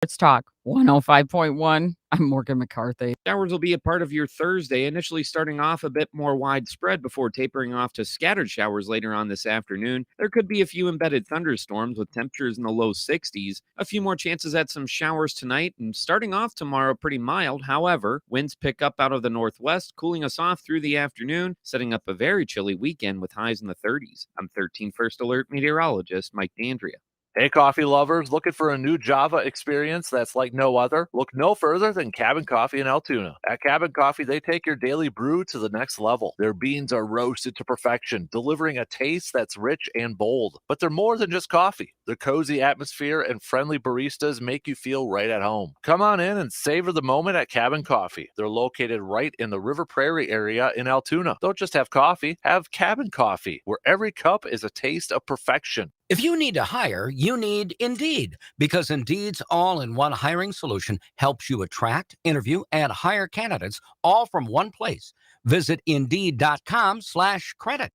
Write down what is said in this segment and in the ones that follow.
Let's talk 105.1. I'm Morgan McCarthy. Showers will be a part of your Thursday, initially starting off a bit more widespread before tapering off to scattered showers later on this afternoon. There could be a few embedded thunderstorms with temperatures in the low 60s. A few more chances at some showers tonight, and starting off tomorrow pretty mild. However, winds pick up out of the northwest, cooling us off through the afternoon, setting up a very chilly weekend with highs in the 30s. I'm 13 First Alert meteorologist Mike D'Andrea. Hey, coffee lovers, looking for a new Java experience that's like no other? Look no further than Cabin Coffee in Altoona. At Cabin Coffee, they take your daily brew to the next level. Their beans are roasted to perfection, delivering a taste that's rich and bold. But they're more than just coffee. Their cozy atmosphere and friendly baristas make you feel right at home. Come on in and savor the moment at Cabin Coffee. They're located right in the River Prairie area in Altoona. Don't just have coffee, have Cabin Coffee, where every cup is a taste of perfection. If you need to hire, you need Indeed, because Indeed's all-in-one hiring solution helps you attract, interview, and hire candidates all from one place. Visit Indeed.com/credit.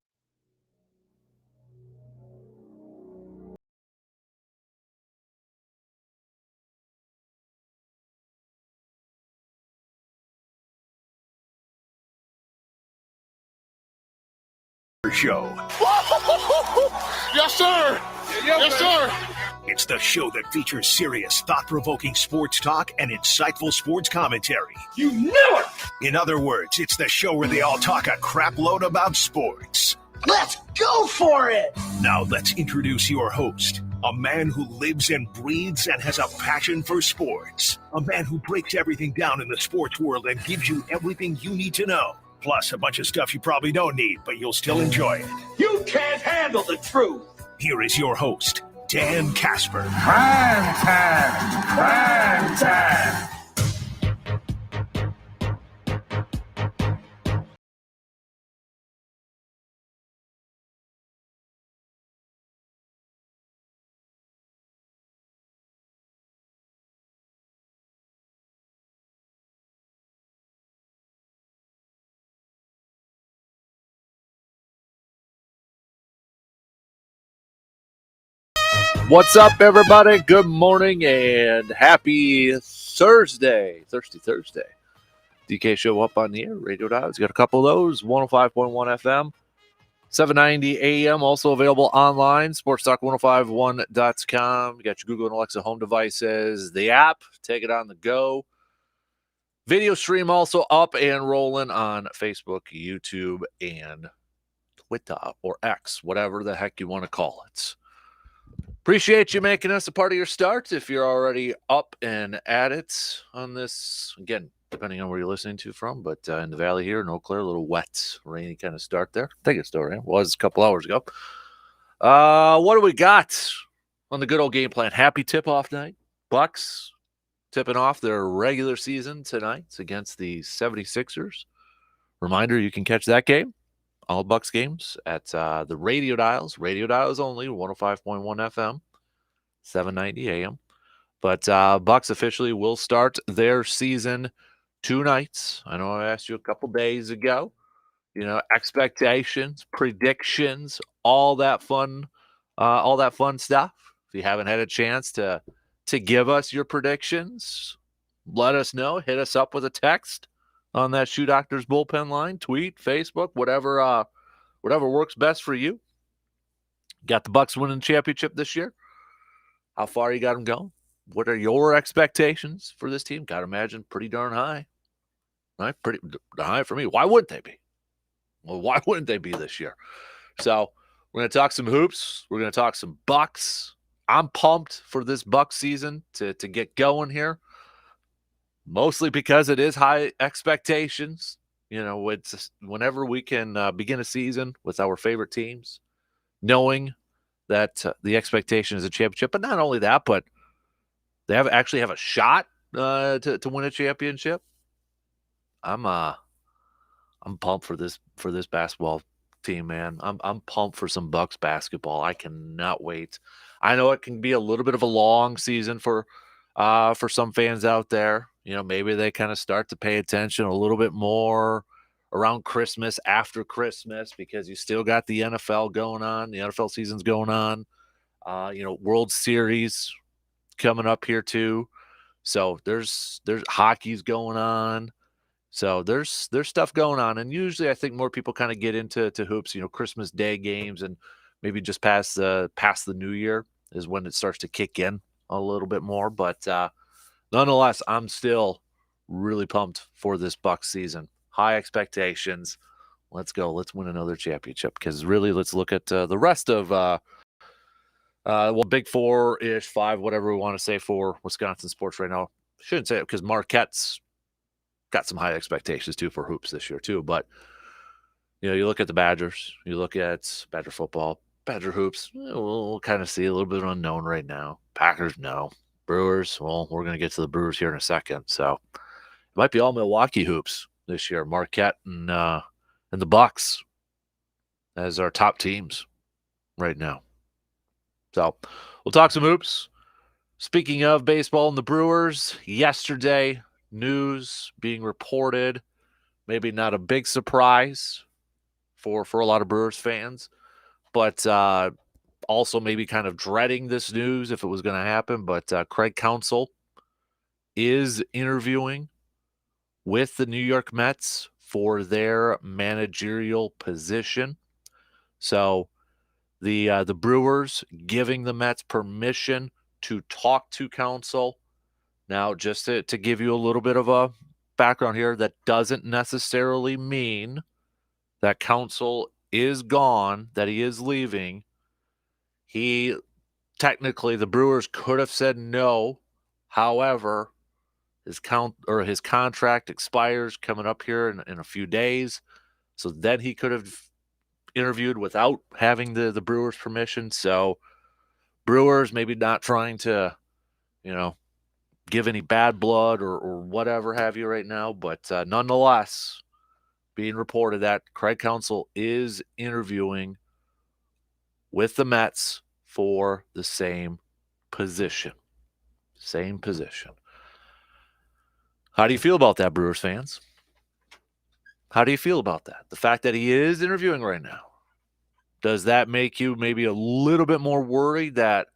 Show. Yes, sir. Yes, sir. It's the show that features serious, thought-provoking sports talk and insightful sports commentary. You knew it. In other words, it's the show where they all talk a crap load about sports. Let's go for it. Now let's introduce your host, a man who lives and breathes and has a passion for sports. A man who breaks everything down in the sports world and gives you everything you need to know. Plus a bunch of stuff you probably don't need, but you'll still enjoy it. You can't handle the truth. Here is your host, Dan Kasper. Prime time. Prime time. What's up, everybody? Good morning and happy Thursday. Thirsty Thursday. DK Show up on the air. Radio dials. Got a couple of those. 105.1 FM. 790 AM. Also available online. SportsTalk1051.com. You got your Google and Alexa home devices. The app. Take it on the go. Video stream also up and rolling on Facebook, YouTube, and Twitter or X. Whatever the heck you want to call it. Appreciate you making us a part of your start if you're already up and at it on this. Again, depending on where you're listening to from, but in the valley here in Eau Claire, a little wet, rainy kind of start there. I think it still rain. Was a couple hours ago. What do we got on the good old game plan? Happy tip-off night. Bucks tipping off their regular season tonight against the 76ers. Reminder, you can catch that game. All Bucks games at the radio dials only, 105.1 FM, 790 AM. But Bucks officially will start their season 2 nights. I know I asked you a couple days ago, expectations, predictions, all that fun stuff. If you haven't had a chance to give us your predictions, let us know. Hit us up with a text on that Shoe Doctors bullpen line, tweet, Facebook, whatever works best for you. Got the Bucks winning the championship this year. How far you got them going? What are your expectations for this team? Got to imagine pretty darn high, right? Pretty high for me. Why wouldn't they be? Well, why wouldn't they be this year? So we're going to talk some hoops. We're going to talk some Bucks. I'm pumped for this Bucks season to get going here. Mostly because it is high expectations. It's whenever we can begin a season with our favorite teams, knowing that the expectation is a championship. But not only that, but they actually have a shot to win a championship. I'm pumped for this basketball team, man. I'm pumped for some Bucks basketball. I cannot wait. I know it can be a little bit of a long season for some fans out there. Maybe they kind of start to pay attention a little bit more around Christmas, after Christmas, because you still got the NFL going on. The NFL season's going on. World Series coming up here too. So there's hockey's going on. So there's stuff going on, and usually I think more people kind of get into hoops, Christmas Day games, and maybe just past the New Year is when it starts to kick in a little bit more. But nonetheless, I'm still really pumped for this Bucks season. High expectations. Let's go. Let's win another championship, because really, let's look at the rest of Big Four-ish, five, whatever we want to say for Wisconsin sports right now. Shouldn't say it because Marquette's got some high expectations too for hoops this year too. But you look at the Badgers, you look at Badger football, Badger hoops. We'll kind of see a little bit of unknown right now. Packers, no. Brewers, well, we're going to get to the Brewers here in a second. So it might be all Milwaukee hoops this year. Marquette and the Bucks as our top teams right now. So we'll talk some hoops. Speaking of baseball and the Brewers, yesterday, news being reported, maybe not a big surprise for a lot of Brewers fans, but also maybe kind of dreading this news if it was going to happen. But Craig Counsell is interviewing with the New York Mets for their managerial position. So the Brewers giving the Mets permission to talk to Counsell. Now, just to give you a little bit of a background here, that doesn't necessarily mean that Counsell is gone, that he is leaving. Technically, the Brewers could have said no. However, his contract expires coming up here in a few days. So then he could have interviewed without having the Brewers' permission. So Brewers maybe not trying to, give any bad blood or whatever have you right now. But nonetheless, being reported that Craig Counsell is interviewing with the Mets for the same position. Same position. How do you feel about that, Brewers fans? How do you feel about that? The fact that he is interviewing right now. Does that make you maybe a little bit more worried that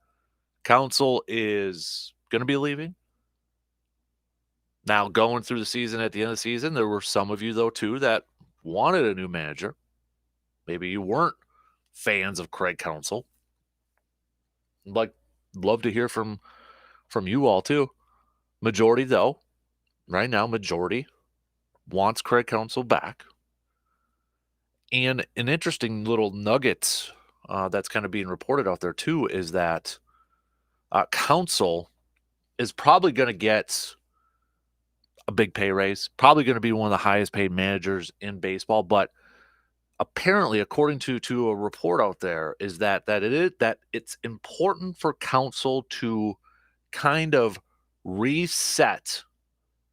Counsell is going to be leaving? Now, going through the season, at the end of the season, there were some of you, though, too, that wanted a new manager. Maybe you weren't fans of Craig Counsell. Love to hear from you all, too. Majority, though, right now, majority wants Craig Counsell back. And an interesting little nugget that's kind of being reported out there, too, is that Counsell is probably going to get a big pay raise, probably going to be one of the highest paid managers in baseball. But apparently, according to a report out there, is that it's important for Counsell to kind of reset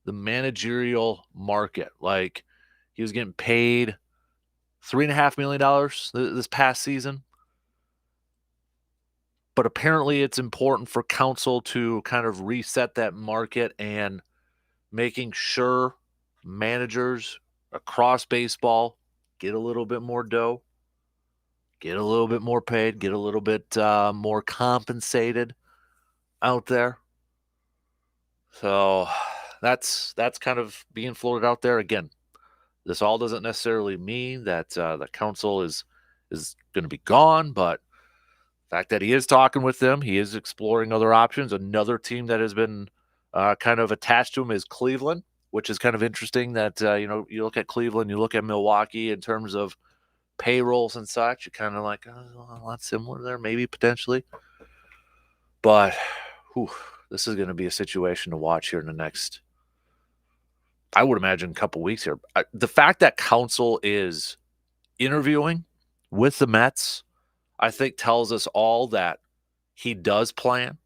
the managerial market. Like, he was getting paid $3.5 million this past season. But apparently it's important for Counsell to kind of reset that market and making sure managers across baseball get a little bit more dough, get a little bit more paid, get a little bit more compensated out there. So that's kind of being floated out there. Again, this all doesn't necessarily mean that the Counsell is going to be gone, but the fact that he is talking with them, he is exploring other options. Another team that has been kind of attached to him is Cleveland, which is kind of interesting that, you look at Cleveland, you look at Milwaukee in terms of payrolls and such, you're kind of like, a lot similar there, maybe potentially. But this is going to be a situation to watch here in the next, I would imagine, a couple weeks here. The fact that Counsell is interviewing with the Mets, I think tells us all that he does plan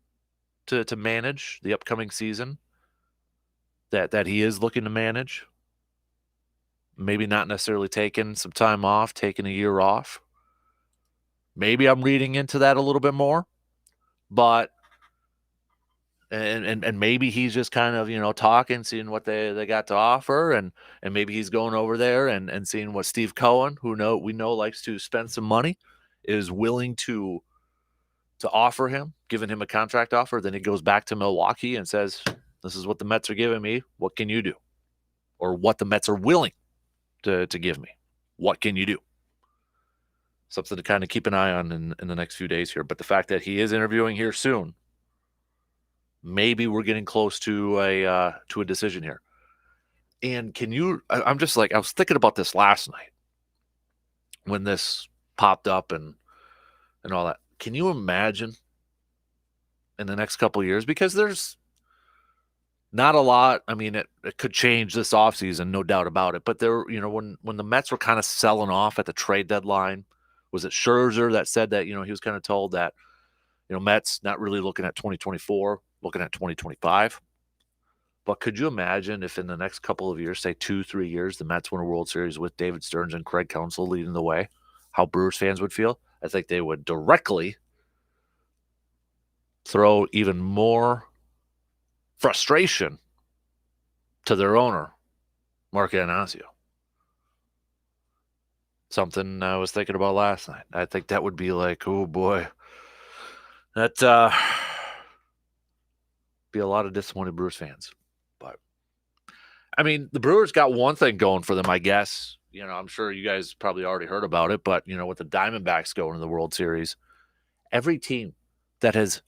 to manage the upcoming season, that he is looking to manage. Maybe not necessarily taking some time off, taking a year off. Maybe I'm reading into that a little bit more, but and maybe he's just kind of, talking, seeing what they got to offer, and maybe he's going over there and seeing what Steve Cohen, who we know likes to spend some money, is willing to offer him, giving him a contract offer. Then he goes back to Milwaukee and says, This is what the Mets are giving me. What can you do? Or what the Mets are willing to give me. What can you do? Something to kind of keep an eye on in the next few days here. But the fact that he is interviewing here soon, maybe we're getting close to a decision here. And can you? I'm just like, I was thinking about this last night when this popped up and all that. Can you imagine in the next couple of years? Because there's not a lot. I mean, it could change this offseason, no doubt about it. But there, when the Mets were kind of selling off at the trade deadline, was it Scherzer that said that, he was kind of told that, Mets not really looking at 2024, looking at 2025. But could you imagine if in the next couple of years, say 2-3 years, the Mets win a World Series with David Stearns and Craig Counsell leading the way, how Brewers fans would feel? I think they would directly throw even more frustration to their owner, Mark Anasio. Something I was thinking about last night. I think that would be like, oh boy, that be a lot of disappointed Brewers fans. But I mean, the Brewers got one thing going for them, I guess. I'm sure you guys probably already heard about it, but with the Diamondbacks going to the World Series, every team that has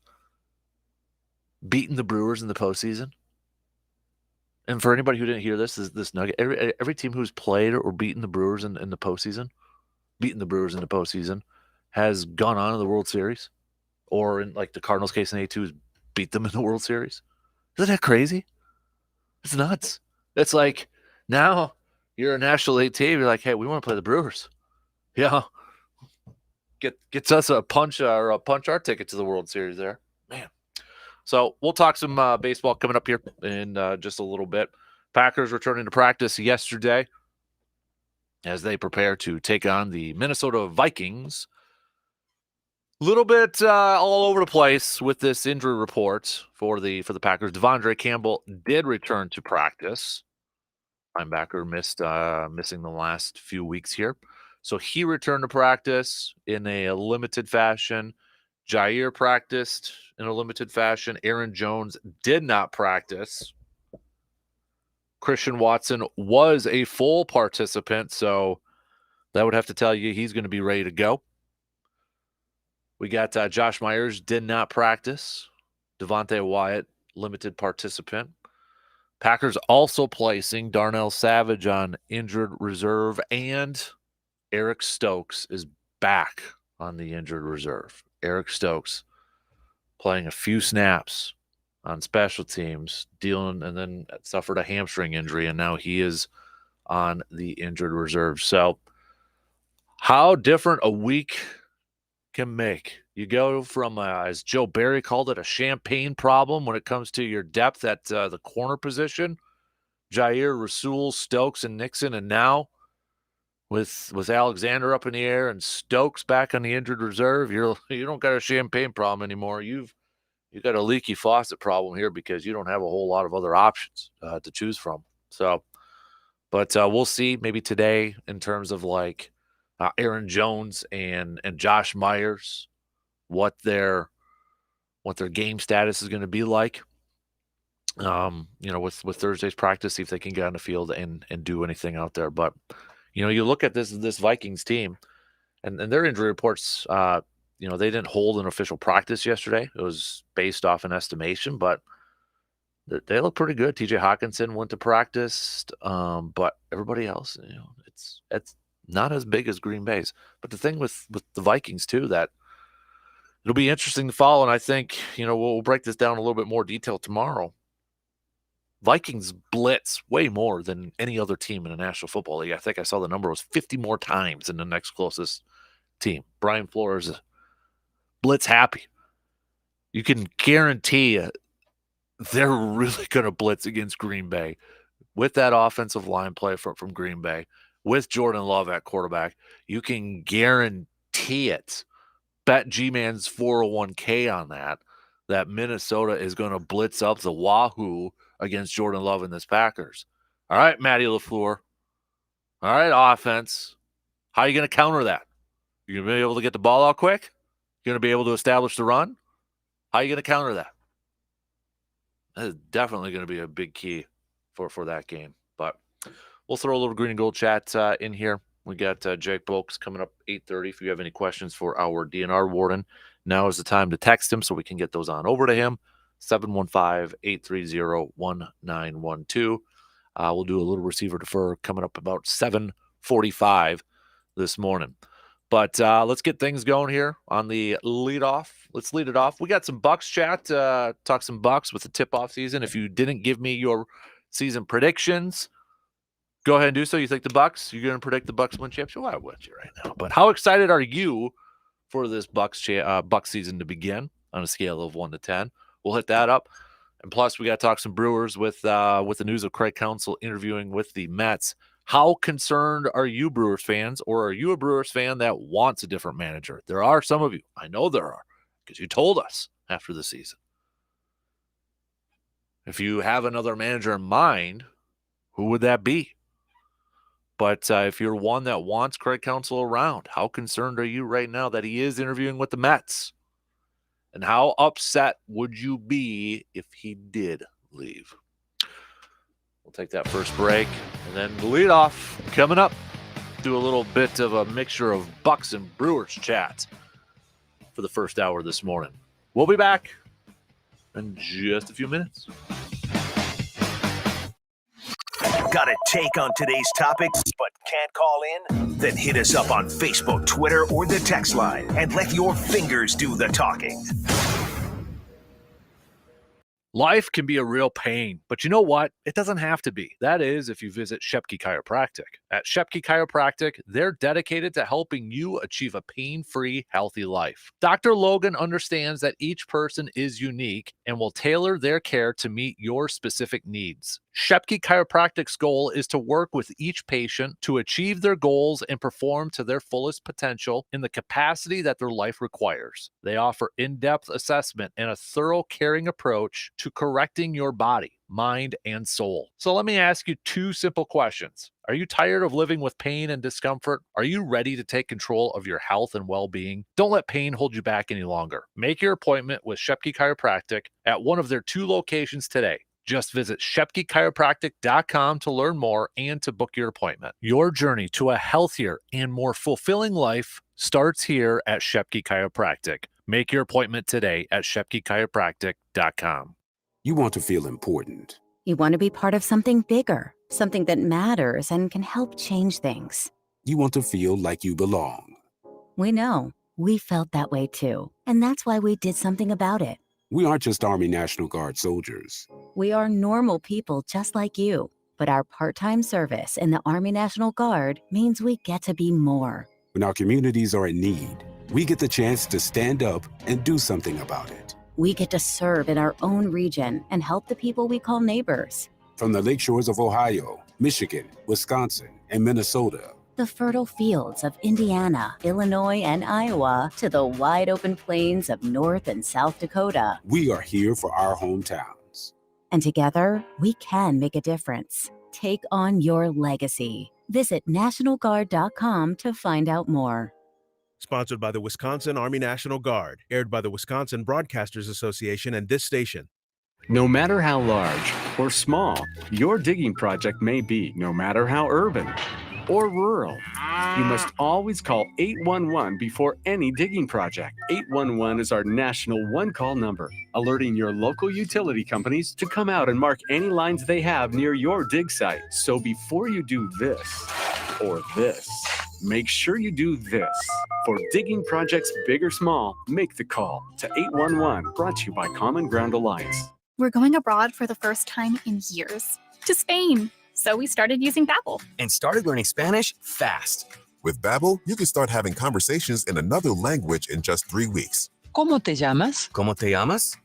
beaten the Brewers in the postseason, and for anybody who didn't hear this nugget, every team who's played or beaten the Brewers in the postseason, has gone on to the World Series, or in like the Cardinals case in A2, has beat them in the World Series. Isn't that crazy? It's nuts. It's like now you're a National League team. You're like, hey, we want to play the Brewers. Yeah, gets us a punch our ticket to the World Series there, man. So we'll talk some baseball coming up here in just a little bit. Packers returning to practice yesterday as they prepare to take on the Minnesota Vikings. A little bit all over the place with this injury report for the Packers. Devondre Campbell did return to practice. Linebacker missing the last few weeks here. So he returned to practice in a limited fashion. Jair practiced in a limited fashion. Aaron Jones did not practice. Christian Watson was a full participant, so that would have to tell you he's going to be ready to go. We got Josh Myers did not practice. Devontae Wyatt, limited participant. Packers also placing Darnell Savage on injured reserve, and Eric Stokes is back on the injured reserve. Eric Stokes playing a few snaps on special teams, dealing, and then suffered a hamstring injury, and now he is on the injured reserve. So how different a week can make. You go from, as Joe Barry called it, a champagne problem when it comes to your depth at the corner position. Jair, Rasul, Stokes, and Nixon, and now with Alexander up in the air and Stokes back on the injured reserve, you don't got a champagne problem anymore. You've got a leaky faucet problem here because you don't have a whole lot of other options to choose from. So, but we'll see maybe today in terms of like Aaron Jones and Josh Myers, what their game status is going to be like. With Thursday's practice, see if they can get on the field and do anything out there. But you look at this Vikings team and their injury reports, they didn't hold an official practice yesterday. It was based off an estimation, but they look pretty good. TJ Hawkinson went to practice, but everybody else, it's not as big as Green Bay's. But the thing with the Vikings too, that it'll be interesting to follow, and I think, we'll break this down in a little bit more detail tomorrow. Vikings blitz way more than any other team in the National Football League. I think I saw the number was 50 more times than the next closest team. Brian Flores is blitz happy. You can guarantee they're really going to blitz against Green Bay with that offensive line play from Green Bay, with Jordan Love at quarterback. You can guarantee it. Bet G-Man's 401k on that Minnesota is going to blitz up the wahoo against Jordan Love and this Packers. All right, Matty LaFleur. All right, offense. How are you going to counter that? You're going to be able to get the ball out quick? You're going to be able to establish the run? How are you going to counter that? That is definitely going to be a big key for that game. But we'll throw a little green and gold chat in here. We got Jake Bolks coming up 8:30. If you have any questions for our DNR warden, now is the time to text him so we can get those on over to him. 715-830-1912. We'll do a little receiver defer coming up about 7:45 this morning. But let's get things going here on the leadoff. Let's lead it off. We got some Bucks chat. Talk some Bucks with the tip-off season. If you didn't give me your season predictions, go ahead and do so. You think the Bucks? You're going to predict the Bucks win championship? Well, I would you right now. But how excited are you for this Bucks season to begin on a scale of 1 to 10? We'll hit that up. And plus, we got to talk some Brewers with the news of Craig Counsell interviewing with the Mets. How concerned are you, Brewers fans, or are you a Brewers fan that wants a different manager? There are some of you. I know there are, because you told us after the season. If you have another manager in mind, who would that be? But if you're one that wants Craig Counsell around, how concerned are you right now that he is interviewing with the Mets? And how upset would you be if he did leave? We'll take that first break, and then the leadoff coming up. Do a little bit of a mixture of Bucks and Brewers chat for the first hour this morning. We'll be back in just a few minutes. Got a take on today's topics but can't call in? Then hit us up on Facebook, Twitter, or the text line and let your fingers do the talking. Life can be a real pain, but you know what? It doesn't have to be. That is if you visit Shepke Chiropractic. At Shepke Chiropractic, they're dedicated to helping you achieve a pain-free, healthy life. Dr. Logan understands that each person is unique and will tailor their care to meet your specific needs. Shepke Chiropractic's goal is to work with each patient to achieve their goals and perform to their fullest potential in the capacity that their life requires. They offer in-depth assessment and a thorough caring approach to correcting your body, mind, and soul. So let me ask you two simple questions. Are you tired of living with pain and discomfort? Are you ready to take control of your health and well-being? Don't let pain hold you back any longer. Make your appointment with Shepke Chiropractic at one of their 2 locations today. Just visit ShepkeChiropractic.com to learn more and to book your appointment. Your journey to a healthier and more fulfilling life starts here at Shepke Chiropractic. Make your appointment today at ShepkeChiropractic.com. You want to feel important. You want to be part of something bigger, something that matters and can help change things. You want to feel like you belong. We know. We felt that way too. And that's why we did something about it. We aren't just Army National Guard soldiers. We are normal people just like you. But our part-time service in the Army National Guard means we get to be more. When our communities are in need, we get the chance to stand up and do something about it. We get to serve in our own region and help the people we call neighbors. From the lake shores of Ohio, Michigan, Wisconsin, and Minnesota, The fertile fields of Indiana, Illinois, and Iowa, to the wide open plains of North and South Dakota. we are here for our hometowns. And together, we can make a difference. Take on your legacy. Visit NationalGuard.com to find out more. Sponsored by the Wisconsin Army National Guard. Aired by the Wisconsin Broadcasters Association and this station. No matter how large or small your digging project may be, no matter how urban or rural, you must always call 811 before any digging project. 811 is our national one-call number, alerting your local utility companies to come out and mark any lines they have near your dig site. So before you do this or this, make sure you do this. For digging projects big or small, make the call to 811, brought to you by Common Ground Alliance. We're going abroad for the first time in years, to Spain. So we started using Babbel. And started learning Spanish fast. With Babbel, you can start having conversations in another language in just 3 weeks. ¿Cómo te llamas? ¿Cómo te llamas?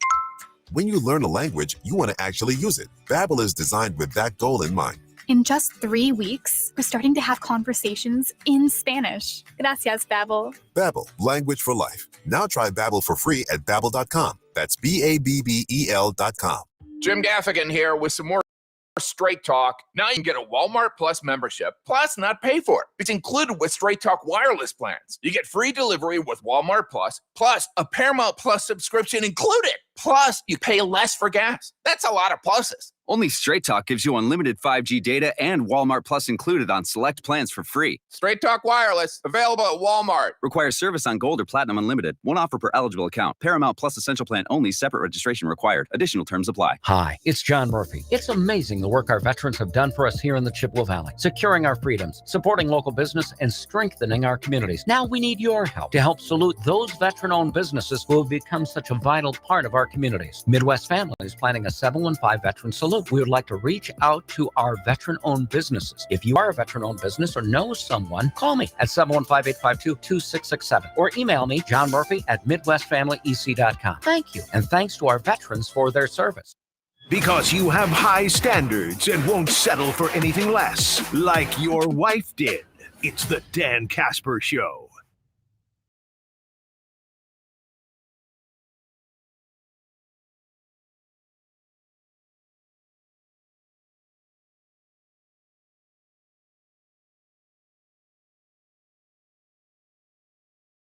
When you learn a language, you want to actually use it. Babbel is designed with that goal in mind. In just 3 weeks, we're starting to have conversations in Spanish. Gracias, Babbel. Babbel, language for life. Now try Babbel for free at Babbel.com. That's Babbel.com. Jim Gaffigan here with some more Straight Talk. Now you can get a Walmart Plus membership, plus not pay for it. It's included with Straight Talk wireless plans. You get free delivery with Walmart Plus a Paramount Plus subscription included. Plus, you pay less for gas. That's a lot of pluses. Only Straight Talk gives you unlimited 5G data and Walmart Plus included on select plans for free. Straight Talk Wireless, available at Walmart. Requires service on Gold or Platinum Unlimited. One offer per eligible account. Paramount Plus Essential Plan only. Separate registration required. Additional terms apply. Hi, it's John Murphy. It's amazing the work our veterans have done for us here in the Chippewa Valley, securing our freedoms, supporting local business, and strengthening our communities. Now we need your help to help salute those veteran-owned businesses who have become such a vital part of our communities. Midwest Family is planning a 715 Veteran Salute. We would like to reach out to our veteran-owned businesses. If you are a veteran-owned business or know someone, call me at 715-852-2667 or email me, John Murphy at MidwestFamilyEC.com. Thank you, and thanks to our veterans for their service. Because you have high standards and won't settle for anything less, like your wife did. It's the Dan Kasper Show.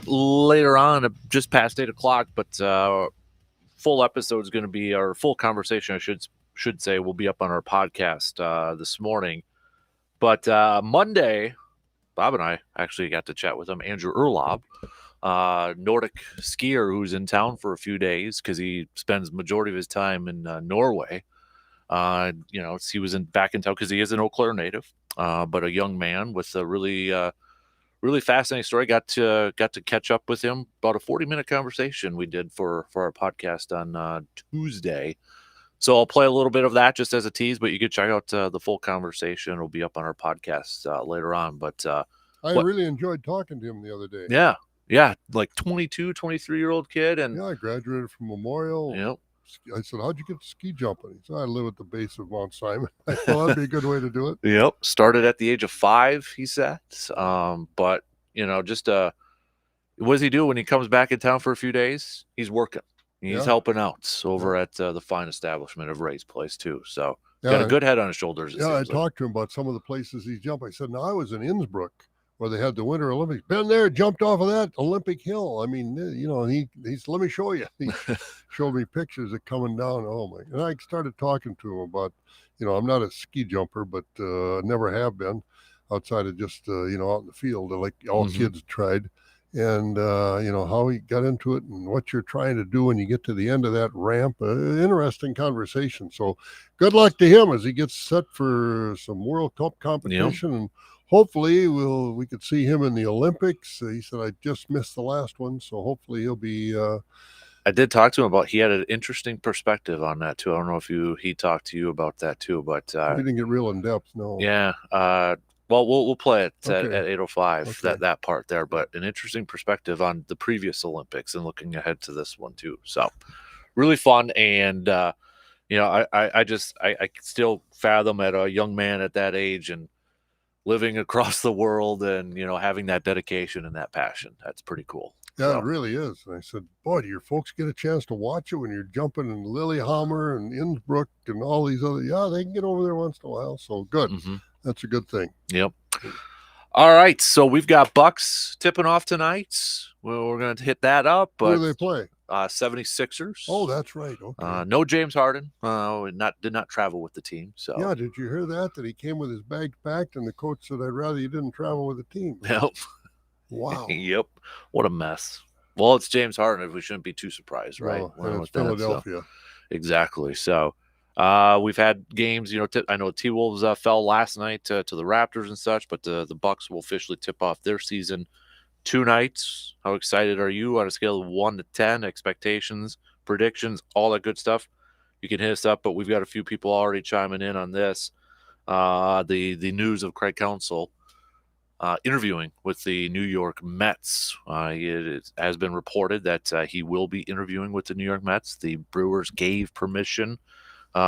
Later on, just past 8 o'clock, but full episode is going to be, our full conversation, I should say, will be up on our podcast this morning. But Monday, Bob and I actually got to chat with him, Andrew Urlaub, Nordic skier who's in town for a few days because he spends majority of his time in Norway. He was back in town because he is an Eau Claire native, but a young man with a really fascinating story. Got to catch up with him. About a 40-minute conversation we did for our podcast on Tuesday. So I'll play a little bit of that just as a tease, but you can check out the full conversation. It'll be up on our podcast later on. But I really enjoyed talking to him the other day. Yeah, like 22, 23-year-old kid. And yeah, I graduated from Memorial. Yep. I said, how'd you get to ski jumping? He said, I live at the base of Mount Simon. I thought that'd be a good way to do it. Yep. Started at the age of 5, he said. But, just what does he do when he comes back in town for a few days? He's working. He's helping out over at the fine establishment of Ray's Place, too. So got a good head on his shoulders. I talked to him about some of the places he's jumped. I said, no, I was in Innsbruck where they had the Winter Olympics. Been there, jumped off of that Olympic hill. I mean, he's let me show you. He showed me pictures of coming down. Oh my! And I started talking to him about, I'm not a ski jumper, but never have been outside of just out in the field, like all kids tried, and how he got into it and what you're trying to do when you get to the end of that ramp. Interesting conversation. So, good luck to him as he gets set for some World Cup competition and. Hopefully, we could see him in the Olympics. He said, I just missed the last one, so hopefully he'll be... I did talk to him about, he had an interesting perspective on that, too. I don't know if he talked to you about that, too, but... he didn't get real in-depth, no. Yeah. Well, we'll play it at 8:05, that part there, but an interesting perspective on the previous Olympics and looking ahead to this one, too. So, really fun, and, I still fathom at a young man at that age and living across the world and, having that dedication and that passion. That's pretty cool. Yeah, it really is. And I said, boy, do your folks get a chance to watch it when you're jumping in Lillehammer and Innsbruck and all these other, they can get over there once in a while. So good. That's a good thing. Yep. All right. So we've got Bucks tipping off tonight. We're going to hit that up. But who do they play? 76ers. Oh, that's right. Okay. No James Harden. Did not travel with the team. So yeah, did you hear that? That he came with his bags packed, and the coach said, "I'd rather you didn't travel with the team." Yep. Wow. Yep. What a mess. Well, it's James Harden. We shouldn't be too surprised, right? No, and it's Philadelphia. Exactly. So we've had games. I know T-Wolves fell last night to the Raptors and such, but the Bucks will officially tip off their season. 2 nights. How excited are you on a scale of 1 to 10? Expectations, predictions, all that good stuff. You can hit us up, but we've got a few people already chiming in on this. The news of Craig Counsell interviewing with the New York Mets. It has been reported that he will be interviewing with the New York Mets. The Brewers gave permission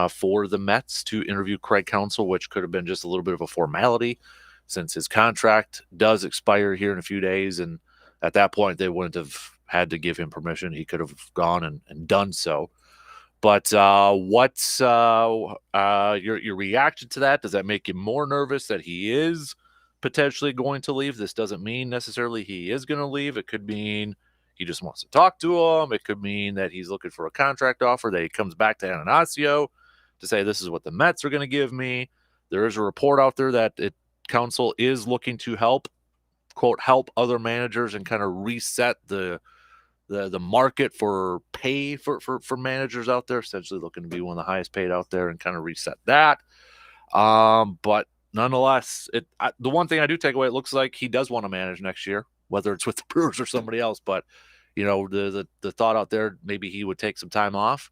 for the Mets to interview Craig Counsell, which could have been just a little bit of a formality, since his contract does expire here in a few days. And at that point, they wouldn't have had to give him permission. He could have gone and done so. But what's your reaction to that? Does that make you more nervous that he is potentially going to leave? This doesn't mean necessarily he is going to leave. It could mean, he just wants to talk to him. It could mean that he's looking for a contract offer, that he comes back to Ananasio to say, this is what the Mets are going to give me. There is a report out there that Council is looking to help, quote, help other managers and kind of reset the market for pay for managers out there, essentially looking to be one of the highest paid out there and kind of reset that. But nonetheless, the one thing I do take away, it looks like he does want to manage next year, whether it's with the Brewers or somebody else. But, the thought out there, maybe he would take some time off.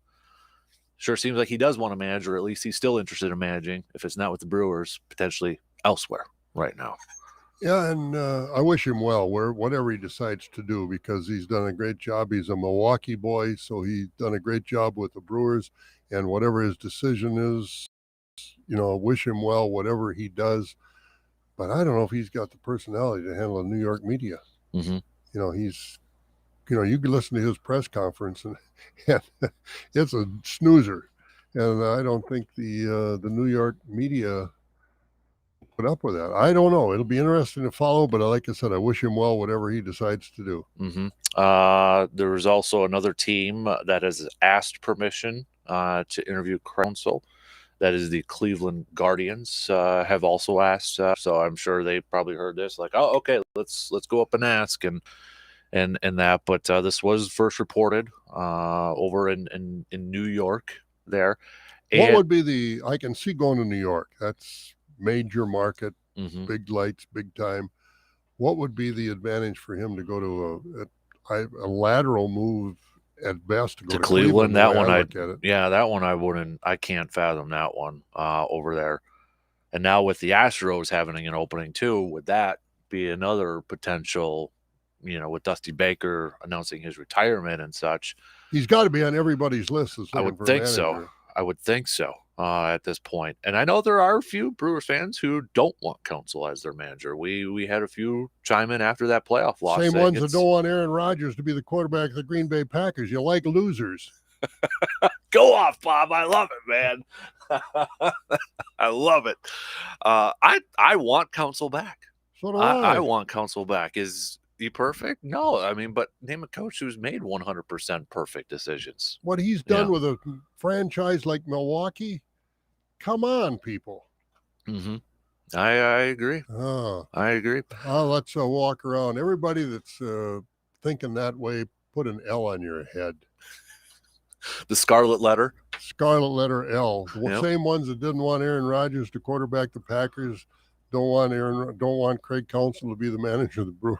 Sure seems like he does want to manage, or at least he's still interested in managing, if it's not with the Brewers, potentially elsewhere right now. Yeah, and I wish him well, whatever he decides to do, because he's done a great job. He's a Milwaukee boy, so he's done a great job with the Brewers, and whatever his decision is, wish him well, whatever he does. But I don't know if he's got the personality to handle the New York media. Mm-hmm. He's, you can listen to his press conference, and it's a snoozer. And I don't think the New York media put up with that. I don't know. It'll be interesting to follow, but like I said, I wish him well, whatever he decides to do. Mm-hmm. There was also another team that has asked permission to interview Counsell. That is the Cleveland Guardians have also asked. So I'm sure they probably heard this, like, oh, okay, let's go up and ask and that. But this was first reported over in New York there. What would be I can see going to New York. That's major market, big lights, big time. What would be the advantage for him to go to a lateral move at best to go to Cleveland? That one, that one I can't fathom that one over there. And now with the Astros having an opening too, would that be another potential, with Dusty Baker announcing his retirement and such? He's got to be on everybody's list. I would think so. At this point. And I know there are a few Brewers fans who don't want Counsell as their manager. We had a few chime in after that playoff loss. Same ones that don't want Aaron Rodgers to be the quarterback of the Green Bay Packers. You like losers. Go off, Bob. I love it, man. I love it. I want Counsell back. So do I. I want Counsell back. Is he perfect? No. I mean, but name a coach who's made 100% perfect decisions. What he's done with a franchise like Milwaukee, come on, people. Mm-hmm. I agree. I agree. Let's walk around. Everybody that's thinking that way, put an L on your head. The scarlet letter. Scarlet letter L. The same ones that didn't want Aaron Rodgers to quarterback the Packers don't want Craig Counsell to be the manager of the Brewers.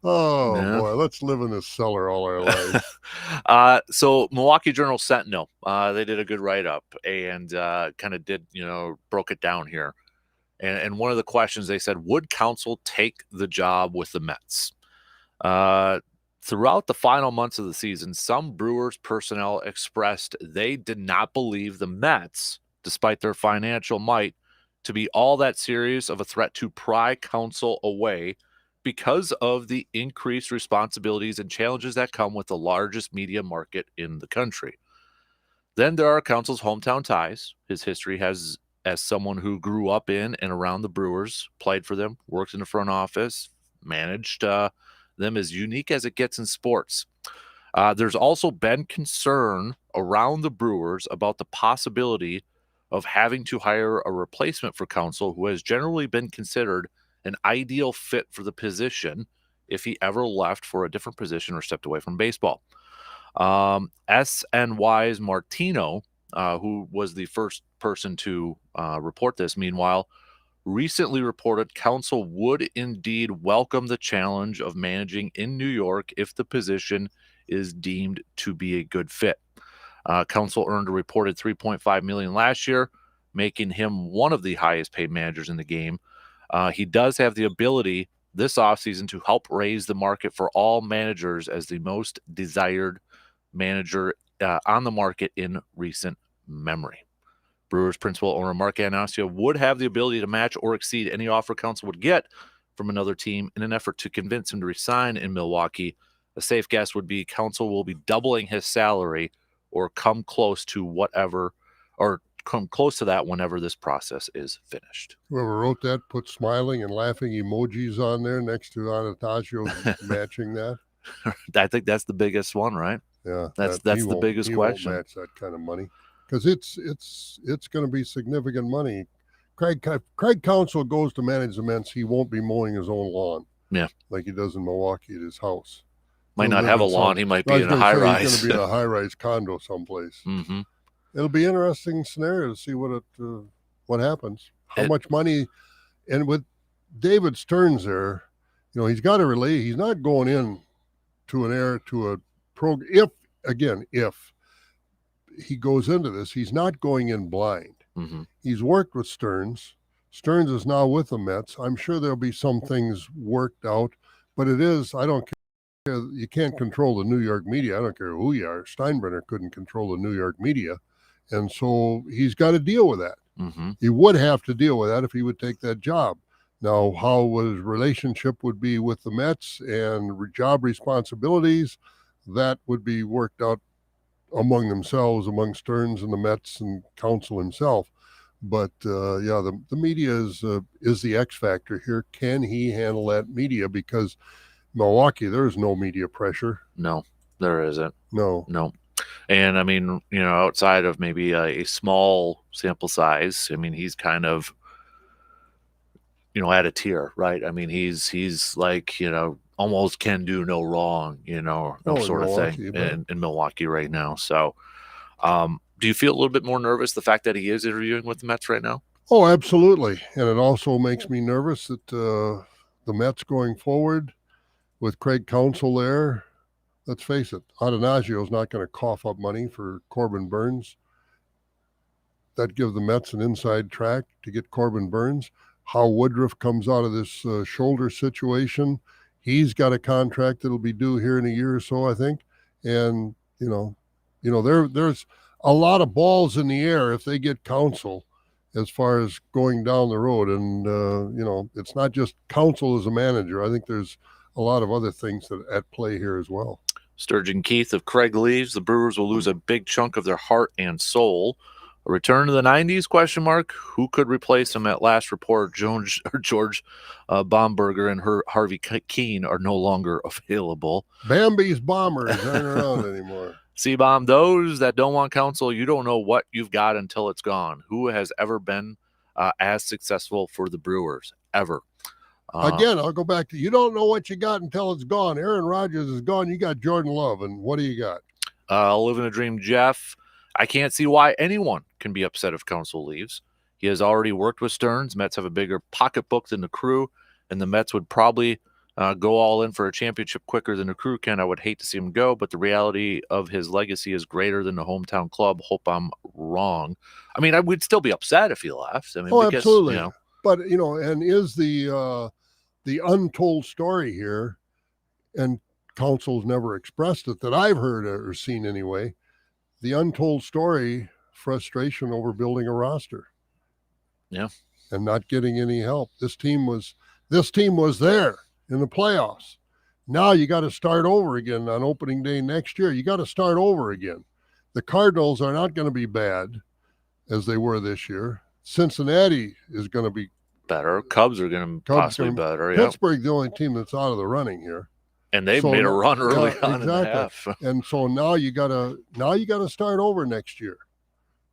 Boy, let's live in this cellar all our lives. So Milwaukee Journal Sentinel, they did a good write-up and kind of did, broke it down here. And one of the questions they said, would Counsell take the job with the Mets? Throughout the final months of the season, some Brewers personnel expressed they did not believe the Mets, despite their financial might, to be all that serious of a threat to pry Counsell away because of the increased responsibilities and challenges that come with the largest media market in the country. Then there are Counsell's hometown ties. His history as someone who grew up in and around the Brewers, played for them, worked in the front office, managed them as unique as it gets in sports. There's also been concern around the Brewers about the possibility of having to hire a replacement for Counsell, who has generally been considered an ideal fit for the position if he ever left for a different position or stepped away from baseball. SNY's Martino, who was the first person to report this, meanwhile, recently reported Counsell would indeed welcome the challenge of managing in New York if the position is deemed to be a good fit. Counsell earned a reported $3.5 million last year, making him one of the highest paid managers in the game. He does have the ability this offseason to help raise the market for all managers as the most desired manager on the market in recent memory. Brewers principal owner Mark Anasio would have the ability to match or exceed any offer Counsell would get from another team in an effort to convince him to resign in Milwaukee. A safe guess would be Counsell will be doubling his salary or come close to that whenever this process is finished. Whoever wrote that put smiling and laughing emojis on there next to Anastasio matching that. I think that's the biggest one, right? Yeah, That's the biggest he question. won't match that kind of money because it's going to be significant money. Craig Counsell goes to manage the Mets. He won't be mowing his own lawn. Yeah, like he does in Milwaukee at his house. Might not have a lawn. He might be in a high rise. He's going to be in a high rise condo someplace. Mm-hmm. It'll be an interesting scenario to see what happens. How much money, and with David Stearns there, he's got to relay. He's not going in to a program. If he goes into this, he's not going in blind. Mm-hmm. He's worked with Stearns. Stearns is now with the Mets. I'm sure there'll be some things worked out, but I don't care. You can't control the New York media. I don't care who you are. Steinbrenner couldn't control the New York media. And so he's got to deal with that. Mm-hmm. He would have to deal with that if he would take that job. Now, how his relationship would be with the Mets and job responsibilities, that would be worked out among themselves, among Stearns and the Mets and Counsell himself. But the media is the X factor here. Can he handle that media? Because Milwaukee, there's no media pressure. No, there isn't. No. And I mean, outside of maybe a small sample size, I mean, he's kind of, at a tier, right? I mean, he's like, almost can do no wrong, sort of thing in Milwaukee right now. So, do you feel a little bit more nervous the fact that he is interviewing with the Mets right now? Oh, absolutely. And it also makes me nervous that the Mets going forward with Craig Counsell there, let's face it, Adonasio's not going to cough up money for Corbin Burns. That gives the Mets an inside track to get Corbin Burns. How Woodruff comes out of this shoulder situation, he's got a contract that'll be due here in a year or so, I think. And, there's a lot of balls in the air if they get Counsell as far as going down the road. And, it's not just Counsell as a manager. I think there's a lot of other things that at play here as well. Sturgeon Keith, if Craig leaves, the Brewers will lose a big chunk of their heart and soul. A return to the 90s, question mark. Who could replace him? At last report, George Bomberger and Harvey Keene are no longer available. Bambi's Bombers aren't around anymore. C-Bomb, those that don't want Counsell, you don't know what you've got until it's gone. Who has ever been as successful for the Brewers? Ever. Again, I'll go back to, you don't know what you got until it's gone. Aaron Rodgers is gone. You got Jordan Love, and what do you got? Living a Dream Jeff. I can't see why anyone can be upset if Counsell leaves. He has already worked with Stearns. Mets have a bigger pocketbook than the Crew, and the Mets would probably go all in for a championship quicker than the Crew can. I would hate to see him go, but the reality of his legacy is greater than the hometown club. Hope I'm wrong. I mean, I would still be upset if he left. I mean, absolutely. But, and is the untold story here, and Counsell's never expressed it that I've heard or seen anyway, the untold story, frustration over building a roster. Yeah. And not getting any help. This team was there in the playoffs. Now you got to start over again on opening day next year. You got to start over again. The Cardinals are not going to be bad as they were this year. Cincinnati is going to be better. Cubs are going to possibly be better. Pittsburgh's the only team that's out of the running here. And they've made a run early on in the half. And so now you gotta start over next year.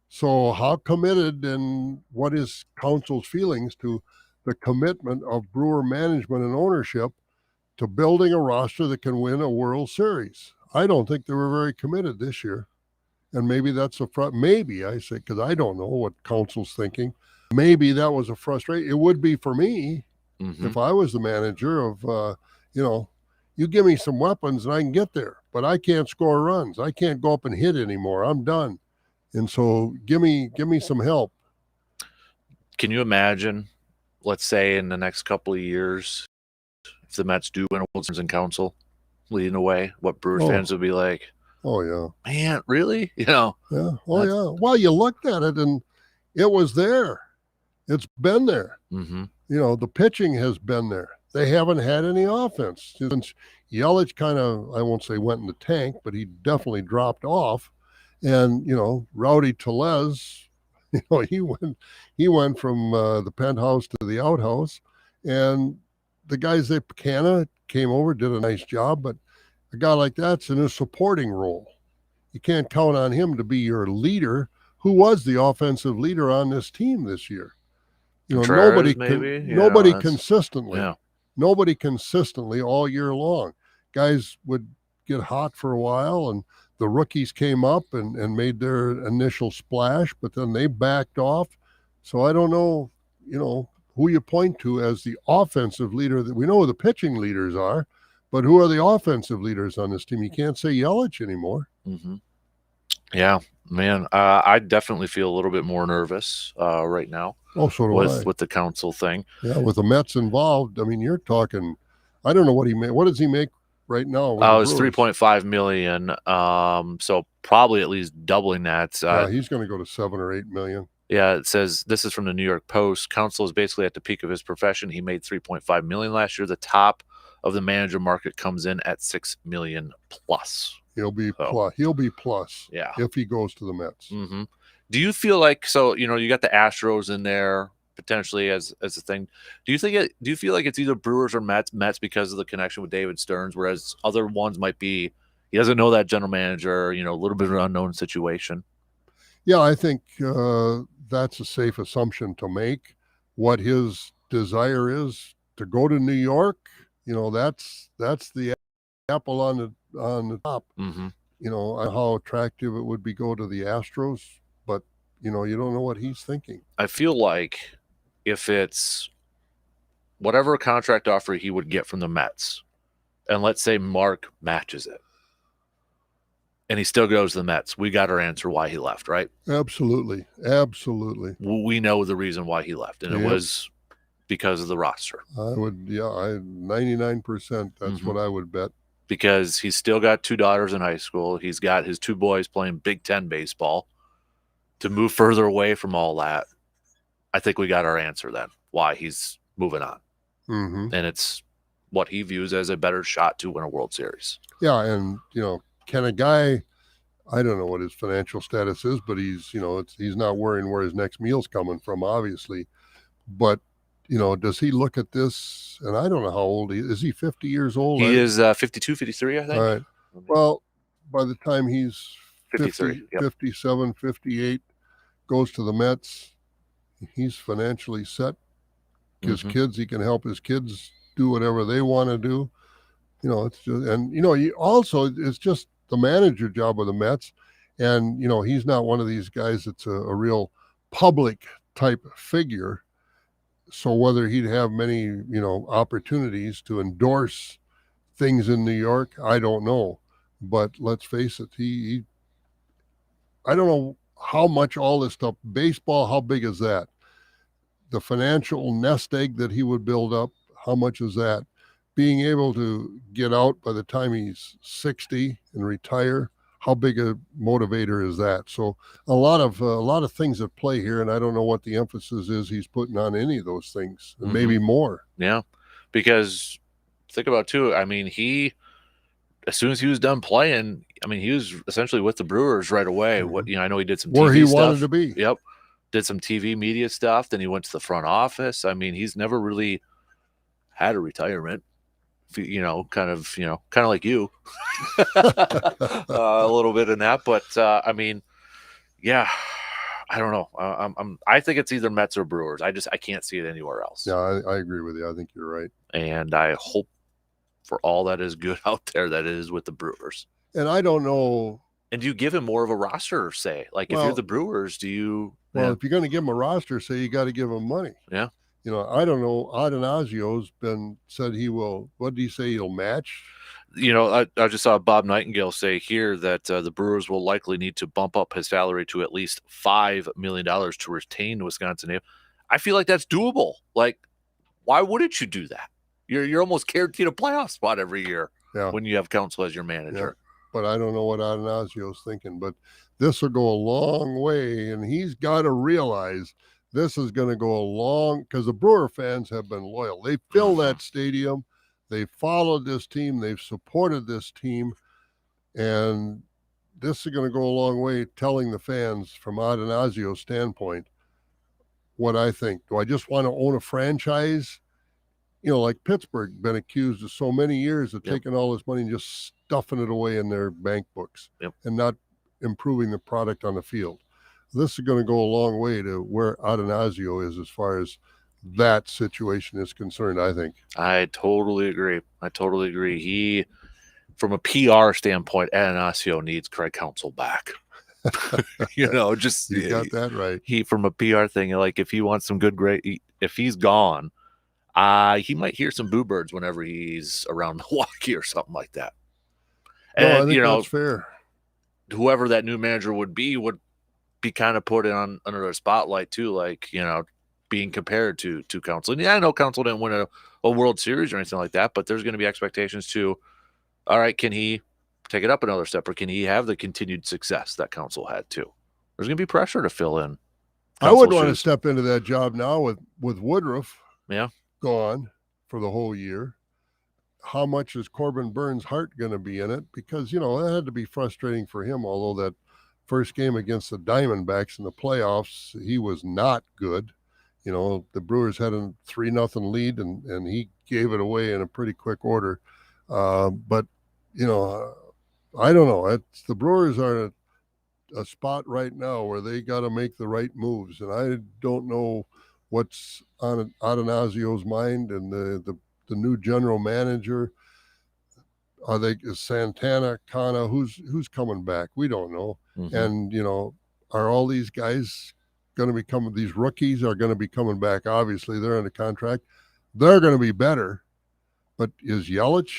So how committed and what is Counsell's feelings to the commitment of Brewer management and ownership to building a roster that can win a World Series? I don't think they were very committed this year. And maybe that's maybe I say, because I don't know what Counsell's thinking. Maybe that was a frustration. It would be for me if I was the manager of, you give me some weapons and I can get there, but I can't score runs. I can't go up and hit anymore. I'm done. And so give me some help. Can you imagine, let's say in the next couple of years, if the Mets do win a World Series and Counsell leading away, what Brewers fans would be like? Oh, yeah. Man, really? Yeah. Oh, yeah. Well, you looked at it and it was there. It's been there. Mm-hmm. The pitching has been there. They haven't had any offense since Yelich kind of, I won't say went in the tank, but he definitely dropped off. And, Rowdy Tellez, he went from the penthouse to the outhouse. And the guys at Pecana came over, did a nice job, but A guy like that's in a supporting role. You can't count on him to be your leader. Who was the offensive leader on this team this year? Contreras, nobody consistently. Yeah. Nobody consistently all year long. Guys would get hot for a while, and the rookies came up and made their initial splash, but then they backed off. So I don't know, who you point to as the offensive leader. That we know who the pitching leaders are, but who are the offensive leaders on this team? You can't say Yelich anymore. Mm-hmm. Yeah, man, I definitely feel a little bit more nervous right now. Oh, so do with the council thing. Yeah, with the Mets involved. I mean, you're talking. I don't know what he made. What does he make right now? It's $3.5 million. So probably at least doubling that. Yeah, he's going to go to $7 or $8 million. Yeah, it says this is from the New York Post. Council is basically at the peak of his profession. He made $3.5 million last year. The top of the manager market comes in at $6 million plus. He'll be plus. He'll be plus. Yeah, if he goes to the Mets. Mm-hmm. Do you feel like you got the Astros in there potentially as a thing? Do you feel like it's either Brewers or Mets because of the connection with David Stearns, whereas other ones might be he doesn't know that general manager, a little bit of an unknown situation? Yeah, I think that's a safe assumption to make. What his desire is to go to New York, that's the apple on the top. Mm-hmm. How attractive it would be go to the Astros, but you don't know what he's thinking. I feel like if it's whatever contract offer he would get from the Mets, and let's say Mark matches it, and he still goes to the Mets, we got our answer why he left, right? Absolutely. We know the reason why he left, and it was because of the roster. I would, 99%. That's what I would bet. Because he's still got 2 daughters in high school. He's got his 2 boys playing Big Ten baseball. To move further away from all that, I think we got our answer then, why he's moving on. Mm-hmm. And it's what he views as a better shot to win a World Series. Yeah, and, can a guy, I don't know what his financial status is, but he's not worrying where his next meal's coming from, obviously. But does he look at this? And I don't know how old he is. Is he 50 years old? He is 52, 53, I think. All right. Well, by the time he's 53, 57, 58, goes to the Mets, he's financially set. His kids, he can help his kids do whatever they want to do. It's just, and, also it's just the manager job of the Mets. And, he's not one of these guys that's a real public type figure. So whether he'd have many, opportunities to endorse things in New York, I don't know. But let's face it, I don't know how much all this stuff, baseball, how big is that? The financial nest egg that he would build up, how much is that? Being able to get out by the time he's 60 and retire, how big a motivator is that? So a lot of things at play here, and I don't know what the emphasis is he's putting on any of those things, and maybe more. Yeah, because think about it too. I mean, as soon as he was done playing, he was essentially with the Brewers right away. I know he did some where TV he stuff. wanted to be. Yep, did some TV media stuff. Then he went to the front office. He's never really had a retirement. Kind of like you, a little bit in that. But yeah, I don't know. I think it's either Mets or Brewers. I can't see it anywhere else. Yeah, I agree with you. I think you're right. And I hope for all that is good out there that it is with the Brewers. And I don't know. And do you give him more of a roster, say? Like, if you're the Brewers, do you? Well, if you're going to give him a roster, say you got to give him money. Yeah. I don't know. Adenasio's said he will. What did he say? He'll match. I just saw Bob Nightingale say here that the Brewers will likely need to bump up his salary to at least $5 million to retain Wisconsin. I feel like that's doable. Like, why wouldn't you do that? You're almost guaranteed a playoff spot every year when you have Council as your manager. Yeah. But I don't know what Adenasio's thinking. But this will go a long way, and he's got to realize this is going to go a long, because the Brewer fans have been loyal. They fill that stadium. They followed this team. They've supported this team. And this is going to go a long way telling the fans from Adenasio's standpoint what I think. Do I just want to own a franchise like Pittsburgh, been accused of so many years of taking all this money and just stuffing it away in their bank books and not improving the product on the field. This is going to go a long way to where Atanasio is as far as that situation is concerned, I think. I totally agree. He, from a PR standpoint, Atanasio needs Craig Counsell back. You got that right. He, from a PR thing, like if he wants some good, if he's gone, he might hear some boo birds whenever he's around Milwaukee or something like that. And I think that's fair. Whoever that new manager would be kind of put under the spotlight too, like, being compared to Counsell. And I know Counsell didn't win a World Series or anything like that, but there's going to be expectations to, all right, can he take it up another step, or can he have the continued success that Counsell had too? There's going to be pressure to fill in. I wouldn't want to step into that job now with Woodruff gone for the whole year. How much is Corbin Burns' heart going to be in it? Because, that had to be frustrating for him, although that first game against the Diamondbacks in the playoffs, he was not good. The Brewers had a 3-0 lead, and he gave it away in a pretty quick order. But, I don't know. The Brewers are a spot right now where they got to make the right moves. And I don't know what's on Atanasio's mind and the new general manager. Are they Santana, Kana? Who's coming back? We don't know. Mm-hmm. And, are all these guys going to become, these rookies are going to be coming back? Obviously, they're under contract. They're going to be better. But is Yelich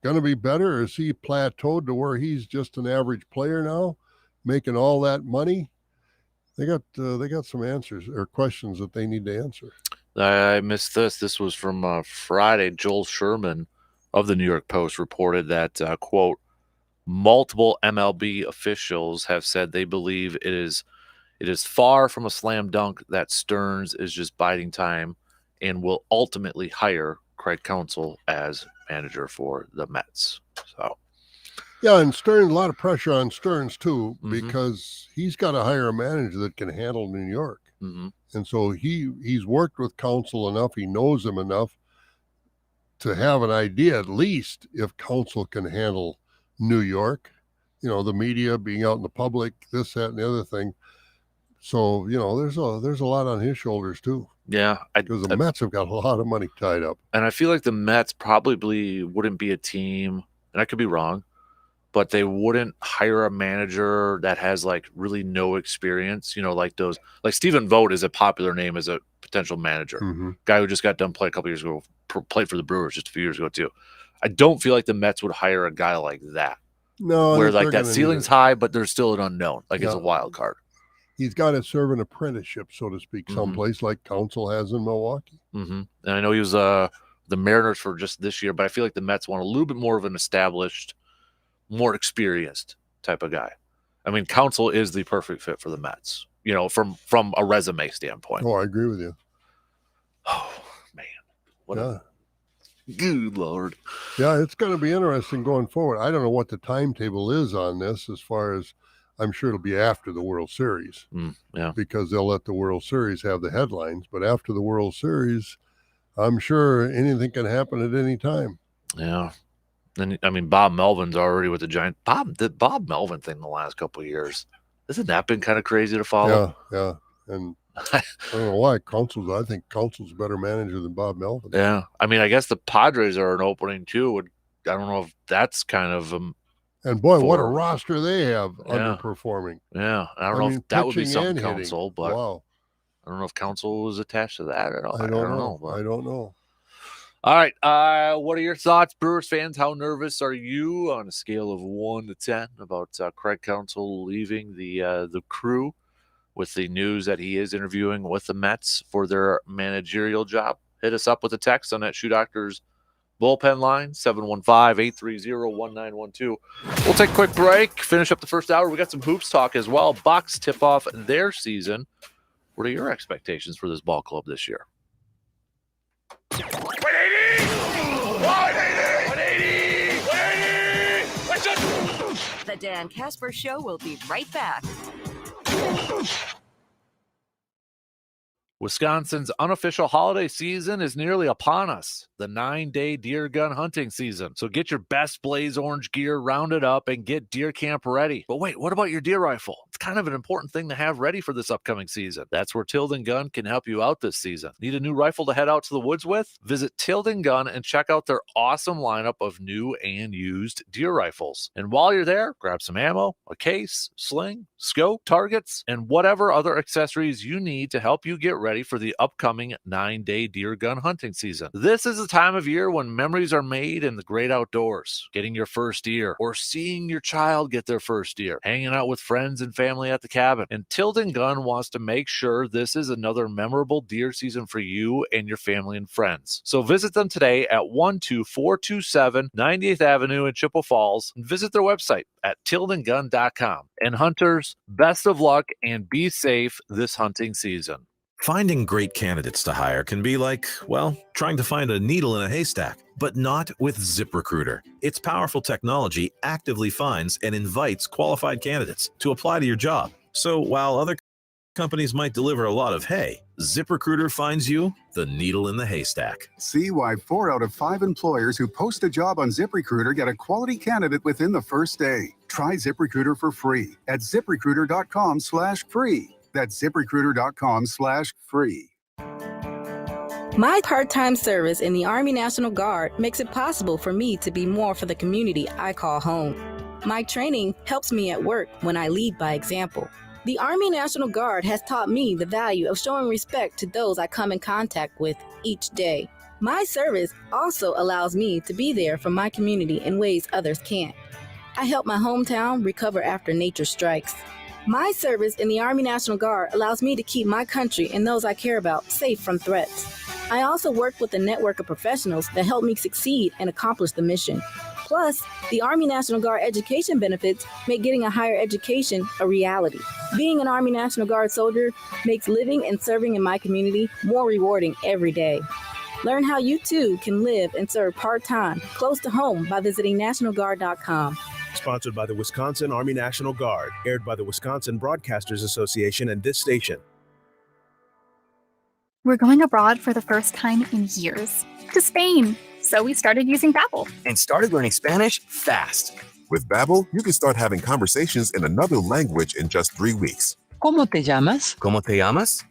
going to be better, or is he plateaued to where he's just an average player now, making all that money? They got some answers or questions that they need to answer. I missed this. This was from Friday. Joel Sherman of the New York Post reported that, quote, multiple MLB officials have said they believe it is far from a slam dunk that Stearns is just biding time and will ultimately hire Craig Counsell as manager for the Mets. So, yeah, and Stearns, a lot of pressure on Stearns too, because he's got to hire a manager that can handle New York. Mm-hmm. And so he's worked with Counsell enough, he knows him enough to have an idea, at least, if Counsell can handle New York, the media being out in the public, this, that, and the other thing. So, there's a lot on his shoulders too. Yeah. Because the Mets have got a lot of money tied up. And I feel like the Mets probably wouldn't be a team, and I could be wrong, but they wouldn't hire a manager that has like really no experience, like Stephen Vogt is a popular name as a potential manager. Mm-hmm. Guy who just got done playing a couple years ago, played for the Brewers just a few years ago too. I don't feel like the Mets would hire a guy like that. No, where like that ceiling's high, but there's still an unknown. Like it's a wild card. He's got to serve an apprenticeship, so to speak, someplace like Counsell has in Milwaukee. Mm-hmm. And I know he was the Mariners for just this year, but I feel like the Mets want a little bit more of an established, more experienced type of guy. I mean, Counsell is the perfect fit for the Mets, from a resume standpoint. Oh, I agree with you. Oh, man. What good Lord. Yeah, it's going to be interesting going forward. I don't know what the timetable is on this as far as, I'm sure it'll be after the World Series. Because they'll let the World Series have the headlines. But after the World Series, I'm sure anything can happen at any time. Yeah. And I mean, Bob Melvin's already with the Giants. The Bob Melvin thing the last couple of years, hasn't that been kind of crazy to follow? Yeah. And I don't know why. I think Counsell's a better manager than Bob Melvin. Yeah. I mean, I guess the Padres are an opening too. I don't know if that's kind of and boy, what a roster they have underperforming. Yeah. I don't know if that would be something Counsell, but wow. I don't know if Counsell was attached to that at all. I don't know. I don't know. All right. What are your thoughts, Brewers fans? How nervous are you on a scale of 1 to 10 about Craig Counsell leaving the crew with the news that he is interviewing with the Mets for their managerial job? Hit us up with a text on that Shoe Doctors bullpen line, 715-830-1912. We'll take a quick break, finish up the first hour. We got some hoops talk as well. Bucks tip off their season. What are your expectations for this ball club this year? 180! The Dan Kasper Show will be right back. Wisconsin's unofficial holiday season is nearly upon us, the 9-day deer gun hunting season. So get your best blaze orange gear rounded up and get deer camp ready. But wait, what about your deer rifle? It's kind of an important thing to have ready for this upcoming season. That's where Tilden Gun can help you out this season. Need a new rifle to head out to the woods with? Visit Tilden Gun and check out their awesome lineup of new and used deer rifles. And while you're there, grab some ammo, a case, sling, scope, targets, and whatever other accessories you need to help you get ready for the upcoming 9-day deer gun hunting season. This is the time of year when memories are made in the great outdoors. Getting your first deer, or seeing your child get their first deer, hanging out with friends and family at the cabin. And Tilden Gun wants to make sure this is another memorable deer season for you and your family and friends. So visit them today at 12427 90th Avenue in Chippewa Falls, and visit their website at tildengun.com. And hunters, best of luck and be safe this hunting season. Finding great candidates to hire can be like, well, trying to find a needle in a haystack, but not with ZipRecruiter. Its powerful technology actively finds and invites qualified candidates to apply to your job. So while other companies might deliver a lot of hay, ZipRecruiter finds you the needle in the haystack. See why 4 out of 5 employers who post a job on ZipRecruiter get a quality candidate within the first day. Try ZipRecruiter for free at ZipRecruiter.com/free. That's ZipRecruiter.com/free. My part-time service in the Army National Guard makes it possible for me to be more for the community I call home. My training helps me at work when I lead by example. The Army National Guard has taught me the value of showing respect to those I come in contact with each day. My service also allows me to be there for my community in ways others can't. I help my hometown recover after nature strikes. My service in the Army National Guard allows me to keep my country and those I care about safe from threats. I also work with a network of professionals that help me succeed and accomplish the mission. Plus, the Army National Guard education benefits make getting a higher education a reality. Being an Army National Guard soldier makes living and serving in my community more rewarding every day. Learn how you too can live and serve part-time close to home by visiting nationalguard.com. Sponsored by the Wisconsin Army National Guard, aired by the Wisconsin Broadcasters Association and this station. We're going abroad for the first time in years, to Spain. So we started using Babbel. And started learning Spanish fast. With Babbel, you can start having conversations in another language in just 3 weeks. ¿Cómo te llamas? ¿Cómo te llamas?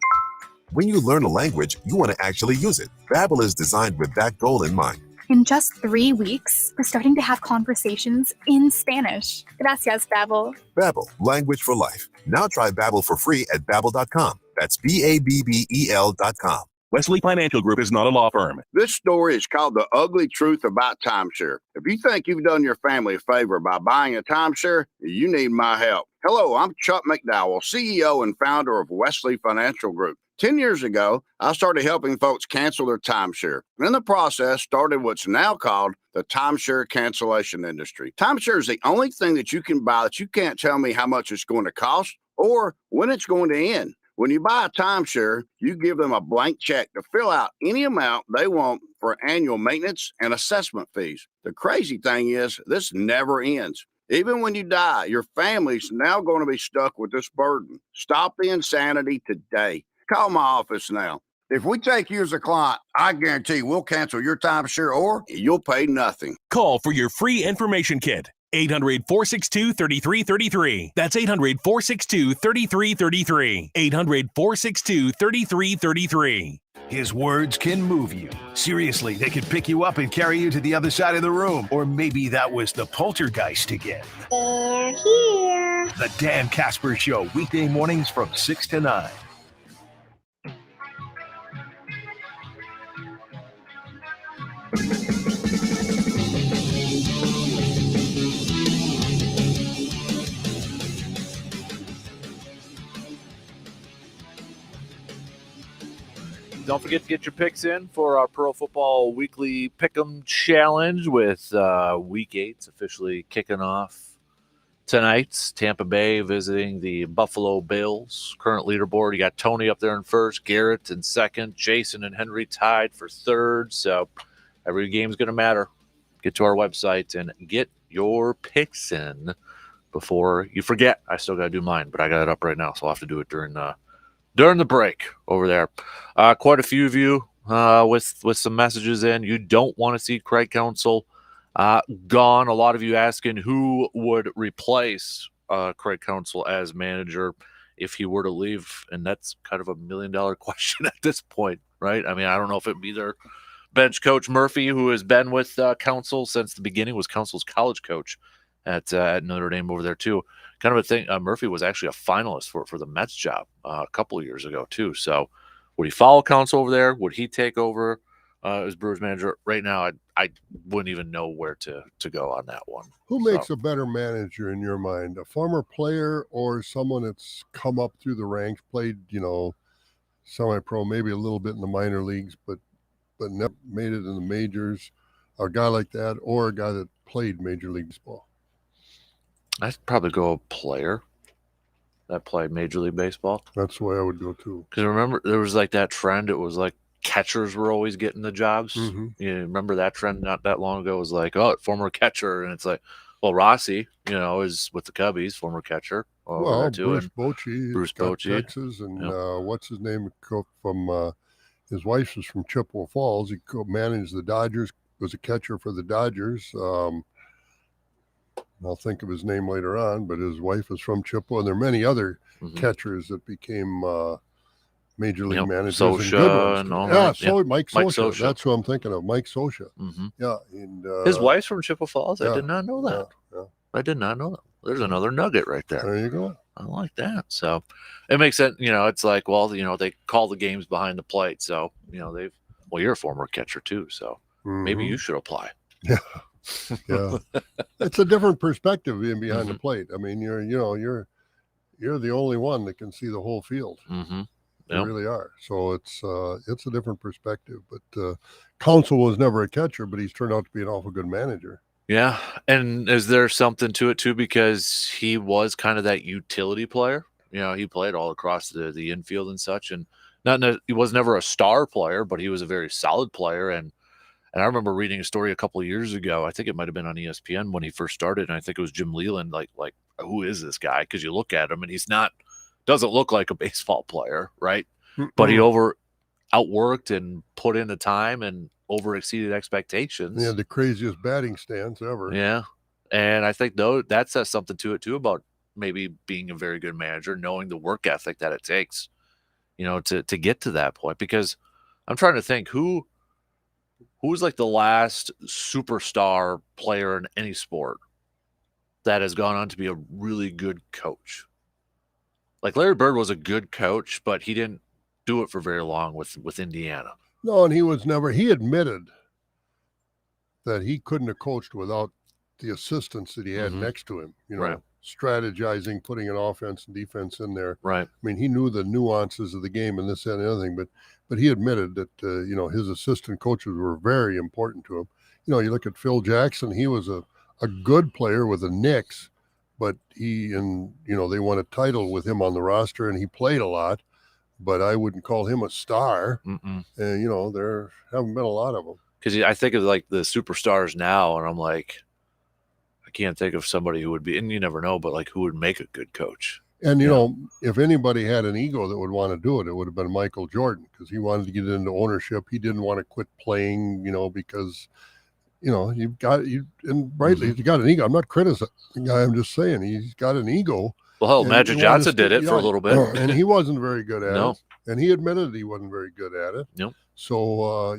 When you learn a language, you want to actually use it. Babbel is designed with that goal in mind. In just 3 weeks, we're starting to have conversations in Spanish. Gracias, Babbel. Babbel, language for life. Now try Babbel for free at Babbel.com. That's Babbel.com. Wesley Financial Group is not a law firm. This story is called The Ugly Truth About Timeshare. If you think you've done your family a favor by buying a timeshare, you need my help. Hello, I'm Chuck McDowell, CEO and founder of Wesley Financial Group. 10 years ago, I started helping folks cancel their timeshare. In the process, started what's now called the timeshare cancellation industry. Timeshare is the only thing that you can buy that you can't tell me how much it's going to cost or when it's going to end. When you buy a timeshare, you give them a blank check to fill out any amount they want for annual maintenance and assessment fees. The crazy thing is, this never ends. Even when you die, your family's now going to be stuck with this burden. Stop the insanity today. Call my office now. If we take you as a client, I guarantee we'll cancel your timeshare or you'll pay nothing. Call for your free information kit. 800-462-3333. That's 800-462-3333. 800-462-3333. His words can move you. Seriously, they could pick you up and carry you to the other side of the room. Or maybe that was the poltergeist again. They're here. The Dan Kasper Show, weekday mornings from 6 to 9. Don't forget to get your picks in for our Pro Football Weekly Pick'em Challenge with Week 8's officially kicking off tonight. Tampa Bay visiting the Buffalo Bills. Current leaderboard, you got Tony up there in first, Garrett in second, Jason and Henry tied for third. So every game's going to matter. Get to our website and get your picks in before you forget. I still got to do mine, but I got it up right now, so I'll have to do it during during the break over there. Quite a few of you with some messages in. You don't want to see Craig Counsell gone. A lot of you asking who would replace Craig Counsell as manager if he were to leave, and that's kind of $1 million question at this point, right? I mean, I don't know if it'd be their bench coach Murphy, who has been with Counsell since the beginning, was Counsell's college coach at Notre Dame over there too. Kind of a thing. Murphy was actually a finalist for the Mets job a couple of years ago too. So would he follow Counsell over there? Would he take over as Brewers manager? Right now, I wouldn't even know where to go on that one. Who makes a better manager in your mind, a former player or someone that's come up through the ranks, played, semi-pro, maybe a little bit in the minor leagues, but never made it in the majors, a guy like that, or a guy that played Major League Baseball? I'd probably go a player that played Major League Baseball. That's the way I would go too. Because remember, there was like that trend. It was like catchers were always getting the jobs. Mm-hmm. You remember that trend not that long ago? It was like, oh, former catcher. And it's like, well, Rossi, is with the Cubbies, former catcher. Well, too, Bruce Bochy, Texas, and what's his name from his wife was from Chippewa Falls. He managed the Dodgers, was a catcher for the Dodgers. I'll think of his name later on, but his wife is from Chippewa, and there are many other catchers that became major league managers. Socha and good ones. Mike Socha. That's who I'm thinking of, Mike Socha. Mm-hmm. Yeah, and his wife's from Chippewa Falls. Yeah, I did not know that. Yeah. I did not know that. There's another nugget right there. There you go. I like that. So it makes sense. It's like, well, they call the games behind the plate. So, you're a former catcher too. So maybe you should apply. Yeah. Yeah. It's a different perspective being behind the plate. I mean, you're the only one that can see the whole field. Mm-hmm. You really are. So it's a different perspective. But Counsell was never a catcher, but he's turned out to be an awful good manager. Yeah. And is there something to it too? Because he was kind of that utility player. He played all across the infield and such, and he was never a star player, but he was a very solid player. And I remember reading a story a couple of years ago. I think it might have been on ESPN when he first started, and I think it was Jim Leland. Like who is this guy? Because you look at him and he's doesn't look like a baseball player, right? Mm-hmm. But he outworked and put in the time and over exceeded expectations. Yeah, the craziest batting stance ever. Yeah. And I think that says something to it too about maybe being a very good manager, knowing the work ethic that it takes, to get to that point. Because I'm trying to think who was like the last superstar player in any sport that has gone on to be a really good coach. Like Larry Bird was a good coach, but he didn't do it for very long with Indiana. No, and he admitted that he couldn't have coached without the assistants that he had next to him, right. Strategizing, putting an offense and defense in there. Right. I mean, he knew the nuances of the game and this, that, and the other thing, but he admitted that, his assistant coaches were very important to him. You look at Phil Jackson, he was a good player with the Knicks, but they won a title with him on the roster and he played a lot, but I wouldn't call him a star. Mm-mm. And, there haven't been a lot of them. Because I think of like the superstars now, and I'm like, I can't think of somebody who would be, and you never know, but like who would make a good coach. And, if anybody had an ego that would want to do it, it would have been Michael Jordan, because he wanted to get into ownership. He didn't want to quit playing, because, you've got, and rightly, he's got an ego. I'm not criticizing the guy. I'm just saying he's got an ego. Well, Magic Johnson did it for a little bit. And he wasn't very good at it. And he admitted he wasn't very good at it. Nope. So,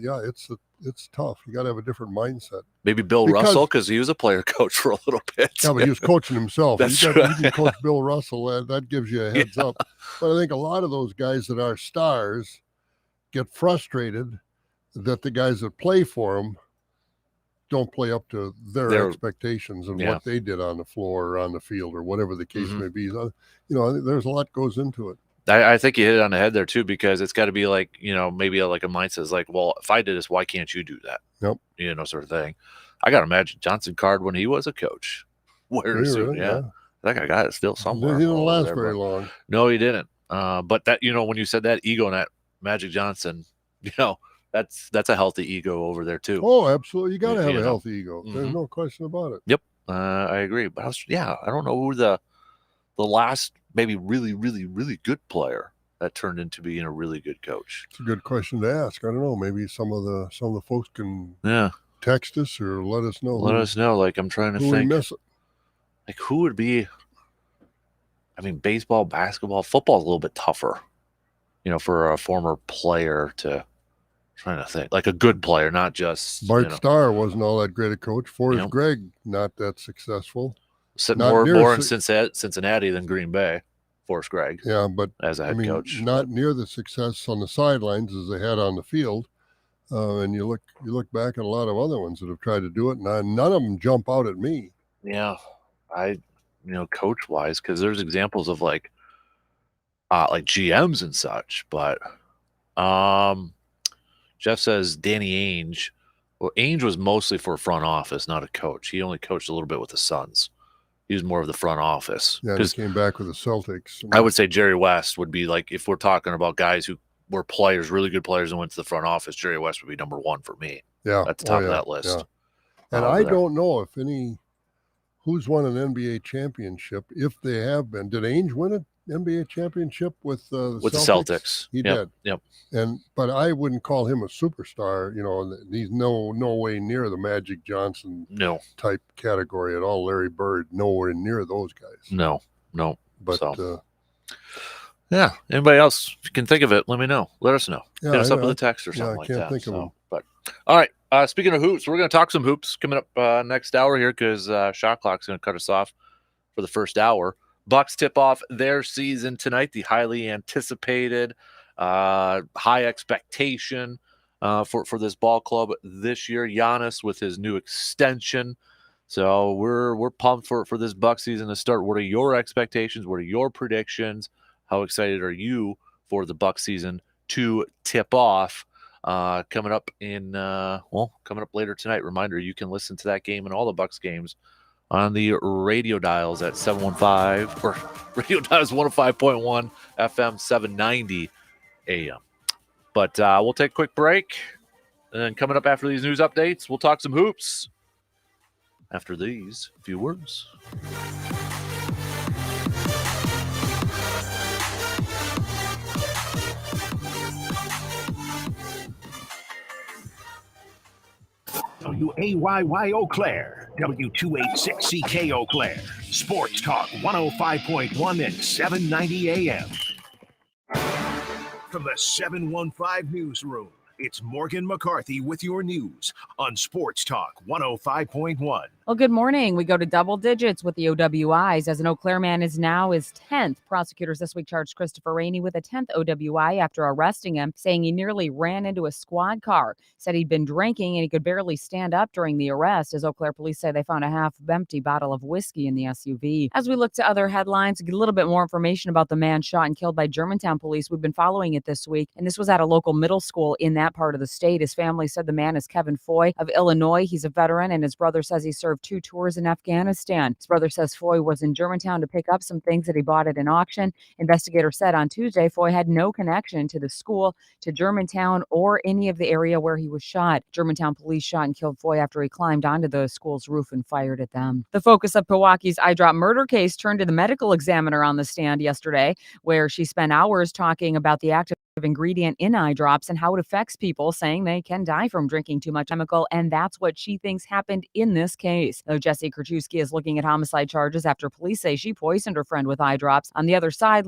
it's tough. You got to have a different mindset. Maybe Bill Russell, because he was a player coach for a little bit. Yeah, but he was coaching himself. That's you right. can coach Bill Russell. That gives you a heads up. But I think a lot of those guys that are stars get frustrated that the guys that play for them don't play up to their expectations and what they did on the floor or on the field or whatever the case may be. I think there's a lot goes into it. I think you hit it on the head there too, because it's got to be like, maybe like a mindset is like, well, if I did this, why can't you do that? Nope. Sort of thing. I got a Magic Johnson card when he was a coach. Really? Yeah. I think I got it still somewhere. He didn't last very long. No, he didn't. But that, when you said that ego and that Magic Johnson, that's a healthy ego over there too. Oh, absolutely. You got to have a healthy ego. There's no question about it. Yep. I agree. But I don't know who the last maybe really, really, really good player that turned into being a really good coach? It's a good question to ask. I don't know. Maybe some of the folks can text us or let us know. Let us know. Like, I'm trying to who we think. miss it. Like, who would be? I mean, baseball, basketball, football is a little bit tougher, for a former player to. Trying to think, like a good player, not just Bart Starr wasn't all that great a coach. Forrest Gregg, not that successful. More in Cincinnati than Green Bay. Forrest Gregg, yeah, but as a head coach, not near the success on the sidelines as they had on the field. And you look back at a lot of other ones that have tried to do it, and none of them jump out at me. Yeah, coach wise, because there's examples of like GMs and such, but Jeff says Danny Ainge. Well, Ainge was mostly for front office, not a coach. He only coached a little bit with the Suns. He was more of the front office. Yeah, he came back with the Celtics. I would say Jerry West would be like, if we're talking about guys who were players, really good players, and went to the front office, Jerry West would be number one for me. Yeah, at the top of that list. Yeah. And I don't know if who's won an NBA championship. If they have been, did Ainge win an NBA championship with the Celtics? He did. Yep. But I wouldn't call him a superstar. He's no way near the Magic Johnson type category at all. Larry Bird, nowhere near those guys. No. But yeah. Anybody else, if you can think of it, let me know. Let us know. Yeah, Hit us up with a text or something like that. I can't think of them. But all right. Speaking of hoops, we're going to talk some hoops coming up next hour here because Shot Clock's going to cut us off for the first hour. Bucks tip off their season tonight. The highly anticipated, high expectation for this ball club this year. Giannis with his new extension. So we're pumped for this Bucks season to start. What are your expectations? What are your predictions? How excited are you for the Bucks season to tip off? Coming up later tonight. Reminder, you can listen to that game and all the Bucks games on the radio dials at 715 or radio dials 105.1 FM 790 AM. But we'll take a quick break. And then coming up after these news updates, we'll talk some hoops after these few words. WAYY Eau Claire, W286CK Eau Claire, Sports Talk 105.1 and 790 AM. From the 715 Newsroom, it's Morgan McCarthy with your news on Sports Talk 105.1. Well, good morning. We go to double digits with the OWIs as an Eau Claire man is now his 10th. Prosecutors this week charged Christopher Rainey with a 10th OWI after arresting him, saying he nearly ran into a squad car. Said he'd been drinking and he could barely stand up during the arrest. As Eau Claire police say, they found a half-empty bottle of whiskey in the SUV. As we look to other headlines, get a little bit more information about the man shot and killed by Germantown police. We've been following it this week, and this was at a local middle school in that part of the state. His family said the man is Kevin Foy of Illinois. He's a veteran, and his brother says he served 2 tours in Afghanistan. His brother says Foy was in Germantown to pick up some things that he bought at an auction. Investigators said on Tuesday Foy had no connection to the school, to Germantown, or any of the area where he was shot. Germantown police shot and killed Foy after he climbed onto the school's roof and fired at them. The focus of Milwaukee's eye drop murder case turned to the medical examiner on the stand yesterday, where she spent hours talking about the active ingredient in eye drops and how it affects people, saying they can die from drinking too much chemical, and that's what she thinks happened in this case. Though Jesse Krachewski is looking at homicide charges after police say she poisoned her friend with eye drops. On the other side,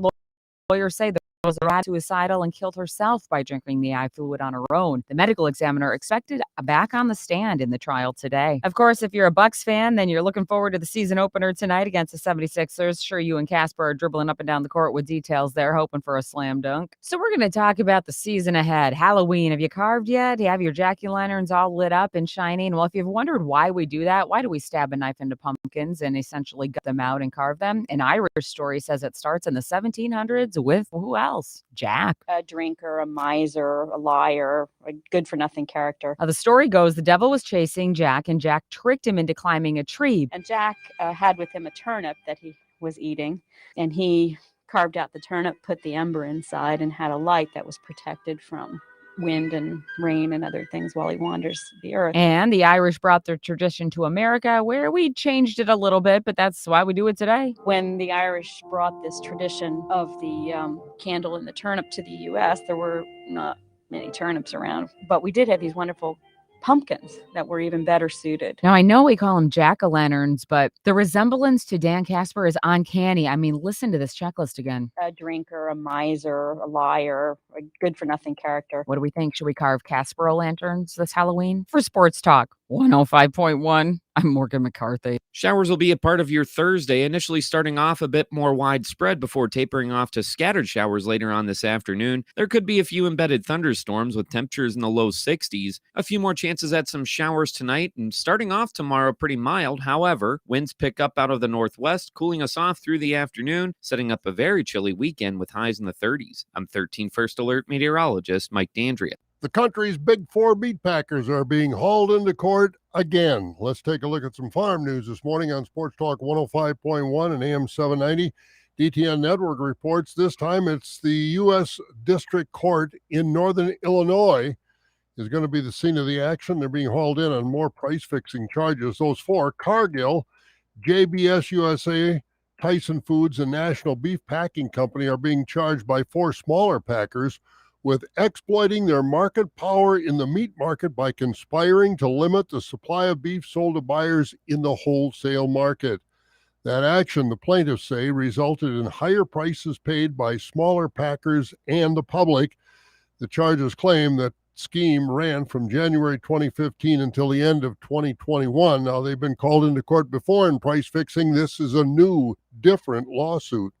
lawyers say the was suicidal and killed herself by drinking the eye fluid on her own. The medical examiner expected back on the stand in the trial today. Of course, if you're a Bucks fan, then you're looking forward to the season opener tonight against the 76ers. Sure, you and Kasper are dribbling up and down the court with details there, hoping for a slam dunk. So we're going to talk about the season ahead. Halloween, have you carved yet? Do you have your jack-o'-lanterns all lit up and shining? Well, if you've wondered why we do that, why do we stab a knife into pumpkins and essentially gut them out and carve them? An Irish story says it starts in the 1700s with who else? Jack. A drinker, a miser, a liar, a good-for-nothing character. The story goes the devil was chasing Jack, and Jack tricked him into climbing a tree. And Jack had with him a turnip that he was eating, and he carved out the turnip, put the ember inside, and had a light that was protected from wind and rain and other things while he wanders the earth. And the Irish brought their tradition to America, where we changed it a little bit, but that's why we do it today. When the Irish brought this tradition of the candle and the turnip to the U.S., there were not many turnips around, but we did have these wonderful pumpkins that were even better suited. Now, I know we call them jack-o'-lanterns, but the resemblance to Dan Kasper is uncanny. I mean, listen to this checklist again. A drinker, a miser, a liar, a good-for-nothing character. What do we think? Should we carve Kasper lanterns this Halloween? For Sports Talk 105.1, I'm Morgan McCarthy. Showers will be a part of your Thursday, initially starting off a bit more widespread before tapering off to scattered showers later on this afternoon. There could be a few embedded thunderstorms with temperatures in the low 60s. A few more chances at some showers tonight, and starting off tomorrow pretty mild. However, winds pick up out of the northwest, cooling us off through the afternoon, setting up a very chilly weekend with highs in the 30s. I'm 13 First Alert meteorologist Mike D'Andrea. The country's big four meat packers are being hauled into court again. Let's take a look at some farm news this morning on Sports Talk 105.1 and AM 790. DTN Network reports this time it's the U.S. District Court in Northern Illinois is going to be the scene of the action. They're being hauled in on more price-fixing charges. Those four, Cargill, JBS USA, Tyson Foods, and National Beef Packing Company, are being charged by four smaller packers with exploiting their market power in the meat market by conspiring to limit the supply of beef sold to buyers in the wholesale market. That action, the plaintiffs say, resulted in higher prices paid by smaller packers and the public. The charges claim that scheme ran from January 2015 until the end of 2021. Now, they've been called into court before in price fixing. This is a new, different lawsuit.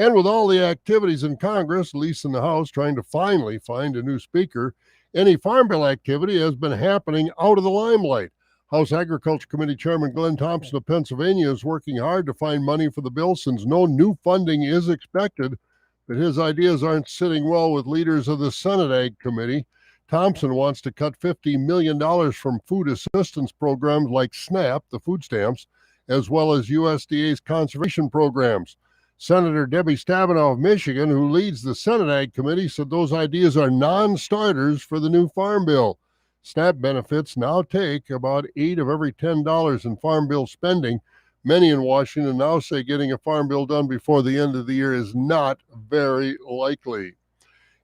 And with all the activities in Congress, at least in the House, trying to finally find a new speaker, any Farm Bill activity has been happening out of the limelight. House Agriculture Committee Chairman Glenn Thompson of Pennsylvania is working hard to find money for the bill since no new funding is expected, but his ideas aren't sitting well with leaders of the Senate Ag Committee. Thompson wants to cut $50 million from food assistance programs like SNAP, the food stamps, as well as USDA's conservation programs. Senator Debbie Stabenow of Michigan, who leads the Senate Ag Committee, said those ideas are non-starters for the new Farm Bill. SNAP benefits now take about $8 of every $10 in Farm Bill spending. Many in Washington now say getting a Farm Bill done before the end of the year is not very likely.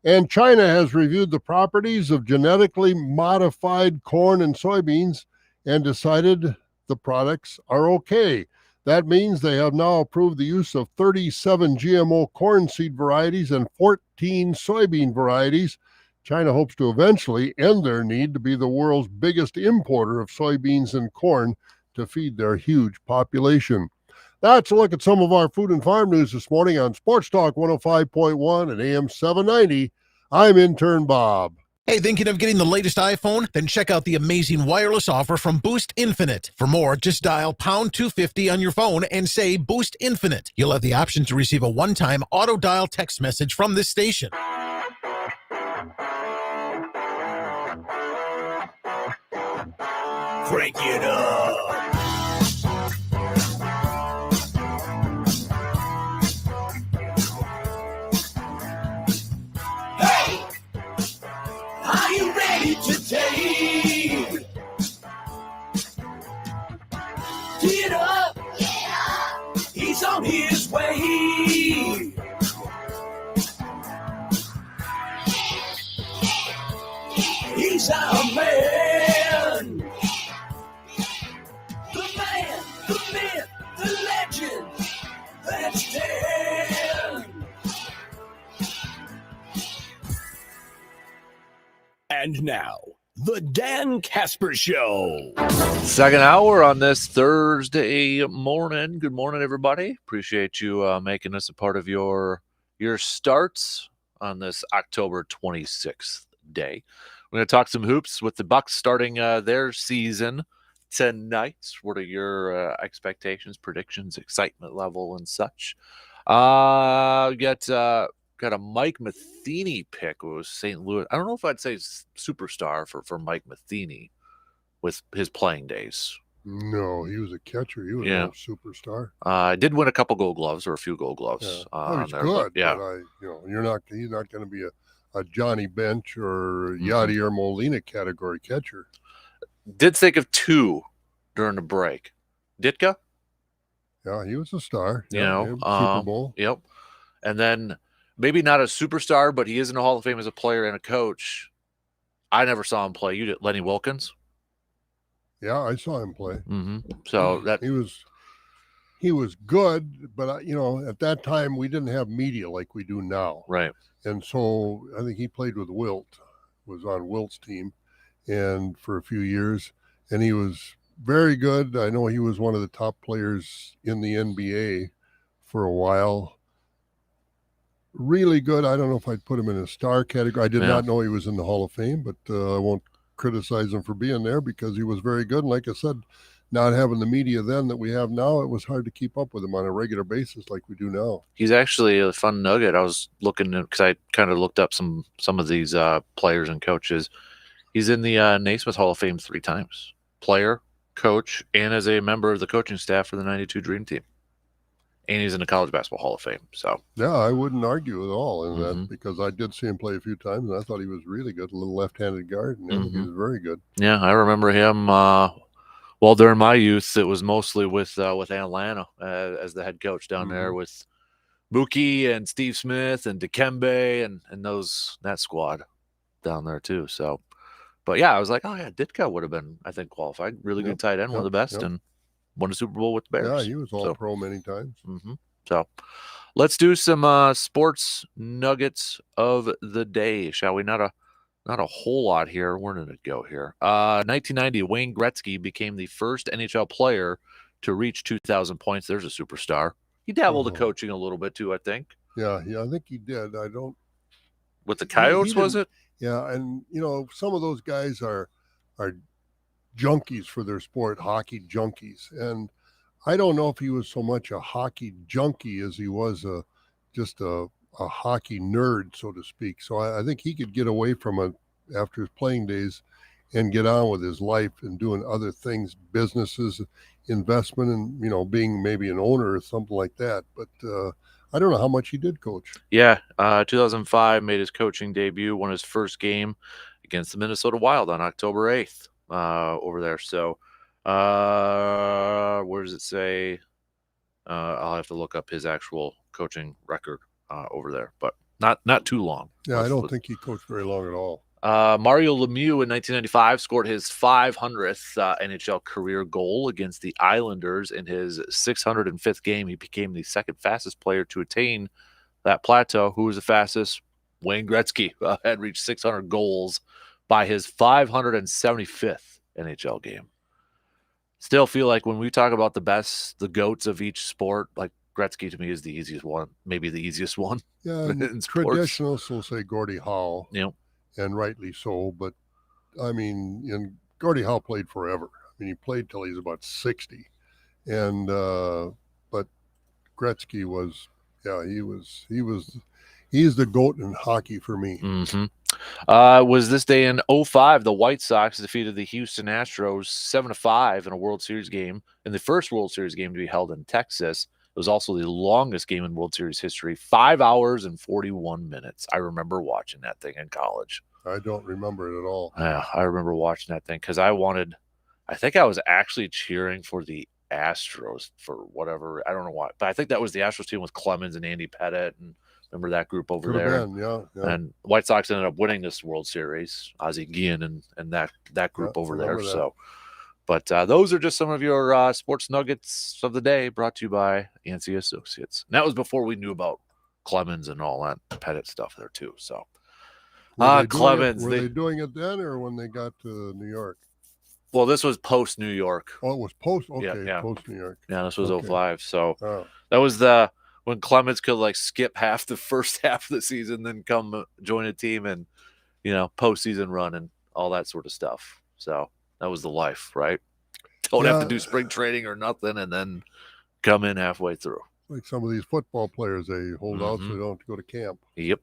And China has reviewed the properties of genetically modified corn and soybeans and decided the products are okay. That means they have now approved the use of 37 GMO corn seed varieties and 14 soybean varieties. China hopes to eventually end their need to be the world's biggest importer of soybeans and corn to feed their huge population. That's a look at some of our food and farm news this morning on Sports Talk 105.1 and AM 790. I'm intern Bob. Hey, thinking of getting the latest iPhone? Then check out the amazing wireless offer from Boost Infinite. For more, just dial pound 250 on your phone and say Boost Infinite. You'll have the option to receive a one-time auto dial text message from this station. Crank it up. Hey! Are you ready to take? Get up! Get up! He's on his way! He's our man! The man, the myth, the legend! That's Dan! And now, the Dan Kasper Show. Second hour on this Thursday morning. Good morning, everybody. Appreciate you making this a part of your starts on this October 26th day. We're going to talk some hoops with the Bucks starting their season tonight. What are your expectations, predictions, excitement level, and such? Got a Mike Matheny pick. It was St. Louis. I don't know if I'd say superstar for Mike Matheny with his playing days. No, he was a catcher. He was no superstar. I did win a couple Gold Gloves or a few Gold Gloves. He's there, good. But, yeah, but he's not going to be Johnny Bench or Mm-hmm. Yadier Molina category catcher. Did think of two during the break. Ditka, Yeah, he was a star. you Yeah, know, Super Bowl. Yep. And then maybe not a superstar, but he is in the Hall of Fame as a player and a coach. I never saw him play. You did, Lenny Wilkins. Yeah, I saw him play. Mm-hmm. So that he was good, but at that time we didn't have media like we do now. Right. And so I think he played with Wilt, was on Wilt's team, and for a few years, and he was very good. I know he was one of the top players in the NBA for a while. Really good. I don't know if I'd put him in a star category. I did not know he was in the Hall of Fame, but I won't criticize him for being there because he was very good. And like I said, not having the media then that we have now, it was hard to keep up with him on a regular basis like we do now. he's actually a fun nugget. I was looking because I kind of looked up some of these players and coaches. He's in the Naismith Hall of Fame 3 times. Player, coach, and as a member of the coaching staff for the 92 Dream Team. And he's in the College Basketball Hall of Fame. So yeah, I wouldn't argue at all in Mm-hmm. that because I did see him play a few times and I thought he was really good, a little left-handed guard, and he was very good. yeah, I remember him. Well, during my youth, it was mostly with Atlanta as the head coach down there with Mookie and Steve Smith and Dikembe and that squad down there too. So, but yeah, I was like, oh yeah, Ditka would have been, I think, qualified. Really good tight end, one of the best, and won a Super Bowl with the Bears. Yeah, he was all pro many times. So let's do some sports nuggets of the day, shall we? Not a whole lot here. Where did it go here? 1990, Wayne Gretzky became the first NHL player to reach 2,000 points. There's a superstar. He dabbled in coaching a little bit too, I think. Yeah, I think he did. I don't. With the Coyotes, was it? Yeah, and some of those guys are junkies for their sport, hockey junkies, and I don't know if he was so much a hockey junkie as he was just a hockey nerd, so to speak. So I think he could get away from it after his playing days and get on with his life and doing other things, businesses, investment, and being maybe an owner or something like that. But I don't know how much he did coach. Yeah, 2005 made his coaching debut, won his first game against the Minnesota Wild on October 8th over there. So where does it say? I'll have to look up his actual coaching record over there, but not too long. Yeah, I don't think he coached very long at all. Mario Lemieux in 1995 scored his 500th NHL career goal against the Islanders in his 605th game. He became the second fastest player to attain that plateau. Who was the fastest? Wayne Gretzky had reached 600 goals by his 575th NHL game. Still feel like when we talk about the GOATs of each sport, like Gretzky to me is the easiest one, maybe the easiest one. Yeah, in sports. traditionalists will say Gordie Howe. Yep. And rightly so, but I mean, Gordie Howe played forever. I mean, he played till he was about 60, and but Gretzky was, he's the GOAT in hockey for me. Was this day in 2005, the White Sox defeated the Houston Astros 7-5 in a World Series game, in the first World Series game to be held in Texas. It was also the longest game in World Series history, 5 hours and 41 minutes. I remember watching that thing in college. I don't remember it at all. Yeah, I remember watching that thing because I think I was actually cheering for the Astros for whatever, I don't know why, but I think that was the Astros team with Clemens and Andy Pettit, and remember that group over Could have there. been, yeah. And White Sox ended up winning this World Series, Ozzie Guillen and that group over there. remember that. So, but those are just some of your sports nuggets of the day, brought to you by Yancey Associates. And that was before we knew about Clemens and all that Pettit stuff there too. So, Clemens. Were they doing it then or when they got to New York? Well, this was post New York. Oh, it was post. Okay, yeah. post New York. Yeah, this was Okay. 05. So Oh. that was when Clemens could like skip half the first half of the season, then come join a team and postseason run and all that sort of stuff. So that was the life, right? Don't have to do spring training or nothing, and then come in halfway through. Like some of these football players, they hold out so they don't have to go to camp. Yep.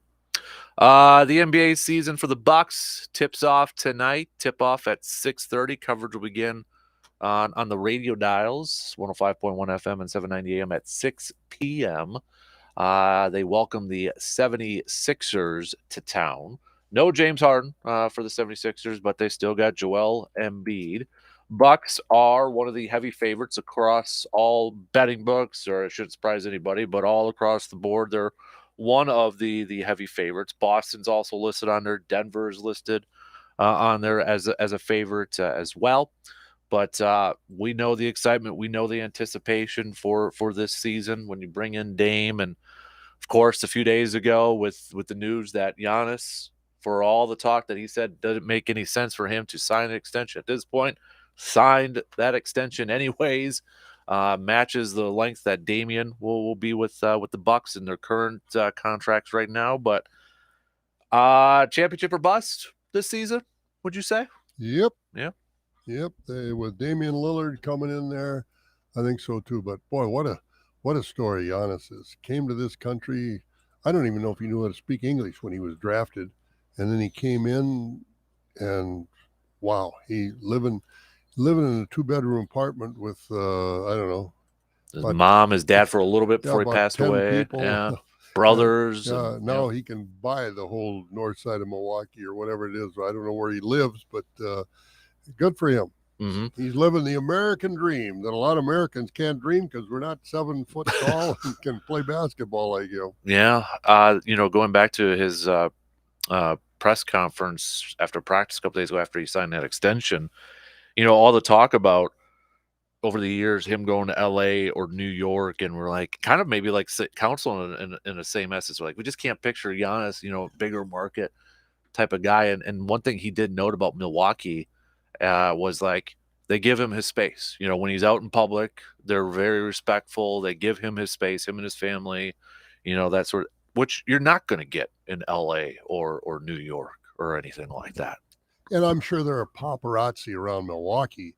The NBA season for the Bucks tips off tonight. Tip off at 6:30. Coverage will begin on the radio dials, 105.1 FM and 790 AM at 6 p.m. They welcome the 76ers to town. No James Harden for the 76ers, but they still got Joel Embiid. Bucks are one of the heavy favorites across all betting books, or it shouldn't surprise anybody, but all across the board, they're one of the heavy favorites. Boston's also listed on there. Denver is listed on there as a favorite as well. But we know the excitement, we know the anticipation for this season when you bring in Dame, and of course, a few days ago with the news that Giannis, for all the talk that he said doesn't make any sense for him to sign an extension at this point, signed that extension anyways. Matches the length that Damian will be with the Bucks in their current contracts right now. But championship or bust this season, would you say? Yep. Yeah. Yep. With Damian Lillard coming in there, I think so too. But boy, what a story Giannis is. Came to this country. I don't even know if he knew how to speak English when he was drafted, and then he came in, and wow, he living in a 2-bedroom apartment with I don't know, his mom, his dad for a little bit before he passed 10 away. people. Yeah, brothers. Yeah, and, now he can buy the whole north side of Milwaukee or whatever it is. I don't know where he lives, but good for him. Mm-hmm. He's living the American dream that a lot of Americans can't dream because we're not 7 foot tall and can play basketball like you. Yeah. Going back to his press conference after practice a couple days ago after he signed that extension, all the talk about over the years him going to LA or New York, and we're like kind of maybe like council in the same essence. We're like, we just can't picture Giannis, bigger market type of guy. And one thing he did note about Milwaukee was like they give him his space. When he's out in public, they're very respectful. They give him his space, him and his family, that sort of, which you're not going to get in LA or New York or anything like that. And I'm sure there are paparazzi around Milwaukee,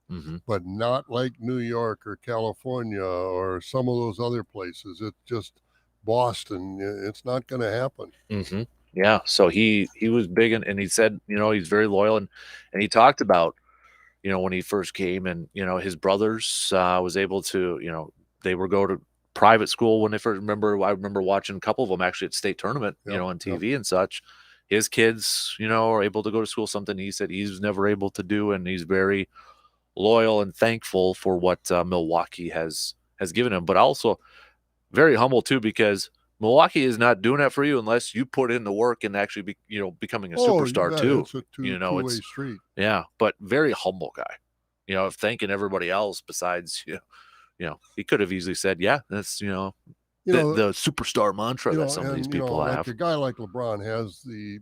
but not like New York or California or some of those other places. It's just Boston. It's not going to happen. Mm-hmm. Yeah. So he was big, and he said, he's very loyal, and he talked about, when he first came, and his brothers was able to, they were go to private school when they first. I remember watching a couple of them actually at state tournament, on TV and such. His kids, are able to go to school, something he said he's never able to do. And he's very loyal and thankful for what Milwaukee has given him, but also very humble too, because Milwaukee is not doing that for you unless you put in the work and actually be, becoming a superstar too. It's a two-way street. Yeah, but very humble guy, thanking everybody else besides, he could have easily said, yeah, that's, the superstar mantra that some of these people have. Like a guy like LeBron has the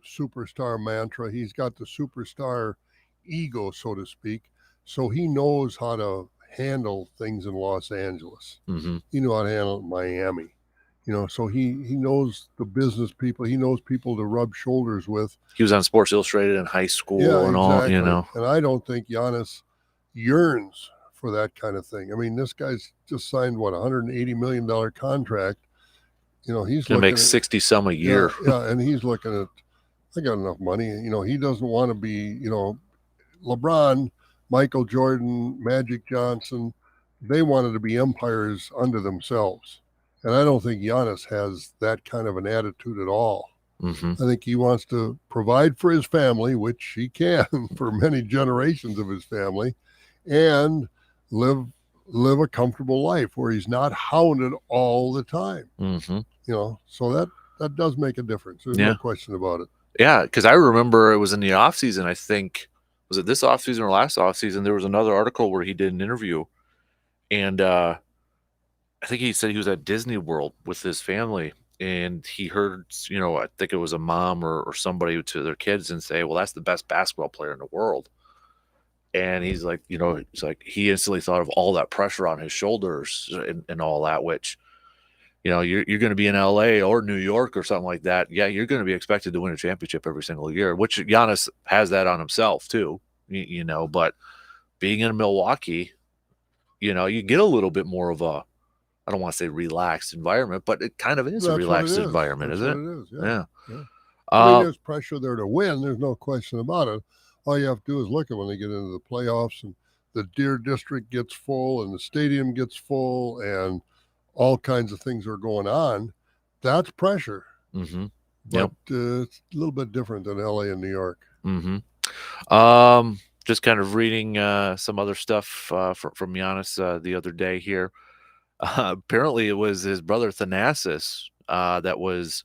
superstar mantra. He's got the superstar ego, so to speak. So he knows how to handle things in Los Angeles. Mm-hmm. He knows how to handle it in Miami. So he knows the business people. He knows people to rub shoulders with. He was on Sports Illustrated in high school and exactly. all, And I don't think Giannis yearns for that kind of thing. I mean, this guy's just signed $180 million contract. He's gonna make 60 some a year. Yeah, and he's looking at, I got enough money. He doesn't want to be, LeBron, Michael Jordan, Magic Johnson, they wanted to be empires unto themselves. And I don't think Giannis has that kind of an attitude at all. Mm-hmm. I think he wants to provide for his family, which he can for many generations of his family, and live a comfortable life where he's not hounded all the time. Mm-hmm. So that does make a difference. There's no question about it. Yeah, because I remember it was in the off season. I think, was it this off season or last off season? There was another article where he did an interview, and I think he said he was at Disney World with his family, and he heard, I think it was a mom or somebody to their kids and say, "Well, that's the best basketball player in the world." And he's like, he instantly thought of all that pressure on his shoulders and all that, which, you're going to be in LA or New York or something like that. Yeah, you're going to be expected to win a championship every single year, which Giannis has that on himself too, but being in Milwaukee, you get a little bit more of a, I don't want to say relaxed environment, but it kind of is a relaxed environment, isn't it? It is, yeah. There's pressure there to win. There's no question about it. All you have to do is look at when they get into the playoffs and the Deer District gets full and the stadium gets full and all kinds of things are going on. That's pressure. Mm-hmm. But it's a little bit different than LA and New York. Mm-hmm. Just kind of reading some other stuff from Giannis the other day here. Apparently, it was his brother Thanasis that was,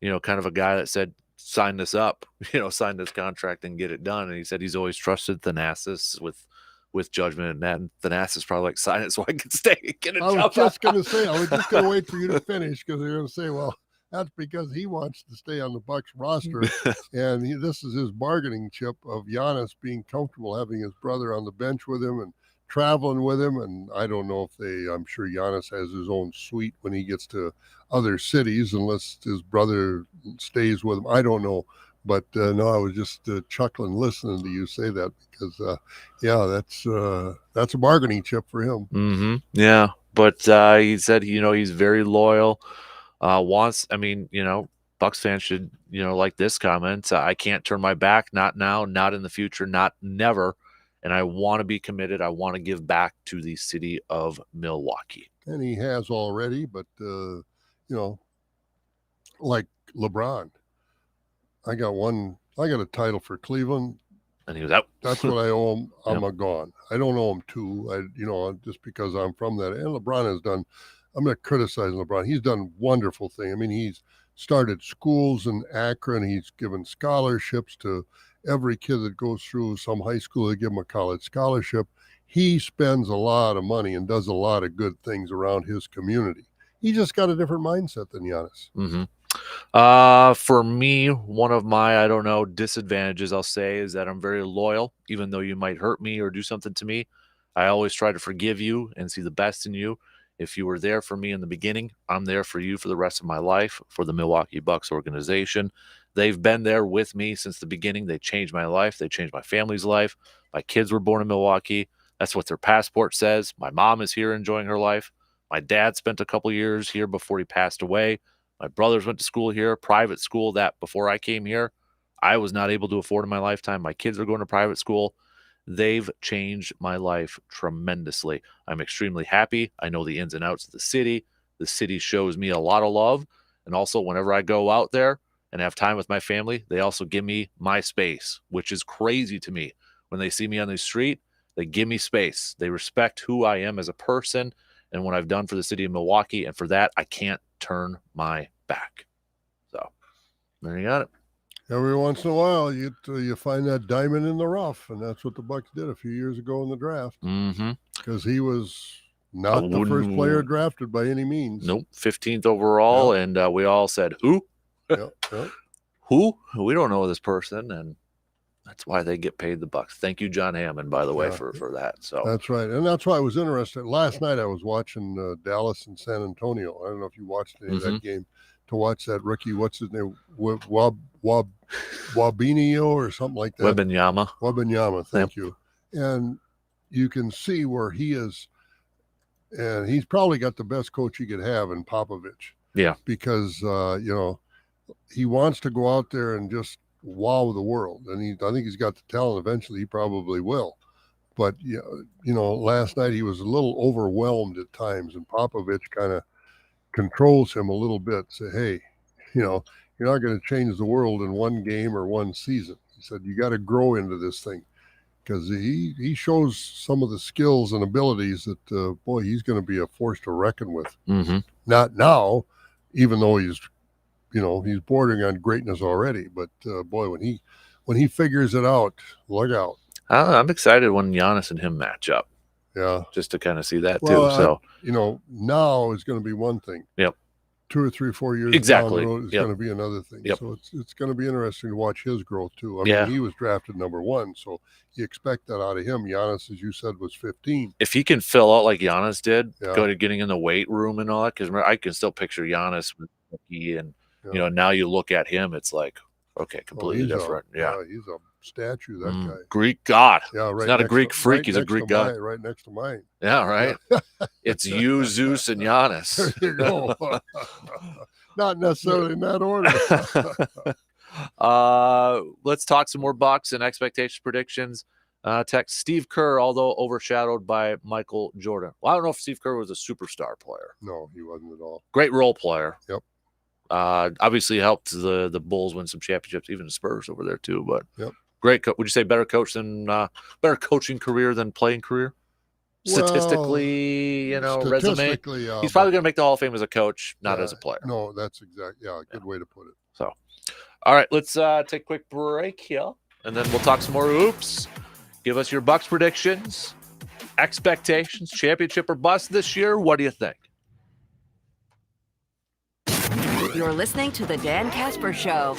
kind of a guy that said, sign this up, sign this contract and get it done. And he said he's always trusted Thanasis with judgment, and Thanasis probably like, sign it so I can stay and get a job. I was just going to wait for you to finish, because they're going to say, well, that's because he wants to stay on the Bucks roster, and this is his bargaining chip of Giannis being comfortable having his brother on the bench with him and traveling with him. And I don't know if I'm sure Giannis has his own suite when he gets to other cities, unless his brother stays with him. I don't know. But no, I was just chuckling listening to you say that, because, that's a bargaining chip for him. Mm-hmm. Yeah, but he said, he's very loyal. Bucks fans should, like this comment. I can't turn my back, not now, not in the future, not never. And I want to be committed. I want to give back to the city of Milwaukee. And he has already, but, like LeBron. I got a title for Cleveland, and he was out. That's what I owe him. I'm gone. I don't owe him two. Just because I'm from that. And LeBron has done. I'm not criticizing LeBron. He's done wonderful things. I mean, he's started schools in Akron. He's given scholarships to every kid that goes through some high school. They give him a college scholarship. He spends a lot of money and does a lot of good things around his community. He just got a different mindset than Giannis. Mm-hmm. For me, one of my, disadvantages, I'll say, is that I'm very loyal. Even though you might hurt me or do something to me, I always try to forgive you and see the best in you. If you were there for me in the beginning, I'm there for you for the rest of my life, for the Milwaukee Bucks organization. They've been there with me since the beginning. They changed my life. They changed my family's life. My kids were born in Milwaukee. That's what their passport says. My mom is here enjoying her life. My dad spent a couple years here before he passed away. My brothers went to school here, private school, that before I came here, I was not able to afford in my lifetime. My kids are going to private school. They've changed my life tremendously. I'm extremely happy. I know the ins and outs of the city. The city shows me a lot of love. And also, whenever I go out there and have time with my family, they also give me my space, which is crazy to me. When they see me on the street, they give me space. They respect who I am as a person and what I've done for the city of Milwaukee. And for that, I can't turn my back. So there you got it. Every once in a while, you find that diamond in the rough, and that's what the Bucks did a few years ago in the draft. Mm-hmm. Because he was not the first player drafted by any means. Nope, 15th overall, and we all said, who? Who? We don't know this person, and that's why they get paid the Bucks. Thank you, John Hammond, by the way, for that. So that's right, and that's why I was interested. Last night I was watching Dallas and San Antonio. I don't know if you watched any of that game. To watch that rookie, what's his name, Wabinio or something like that. Wembanyama, thank you. And you can see where he is, and he's probably got the best coach he could have in Popovich. Yeah, because he wants to go out there and just wow the world, and I think he's got the talent. Eventually, he probably will. But last night he was a little overwhelmed at times, and Popovich kind of controls him a little bit. Say, hey, you're not going to change the world in one game or one season. He said you got to grow into this thing, because he shows some of the skills and abilities that he's going to be a force to reckon with. Mm-hmm. Not now, even though he's bordering on greatness already. But when he figures it out, look out. I'm excited when Giannis and him match up. Yeah, just to kind of see that too. So now is going to be one thing. Yep. 2 or 3, 4 years exactly down the road is going to be another thing. Yep. So it's going to be interesting to watch his growth too. I mean, he was drafted number 1, so you expect that out of him. Giannis, as you said, was 15. If he can fill out like Giannis did, go to getting in the weight room and all that, because I can still picture Giannis with Ricky, and now you look at him, it's like, okay, completely different. He's a statue, that guy. Greek god. Yeah, right. He's not a Greek freak. He's a Greek god. Right next to mine. Yeah, right. It's you, Zeus, and Giannis. There you go. Not necessarily in that order. Let's talk some more Bucks and expectation predictions. text Steve Kerr, although overshadowed by Michael Jordan. Well, I don't know if Steve Kerr was a superstar player. No, he wasn't at all. Great role player. Yep. Obviously helped the Bulls win some championships, even the Spurs over there too. But yep. Great. Would you say better coaching career than playing career? Statistically, resume. He's probably going to make the Hall of Fame as a coach, not as a player. No, that's a good way to put it. So, all right, let's take a quick break here, and then we'll talk some more hoops. Give us your Bucks predictions, expectations, championship or bust this year. What do you think? You're listening to the Dan Kasper Show.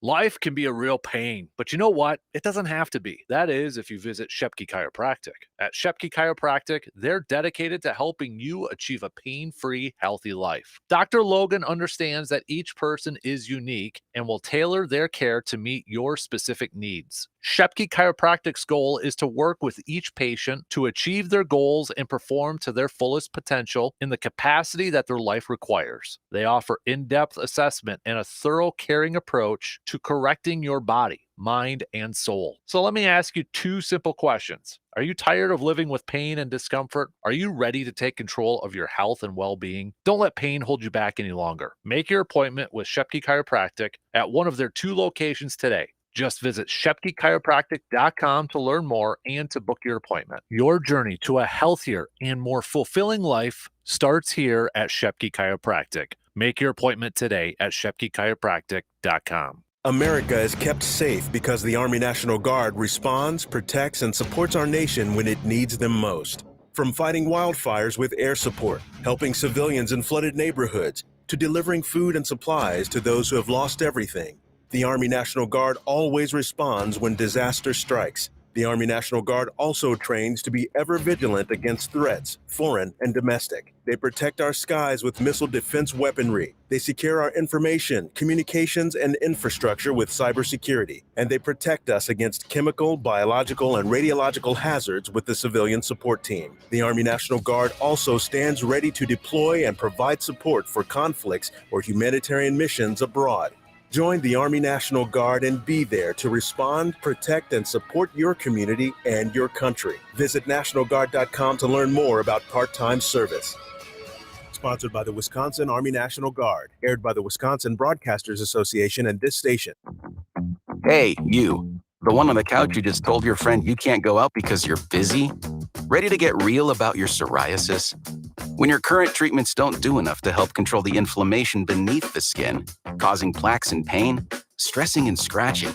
Life can be a real pain, but you know what? It doesn't have to be. That is if you visit Shepke Chiropractic. At Shepke Chiropractic, they're dedicated to helping you achieve a pain-free, healthy life. Dr. Logan understands that each person is unique and will tailor their care to meet your specific needs. Shepke Chiropractic's goal is to work with each patient to achieve their goals and perform to their fullest potential in the capacity that their life requires. They offer in-depth assessment and a thorough caring approach to correcting your body, mind, and soul. So let me ask you two simple questions. Are you tired of living with pain and discomfort? Are you ready to take control of your health and well-being? Don't let pain hold you back any longer. Make your appointment with Shepke Chiropractic at one of their 2 locations today. Just visit ShepkeChiropractic.com to learn more and to book your appointment. Your journey to a healthier and more fulfilling life starts here at Shepke Chiropractic. Make your appointment today at ShepkeChiropractic.com. America is kept safe because the Army National Guard responds, protects, and supports our nation when it needs them most. From fighting wildfires with air support, helping civilians in flooded neighborhoods, to delivering food and supplies to those who have lost everything, the Army National Guard always responds when disaster strikes. The Army National Guard also trains to be ever vigilant against threats, foreign and domestic. They protect our skies with missile defense weaponry. They secure our information, communications, and infrastructure with cybersecurity. And they protect us against chemical, biological, and radiological hazards with the civilian support team. The Army National Guard also stands ready to deploy and provide support for conflicts or humanitarian missions abroad. Join the Army National Guard and be there to respond, protect, and support your community and your country. Visit NationalGuard.com to learn more about part-time service. Sponsored by the Wisconsin Army National Guard. Aired by the Wisconsin Broadcasters Association and this station. Hey, you. The one on the couch who just told your friend you can't go out because you're busy? Ready to get real about your psoriasis? When your current treatments don't do enough to help control the inflammation beneath the skin, causing plaques and pain, stressing and scratching,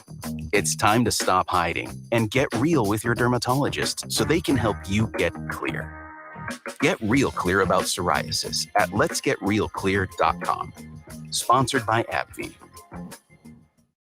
it's time to stop hiding and get real with your dermatologist so they can help you get clear. Get real clear about psoriasis at letsgetrealclear.com. Sponsored by AbbVie.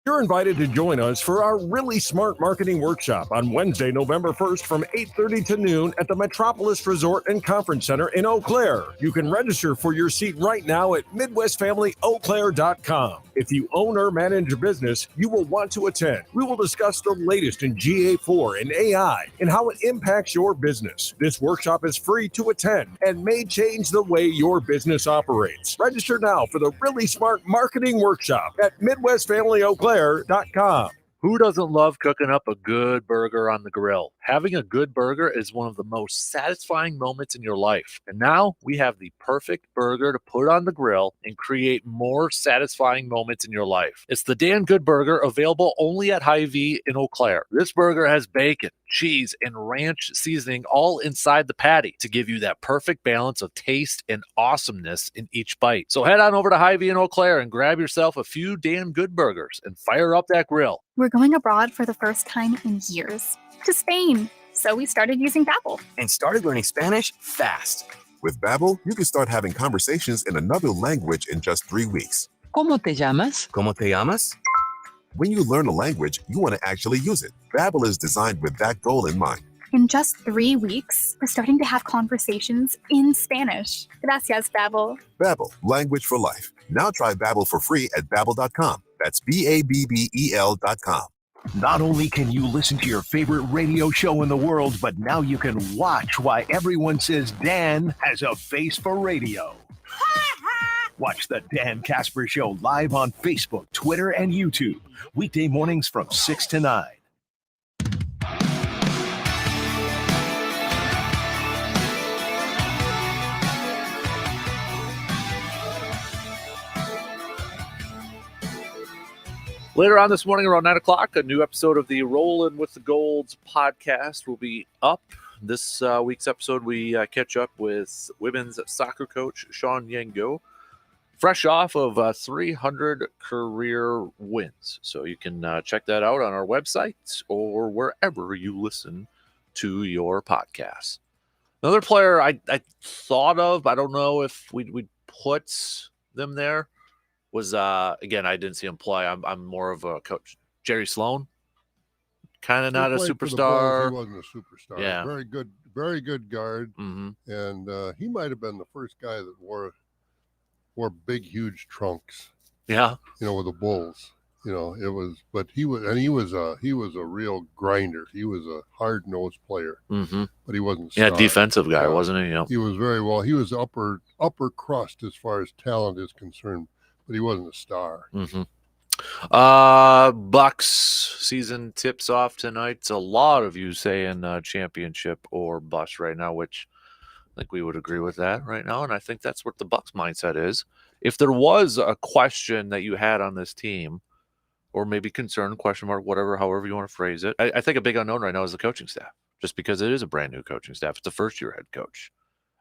You're invited to join us for our Really Smart Marketing Workshop on Wednesday, November 1st from 8:30 to noon at the Metropolis Resort and Conference Center in Eau Claire. You can register for your seat right now at MidwestFamilyEauClaire.com. If you own or manage a business, you will want to attend. We will discuss the latest in GA4 and AI and how it impacts your business. This workshop is free to attend and may change the way your business operates. Register now for the Really Smart Marketing Workshop at MidwestFamilyEauClaire.com. Who doesn't love cooking up a good burger on the grill? Having a good burger is one of the most satisfying moments in your life. And now we have the perfect burger to put on the grill and create more satisfying moments in your life. It's the Dan Good Burger, available only at Hy-Vee in Eau Claire. This burger has bacon, cheese, and ranch seasoning all inside the patty to give you that perfect balance of taste and awesomeness in each bite. So head on over to Hy-Vee in Eau Claire and grab yourself a few Dan Good Burgers and fire up that grill. We're going abroad for the first time in years, to Spain. So we started using Babbel. And started learning Spanish fast. With Babbel, you can start having conversations in another language in just 3 weeks. ¿Cómo te llamas? ¿Cómo te llamas? When you learn a language, you want to actually use it. Babbel is designed with that goal in mind. In just 3 weeks, we're starting to have conversations in Spanish. Gracias, Babbel. Babbel, language for life. Now try Babbel for free at Babbel.com. That's Babbel.com. Not only can you listen to your favorite radio show in the world, but now you can watch why everyone says Dan has a face for radio. Watch the Dan Kasper Show live on Facebook, Twitter, and YouTube. Weekday mornings from 6 to 9. Later on this morning, around 9 o'clock, a new episode of the Rollin' with the Golds podcast will be up. This week's episode, we catch up with women's soccer coach Sean Yango, fresh off of 300 career wins. So you can check that out on our website or wherever you listen to your podcasts. Another player I thought of, I don't know if we'd put them there, was, again, I didn't see him play. I'm more of a coach. Jerry Sloan, kind of not a superstar. He wasn't a superstar. Yeah. Very good guard. Mm-hmm. And he might have been the first guy that wore big, huge trunks. Yeah. With the Bulls. It was, but he was a real grinder. He was a hard-nosed player. Mm-hmm. But he wasn't. Yeah, defensive guy, wasn't he? Yeah. He was very well. He was upper crust as far as talent is concerned, but he wasn't a star. Mm-hmm. Bucks season tips off tonight. It's a lot of you saying championship or bust right now, which I think we would agree with that right now. And I think that's what the Bucks mindset is. If there was a question that you had on this team, or maybe concern, question mark, whatever, however you want to phrase it, I think a big unknown right now is the coaching staff, just because it is a brand new coaching staff. It's a first-year head coach.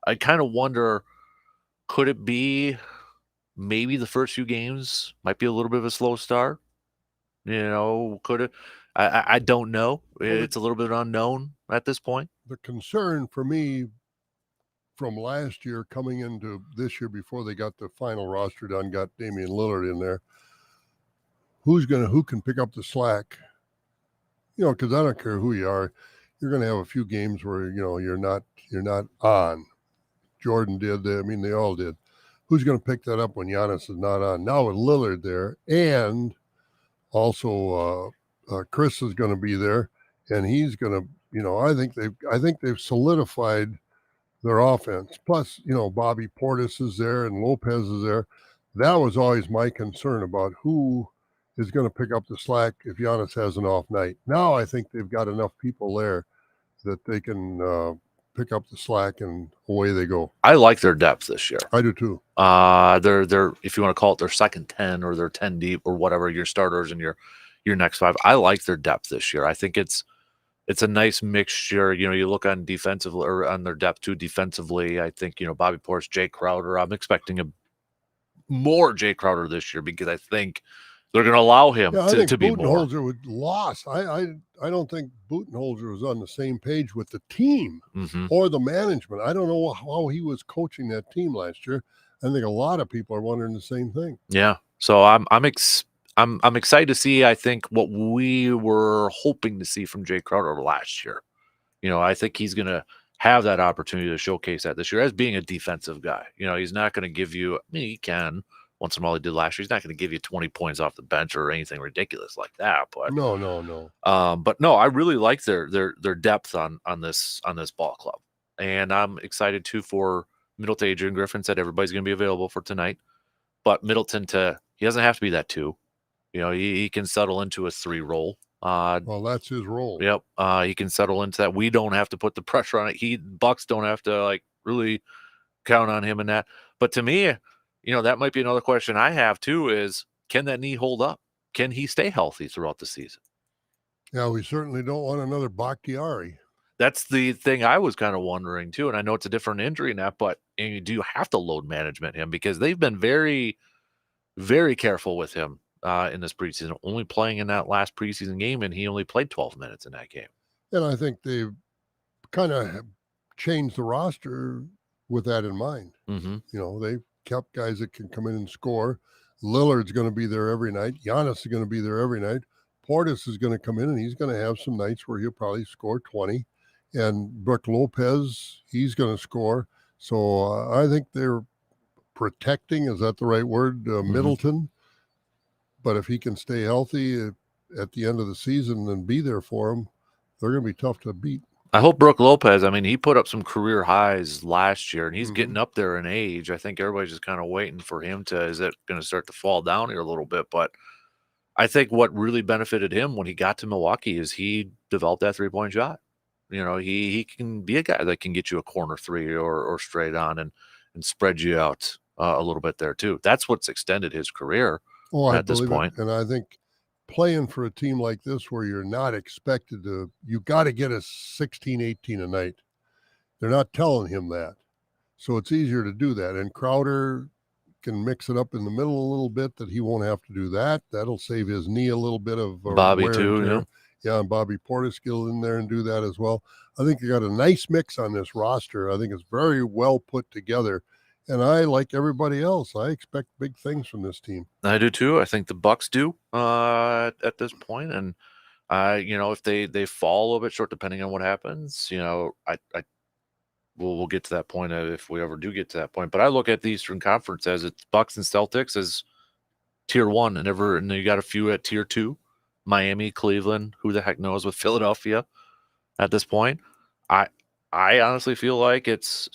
I kind of wonder, could it be maybe the first few games might be a little bit of a slow start? Could it? I don't know. It's a little bit unknown at this point. The concern for me from last year coming into this year, before they got the final roster done, got Damian Lillard in there, who can pick up the slack? Because I don't care who you are, you're going to have a few games where you're not on. Jordan did. They all did. Who's going to pick that up when Giannis is not on? Now with Lillard there, and also Chris is going to be there, and he's going to, I think they've solidified their offense. Plus, Bobby Portis is there and Lopez is there. That was always my concern about who is going to pick up the slack if Giannis has an off night. Now I think they've got enough people there that they can pick up the slack and away they go. I like their depth this year. I do too. They're if you want to call it their second 10 or their 10 deep or whatever, your starters and your next five. I like their depth this year. I think it's a nice mixture. You look on defensively or on their depth too defensively. I think, Bobby Portis, Jay Crowder. I'm expecting more Jay Crowder this year because I think they're going to allow him to be more. Budenholzer was lost. I don't think Budenholzer was on the same page with the team or the management. I don't know how he was coaching that team last year. I think a lot of people are wondering the same thing. Yeah. So I'm excited to see, I think, what we were hoping to see from Jay Crowder last year. I think he's going to have that opportunity to showcase that this year as being a defensive guy. He's not going to give you, he can. Once in a while he did last year. He's not going to give you 20 points off the bench or anything ridiculous like that. But no. But no, I really like their depth on this ball club, and I'm excited too for Middleton. Adrian Griffin said everybody's going to be available for tonight, but Middleton he doesn't have to be that 2. He can settle into a 3 role. Well, that's his role. Yep. He can settle into that. We don't have to put the pressure on it. Bucks don't have to really count on him in that. But to me, that might be another question I have too is, can that knee hold up? Can he stay healthy throughout the season? Yeah, we certainly don't want another Bakhtiari. That's the thing I was kind of wondering too. And I know it's a different injury in that, but do you have to load management him? Because they've been very, very careful with him in this preseason, only playing in that last preseason game, and he only played 12 minutes in that game. And I think they've kind of changed the roster with that in mind. They kept guys that can come in and score. Lillard's going to be there every night. Giannis is going to be there every night. Portis is going to come in, and he's going to have some nights where he'll probably score 20. And Brook Lopez, he's going to score. So I think they're protecting, is that the right word, Middleton. But if he can stay healthy at the end of the season and be there for him, they're going to be tough to beat. I hope Brooke Lopez, I mean, he put up some career highs last year, and he's Mm-hmm. getting up there in age. I think everybody's just kind of waiting for him to, is it going to start to fall down here a little bit? But I think what really benefited him when he got to Milwaukee is he developed that three-point shot. You know, he can be a guy that can get you a corner three or straight on and spread you out a little bit there too. That's what's extended his career at this point. And I think playing for a team like this where you're not expected to, you got to get a 16, 18 a night. They're not telling him that. So it's easier to do that. And Crowder can mix it up in the middle a little bit that he won't have to do that. That'll save his knee a little bit of Bobby wear too, and tear. yeah. Yeah, and Bobby Portis get in there and do that as well. I think you got a nice mix on this roster. I think it's very well put together. And I, like everybody else, I expect big things from this team. I do too. I think the Bucks do at this point, and you know, if they fall a little bit short, depending on what happens, you know, we'll get to that point if we ever do get to that point. But I look at the Eastern Conference as it's Bucks and Celtics as tier one, and then you got a few at tier two, Miami, Cleveland. Who the heck knows with Philadelphia at this point? I honestly feel like it's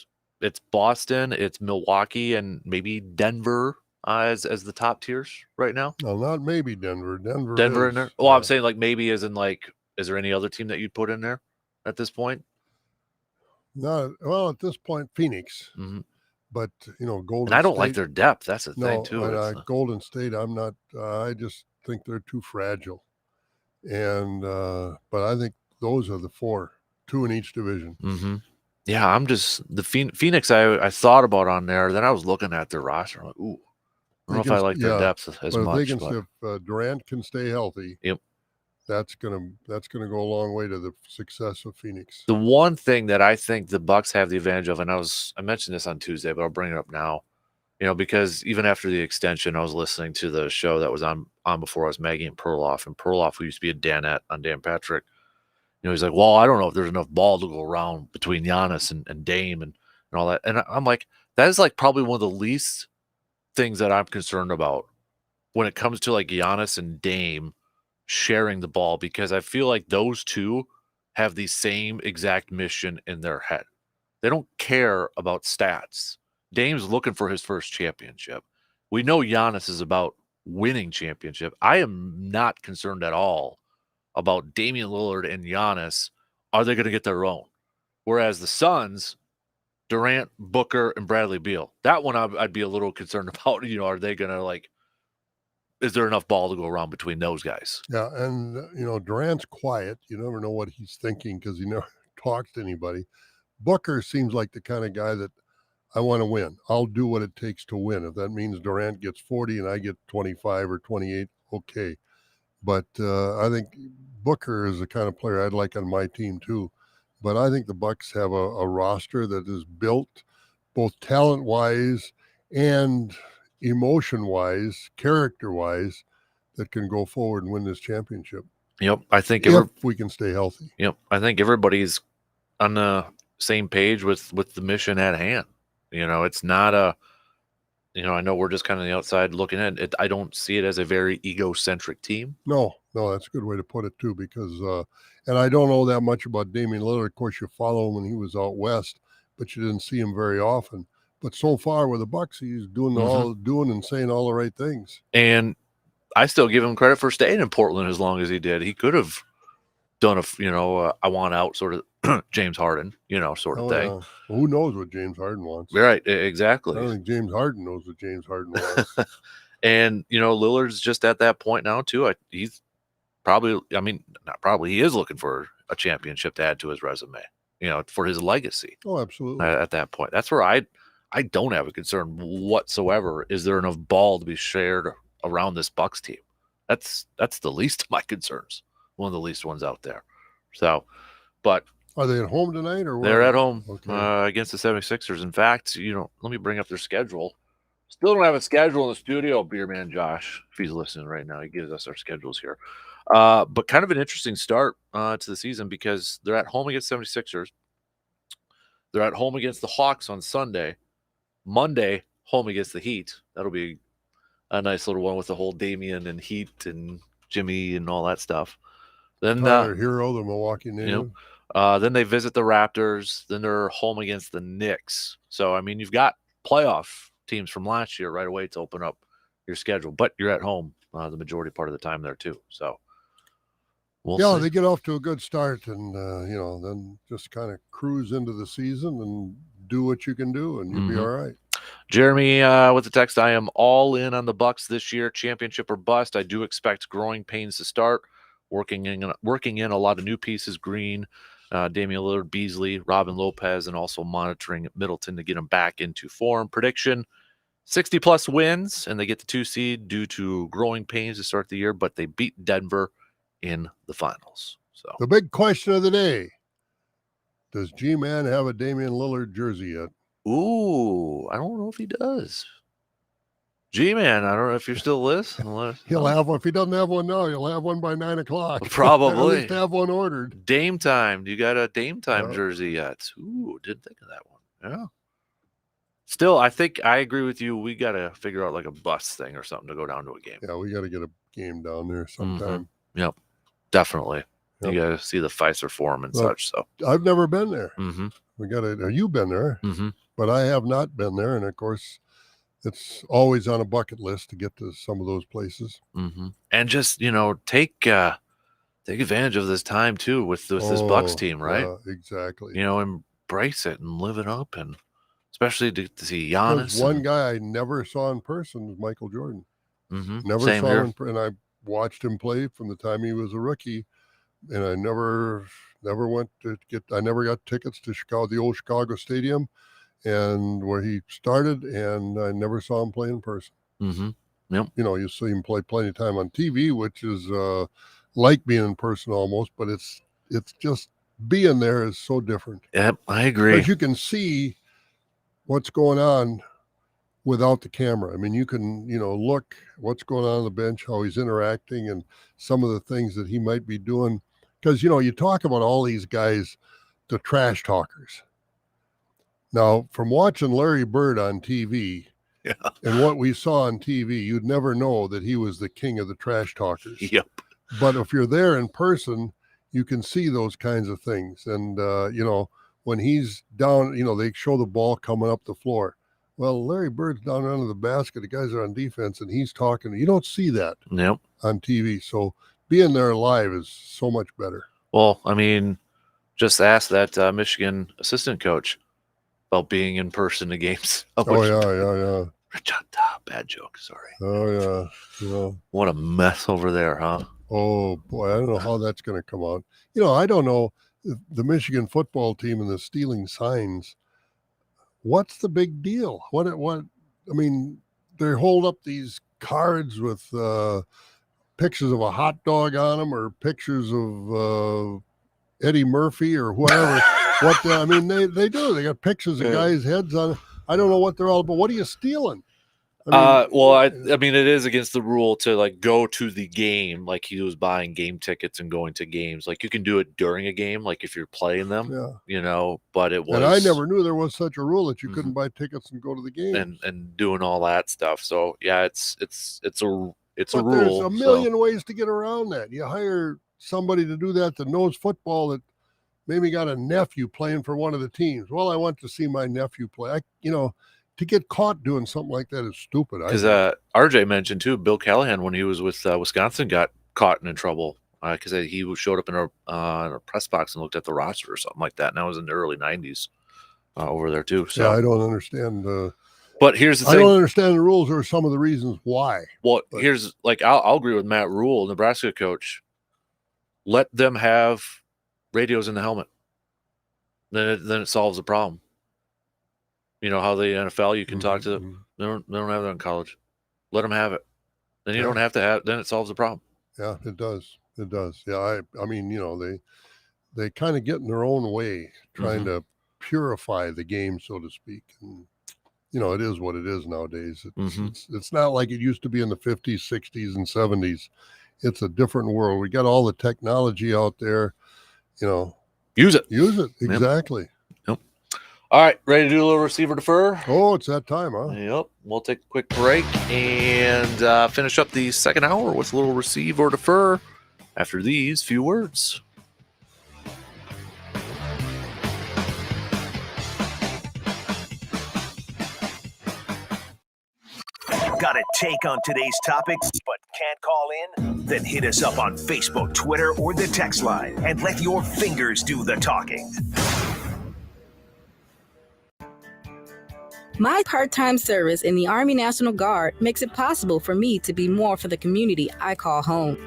Boston, it's Milwaukee, and maybe Denver as the top tiers right now. No, not maybe Denver. Denver in there. Well, I'm saying like maybe as in like, is there any other team that you'd put in there at this point? Not well at this point, Phoenix. Mm-hmm. But you know, Golden. And I don't State, like their depth. That's the thing too. And, Golden State, I'm not. I just think they're too fragile. And but I think those are the four, two in each division. Mm-hmm. Yeah, I'm just the Phoenix. I thought about on there. Then I was looking at their roster. I'm like, ooh, I don't know if I like their depth as much. If Durant can stay healthy, yep, that's gonna go a long way to the success of Phoenix. The one thing that I think the Bucks have the advantage of, and I mentioned this on Tuesday, but I'll bring it up now. You know, because even after the extension, I was listening to the show that was on before I was Maggie and Perloff, who used to be a Danette on Dan Patrick. You know, he's like, well, I don't know if there's enough ball to go around between Giannis and Dame and all that. And I'm like, that is like probably one of the least things that I'm concerned about when it comes to like Giannis and Dame sharing the ball, because I feel like those two have the same exact mission in their head. They don't care about stats. Dame's looking for his first championship. We know Giannis is about winning championship. I am not concerned at all about Damian Lillard and Giannis. Are they going to get their own? Whereas the Suns, Durant, Booker, and Bradley Beal, that one I'd be a little concerned about. You know, are they going to like, is there enough ball to go around between those guys? Yeah, and you know, Durant's quiet. You never know what he's thinking because he never talks to anybody. Booker seems like the kind of guy that I want to win. I'll do what it takes to win. If that means Durant gets 40 and I get 25 or 28, okay. But I think Booker is the kind of player I'd like on my team too. But I think the Bucks have a roster that is built both talent-wise and emotion-wise, character-wise, that can go forward and win this championship. Yep, I think if we can stay healthy. Yep, I think everybody's on the same page with the mission at hand. You know, it's not a, you know, I know we're just kind of on the outside looking at it. I don't see it as a very egocentric team. No, that's a good way to put it too, because, and I don't know that much about Damian Lillard. Of course, you follow him when he was out west, but you didn't see him very often. But so far with the Bucks, he's doing and saying all the right things. And I still give him credit for staying in Portland as long as he did. He could have done I want out sort of James Harden, sort of thing. Yeah. Well, who knows what James Harden wants? Right, exactly. I don't think James Harden knows what James Harden wants. And, Lillard's just at that point now, too. He's probably, not probably, he is looking for a championship to add to his resume, for his legacy. Oh, absolutely. At that point. That's where I don't have a concern whatsoever. Is there enough ball to be shared around this Bucks team? That's the least of my concerns. One of the least ones out there. So, but are they at home tonight or what? They're at home okay. Against the 76ers. In fact, let me bring up their schedule. Still don't have a schedule in the studio, Beerman Josh, if he's listening right now. He gives us our schedules here. But kind of an interesting start to the season because they're at home against 76ers. They're at home against the Hawks on Sunday. Monday, home against the Heat. That'll be a nice little one with the whole Damian and Heat and Jimmy and all that stuff. Then Tyler Hero, the Milwaukee native. Then they visit the Raptors. Then they're home against the Knicks. So, I mean, you've got playoff teams from last year right away to open up your schedule. But you're at home the majority part of the time there, too. So, we'll see. They get off to a good start and, then just kind of cruise into the season and do what you can do, and you'll be all right. Jeremy with the text, I am all in on the Bucks this year, championship or bust. I do expect growing pains to start, working in a lot of new pieces, Green, Damian Lillard, Beasley, Robin Lopez, and also monitoring Middleton to get him back into form. Prediction, 60-plus wins, and they get the 2 seed due to growing pains to start the year, but they beat Denver in the finals. So the big question of the day, does G-Man have a Damian Lillard jersey yet? Ooh, I don't know if he does. G-Man, I don't know if you're still listening. He'll have one. If he doesn't have one now, he'll have one by 9 o'clock. Probably. At least have one ordered. Dame Time. You got a Dame Time jersey yet? Ooh, didn't think of that one. Yeah. Still, I think I agree with you. We got to figure out like a bus thing or something to go down to a game. Yeah, we got to get a game down there sometime. Mm-hmm. Yep, definitely. Yep. You got to see the Pfizer Forum and such. So I've never been there. Mm-hmm. We got to. You've been there, mm-hmm. but I have not been there. And of course, it's always on a bucket list to get to some of those places. Mm-hmm. And just take advantage of this time too with this Bucks team, right? Yeah, exactly. Embrace it and live it up, and especially to see Giannis. One guy I never saw in person was Michael Jordan. Mm-hmm. Never Same saw here. him, and I watched him play from the time he was a rookie, and I never went to I never got tickets to the old Chicago Stadium, and where he started, and I never saw him play in person. Mm-hmm. Yep. You see him play plenty of time on TV, which is like being in person almost, but it's just being there is so different. Yep, I agree. Because you can see what's going on without the camera. I mean, you can, look what's going on the bench, how he's interacting, and some of the things that he might be doing. Because, you talk about all these guys, the trash talkers. Now, from watching Larry Bird on TV and what we saw on TV, you'd never know that he was the king of the trash talkers. Yep. But if you're there in person, you can see those kinds of things. And, when he's down, they show the ball coming up the floor. Well, Larry Bird's down under the basket. The guys are on defense, and he's talking. You don't see that on TV. So being there live is so much better. Well, I mean, just ask that Michigan assistant coach about being in person to games. Yeah. Bad joke. Sorry. Oh, yeah. What a mess over there, huh? Oh, boy. I don't know how that's going to come out. I don't know. The Michigan football team and the stealing signs, what's the big deal? What I mean, they hold up these cards with pictures of a hot dog on them, or pictures of Eddie Murphy or whoever. They do. They got pictures of guys' heads on it. I don't know what they're all about. What are you stealing? I mean, it is against the rule to go to the game, like he was buying game tickets and going to games. Like you can do it during a game, like if you're playing them, but it was. And I never knew there was such a rule that you couldn't buy tickets and go to the game and doing all that stuff. So yeah, it's a rule. There's a million ways to get around that. You hire somebody to do that knows football, that maybe got a nephew playing for one of the teams. Well, I want to see my nephew play. To get caught doing something like that is stupid. Because RJ mentioned too, Bill Callahan, when he was with Wisconsin, got caught and in trouble because he showed up in a press box and looked at the roster or something like that. And that was in the early 90s over there too. So yeah, I don't understand. But here's the thing. I don't understand the rules or some of the reasons why. Well, here's I'll agree with Matt Rule, Nebraska coach. Let them have radios in the helmet. Then it solves the problem. You know how the NFL, you can talk to them. They don't have that in college. Let them have it. Then you don't have to have. Then it solves the problem. Yeah, it does. It does. Yeah, I mean, they kind of get in their own way, trying to purify the game, so to speak. And it is what it is nowadays. It's not like it used to be in the 50s, 60s, and 70s. It's a different world. We got all the technology out there. Use it. Exactly. Yep. All right, ready to do a little receiver defer? Oh, it's that time, huh? Yep. We'll take a quick break and finish up the second hour with a little receive or defer after these few words. Got a take on today's topics but can't call in? Then hit us up on Facebook, Twitter, or the text line and let your fingers do the talking. My part-time service in the Army National Guard makes it possible for me to be more for the community I call home.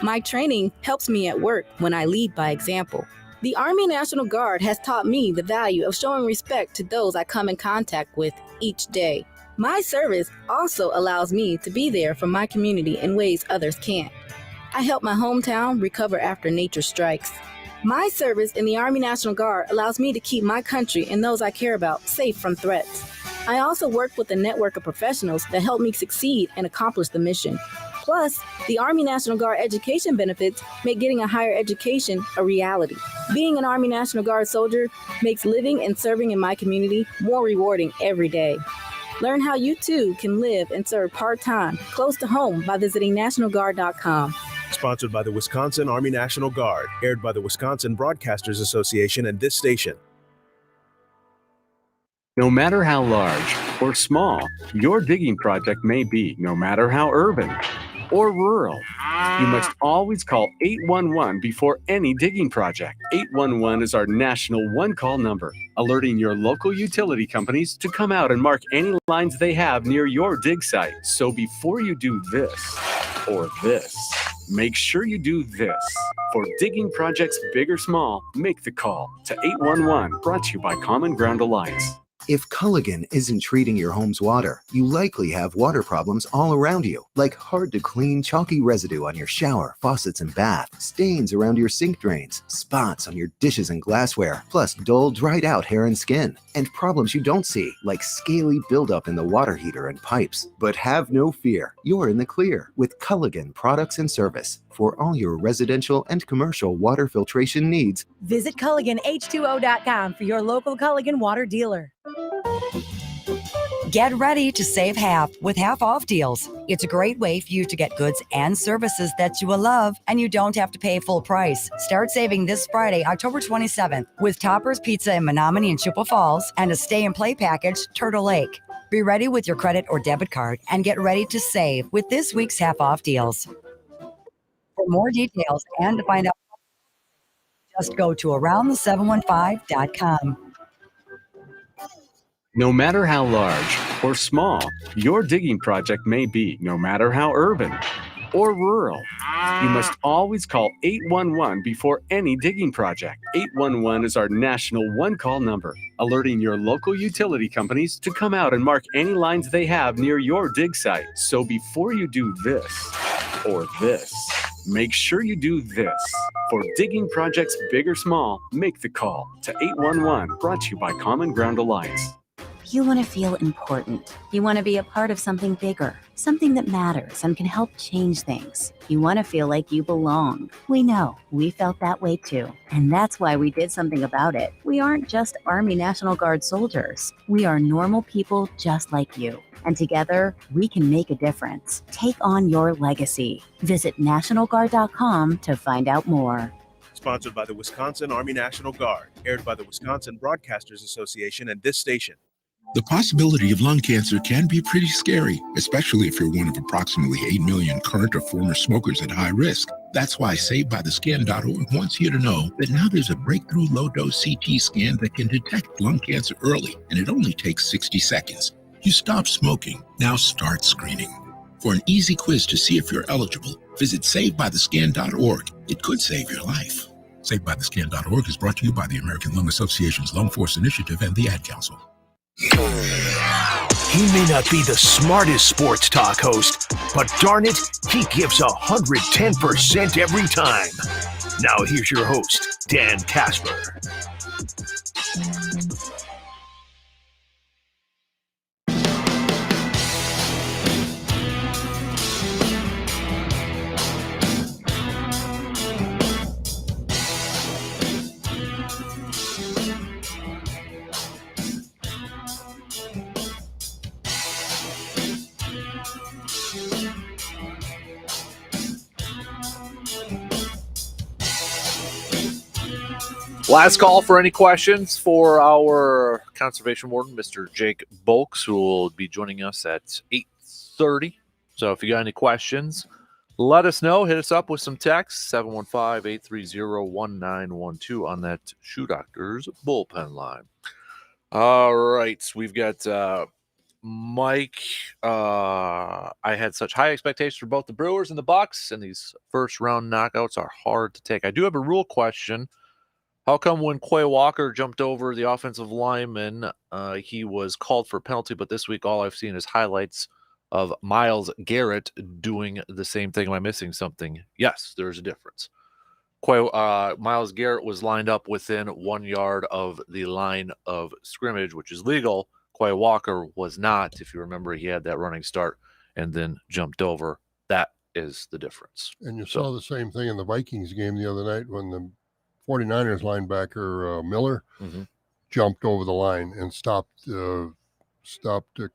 My training helps me at work when I lead by example. The Army National Guard has taught me the value of showing respect to those I come in contact with each day. My service also allows me to be there for my community in ways others can't. I help my hometown recover after nature strikes. My service in the Army National Guard allows me to keep my country and those I care about safe from threats. I also work with a network of professionals that help me succeed and accomplish the mission. Plus, the Army National Guard education benefits make getting a higher education a reality. Being an Army National Guard soldier makes living and serving in my community more rewarding every day. Learn how you too can live and serve part-time close to home by visiting nationalguard.com. Sponsored by the Wisconsin Army National Guard, aired by the Wisconsin Broadcasters Association and this station. No matter how large or small your digging project may be, no matter how urban or rural, you must always call 811 before any digging project. 811 is our national one-call number, alerting your local utility companies to come out and mark any lines they have near your dig site. So before you do this or this, make sure you do this. For digging projects big or small, make the call to 811, brought to you by Common Ground Alliance. If Culligan isn't treating your home's water, you likely have water problems all around you, like hard-to-clean chalky residue on your shower, faucets, and bath, stains around your sink drains, spots on your dishes and glassware, plus dull, dried-out hair and skin, and problems you don't see, like scaly buildup in the water heater and pipes. But have no fear, you're in the clear with Culligan Products and Service. For all your residential and commercial water filtration needs, visit CulliganH2O.com for your local Culligan water dealer. Get ready to save half with half-off deals. It's a great way for you to get goods and services that you will love, and you don't have to pay full price. Start saving this Friday, October 27th, with Topper's Pizza in Menominee and Chippewa Falls and a stay-and-play package, Turtle Lake. Be ready with your credit or debit card and get ready to save with this week's half-off deals. For more details and to find out, just go to aroundthe715.com. No matter how large or small your digging project may be, no matter how urban or rural, you must always call 811 before any digging project. 811 is our national one-call number, alerting your local utility companies to come out and mark any lines they have near your dig site. So before you do this or this, make sure you do this. For digging projects big or small, make the call to 811, brought to you by Common Ground Alliance. You want to feel important. You want to be a part of something bigger, something that matters and can help change things. You want to feel like you belong. We know. We felt that way too. And that's why we did something about it. We aren't just Army National Guard soldiers. We are normal people just like you. And together, we can make a difference. Take on your legacy. Visit NationalGuard.com to find out more. Sponsored by the Wisconsin Army National Guard, aired by the Wisconsin Broadcasters Association and this station. The possibility of lung cancer can be pretty scary, especially if you're one of approximately 8 million current or former smokers at high risk. That's why SaveByTheScan.org wants you to know that now there's a breakthrough low-dose CT scan that can detect lung cancer early, and it only takes 60 seconds. You stop smoking, now start screening. For an easy quiz to see if you're eligible, visit SaveByTheScan.org. It could save your life. SaveByTheScan.org is brought to you by the American Lung Association's Lung Force Initiative and the Ad Council. He may not be the smartest sports talk host, but darn it, he gives 110% every time. Now here's your host, Dan Kasper. Last call for any questions for our conservation warden, Mr. Jake Bolks, who will be joining us at 8:30 6:30. So if you got any questions, let us know. Hit us up with some text, 715-830-1912 on that Shoe Doctors bullpen line. All right, we've got Mike. I had such high expectations for both the Brewers and the Bucks, and these first-round knockouts are hard to take. I do have a rule question. How come when Quay Walker jumped over the offensive lineman, he was called for a penalty, but this week all I've seen is highlights of Myles Garrett doing the same thing? Am I missing something? Yes, there's a difference. Myles Garrett was lined up within 1 yard of the line of scrimmage, which is legal. Quay Walker was not. If you remember, he had that running start and then jumped over. That is the difference. And you saw the same thing in the Vikings game the other night when the 49ers linebacker Miller jumped over the line and stopped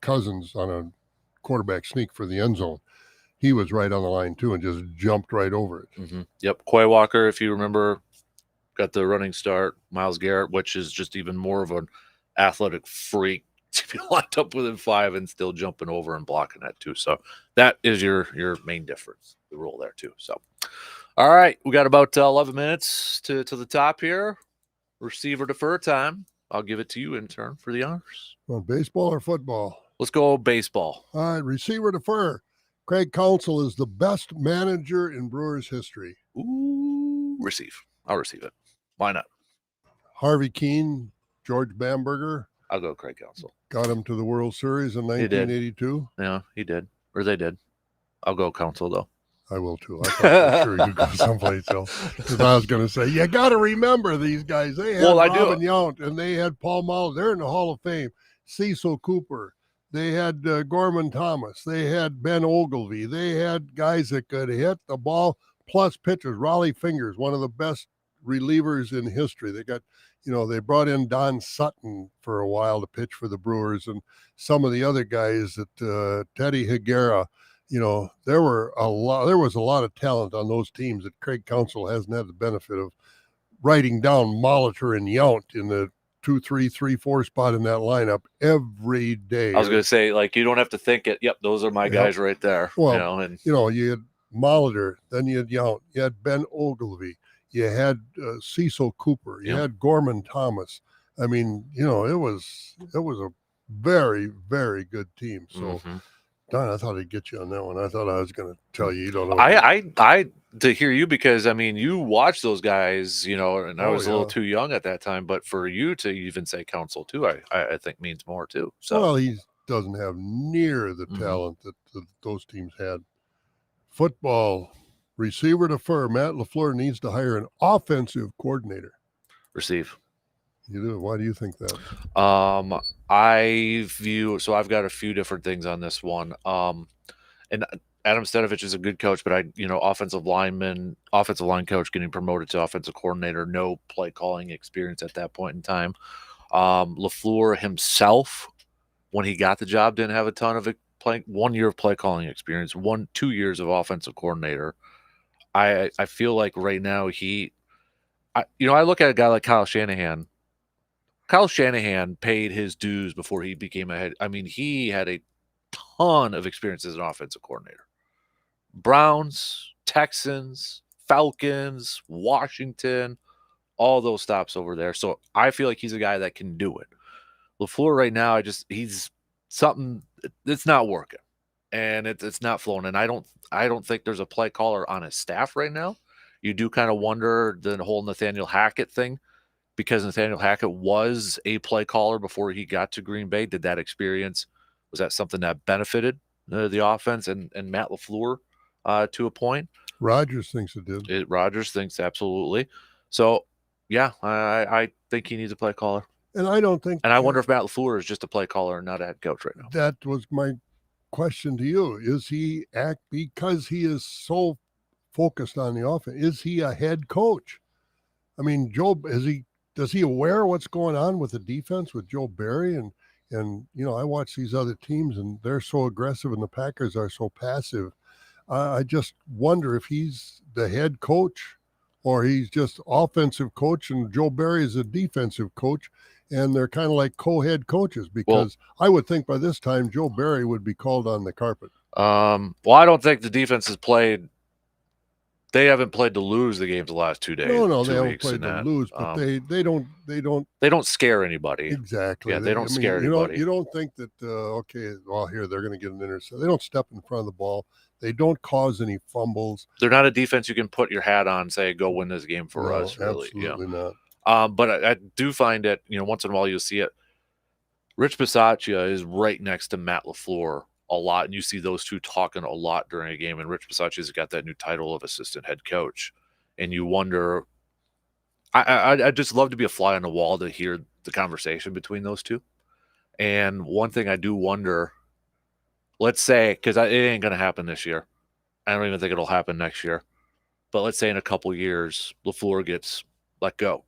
Cousins on a quarterback sneak for the end zone. He was right on the line too and just jumped right over it. Yep. Quay Walker, if you remember, got the running start. Myles Garrett, which is just even more of an athletic freak, to be lined up within 5 and still jumping over and blocking that too. So that is your main difference, the rule there too. So, all right, we got about 11 minutes to the top here. Receiver defer time. I'll give it to you, intern, for the honors. Well, baseball or football? Let's go baseball. All right, receiver defer. Craig Counsell is the best manager in Brewers history. Ooh, receive. I'll receive it. Why not? Harvey Keene, George Bamberger. I'll go Craig Counsell. Got him to the World Series in 1982. Yeah, he did. Or they did. I'll go Counsell, though. I will, too. I thought for sure you'd go someplace else. Because I was going to say, you got to remember these guys. They had Robin Yount, and they had Paul Mahler. They're in the Hall of Fame. Cecil Cooper. They had Gorman Thomas. They had Ben Ogilvy. They had guys that could hit the ball, plus pitchers. Raleigh Fingers, one of the best relievers in history. They got, they brought in Don Sutton for a while to pitch for the Brewers, and some of the other guys that Teddy Higuera. There was a lot of talent on those teams that Craig Counsell hasn't had the benefit of writing down Molitor and Yount in the 2, 3, 3, 4 spot in that lineup every day. I was going to say, you don't have to think it. Yep, those are my guys right there. Well, you had Molitor, then you had Yount, you had Ben Ogilvy, you had Cecil Cooper, you had Gorman Thomas. I mean, it was a very, very good team. So. Don, I thought I'd get you on that one. I thought I was going to tell you don't know. I to hear you, because you watched those guys, and I was a little too young at that time. But for you to even say Counsell too, I think means more too. So well, he doesn't have near the talent that those teams had. Football receiver defer. Matt LaFleur needs to hire an offensive coordinator. Receive. You do. Why do you think that? I've got a few different things on this one. And Adam Stenavich is a good coach, but offensive line coach getting promoted to offensive coordinator, no play calling experience at that point in time. LaFleur himself, when he got the job, didn't have a ton of 1 year of play calling experience, 2 years of offensive coordinator. I feel like right now I look at a guy like Kyle Shanahan. Kyle Shanahan paid his dues before he became a head. He had a ton of experience as an offensive coordinator. Browns, Texans, Falcons, Washington, all those stops over there. So I feel like he's a guy that can do it. LaFleur right now, he's something that's not working, and it's not flowing. And I don't think there's a play caller on his staff right now. You do kind of wonder the whole Nathaniel Hackett thing. Because Nathaniel Hackett was a play caller before he got to Green Bay. Was that something that benefited the offense and Matt LaFleur to a point? Rodgers thinks it did. Rodgers thinks absolutely. So, yeah, I think he needs a play caller. And I don't think. And I wonder if Matt LaFleur is just a play caller and not a head coach right now. That was my question to you. Is he because he is so focused on the offense? Is he a head coach? Is he aware of what's going on with the defense with Joe Barry? And I watch these other teams and they're so aggressive and the Packers are so passive. I just wonder if he's the head coach or he's just offensive coach and Joe Barry is a defensive coach and they're kind of like co-head coaches because I would think by this time Joe Barry would be called on the carpet. Well, I don't think the defense has played. They haven't played to lose the games the last 2 days. No, 2 they haven't weeks played in to that. lose, but they don't scare anybody. exactly. Yeah, they don't scare anybody. You don't think that okay, well here they're going to get an interception. They don't step in front of the ball. They don't cause any fumbles. They're not a defense you can put your hat on and say, "Go win this game for us." Really, absolutely not. But I do find it, once in a while you'll see it. Rich Bisaccia is right next to Matt LaFleur a lot, and you see those two talking a lot during a game. And Rich Bisaccia's got that new title of assistant head coach, and you wonder. I'd just love to be a fly on the wall to hear the conversation between those two. And one thing I do wonder, let's say, because it ain't going to happen this year. I don't even think it'll happen next year. But let's say in a couple years, LaFleur gets let go.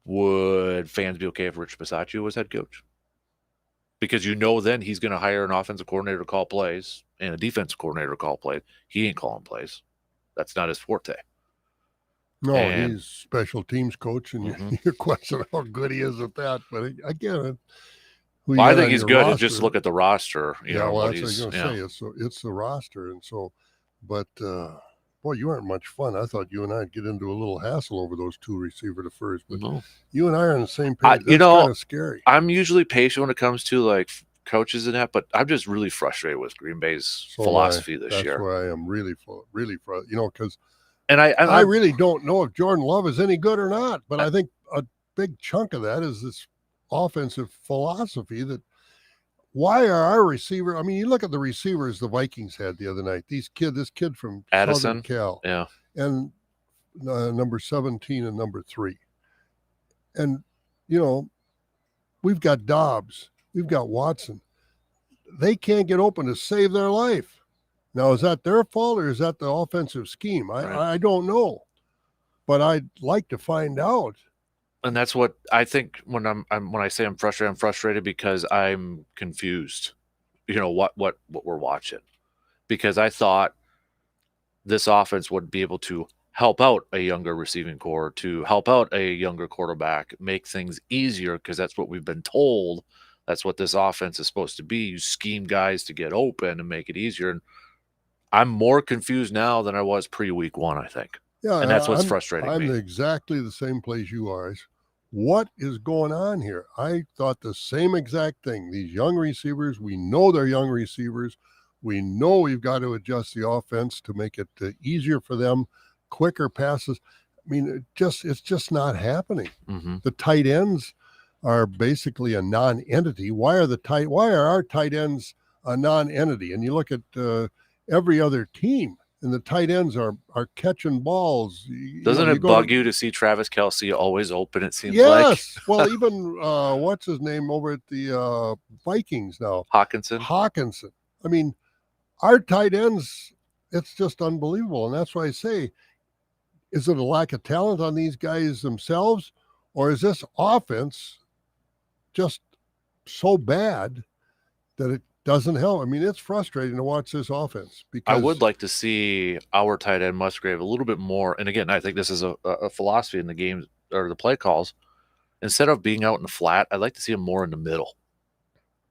Would fans be okay if Rich Bisaccia was head coach? Because then he's going to hire an offensive coordinator to call plays and a defensive coordinator to call plays. He ain't calling plays. That's not his forte. No, he's special teams coach, and you question how good he is at that. But again, I think he's good. Just look at the roster. That's what I was going to say. It's the roster, and so, but boy, you aren't much fun. I thought you and I'd get into a little hassle over those two receiver defers, but you and I are on the same page. That's kind of scary. I'm usually patient when it comes to like coaches and that, but I'm just really frustrated with Green Bay's philosophy this year. That's why I am really frustrated. Because. And I really don't know if Jordan Love is any good or not, but I think a big chunk of that is this offensive philosophy that why are our receiver? I mean, you look at the receivers the Vikings had the other night. This kid from Addison, Southern Cal, and number 17 and number 3, and we've got Dobbs, we've got Watson. They can't get open to save their life. Now, is that their fault or is that the offensive scheme? I don't know, but I'd like to find out. And that's what I think when when I say I'm frustrated because I'm confused. What we're watching, because I thought this offense would be able to help out a younger receiving core, to help out a younger quarterback, make things easier, because that's what we've been told. That's what this offense is supposed to be. You scheme guys to get open and make it easier. And I'm more confused now than I was pre-week 1, I think. Yeah, and that's what's frustrating me. I'm exactly the same place you are. What is going on here? I thought the same exact thing. These young receivers, we know they're young receivers. We know we've got to adjust the offense to make it easier for them, quicker passes. I mean, it's just not happening. The tight ends are basically a non-entity. Why are our tight ends a non-entity? And you look at every other team, and the tight ends are catching balls. Doesn't it bug you to see Travis Kelce always open, it seems like? Yes. Well, even what's his name over at the Vikings now? Hawkinson. I mean, our tight ends, it's just unbelievable. And that's why I say, is it a lack of talent on these guys themselves? Or is this offense just so bad that it doesn't help? I mean, it's frustrating to watch this offense because I would like to see our tight end Musgrave a little bit more. And again, I think this is a philosophy in the games or the play calls. Instead of being out in the flat, I'd like to see him more in the middle.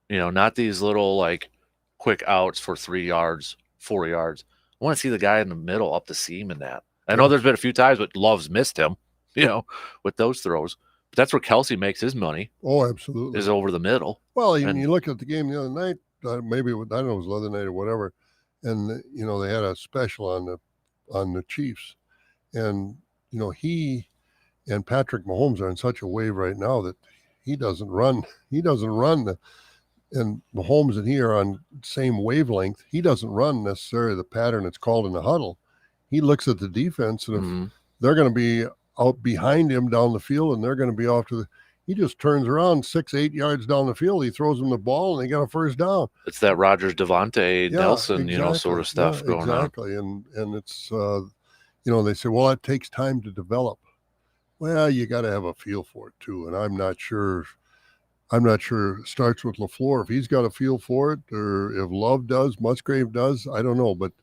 Not these little like quick outs for 3 yards, 4 yards. I want to see the guy in the middle up the seam in that. I know there's been a few times, but Love's missed him, with those throws. But that's where Kelce makes his money. Oh, absolutely. Is over the middle. Well, you look at the game the other night. Maybe I don't know, it was the other night or whatever, and they had a special on the Chiefs, and he and Patrick Mahomes are in such a wave right now that he doesn't run. And Mahomes and he are on same wavelength. He doesn't run necessarily the pattern it's called in the huddle. He looks at the defense, and if they're going to be out behind him down the field, and they're going to be off to the. He just turns around 6-8 yards down the field. He throws them the ball, and they got a first down. It's that Rodgers, Devontae, Nelson, sort of stuff going on. Exactly, and it's they say, well, it takes time to develop. Well, you got to have a feel for it too, and I'm not sure. It starts with LaFleur if he's got a feel for it, or if Love does, Musgrave does. I don't know, but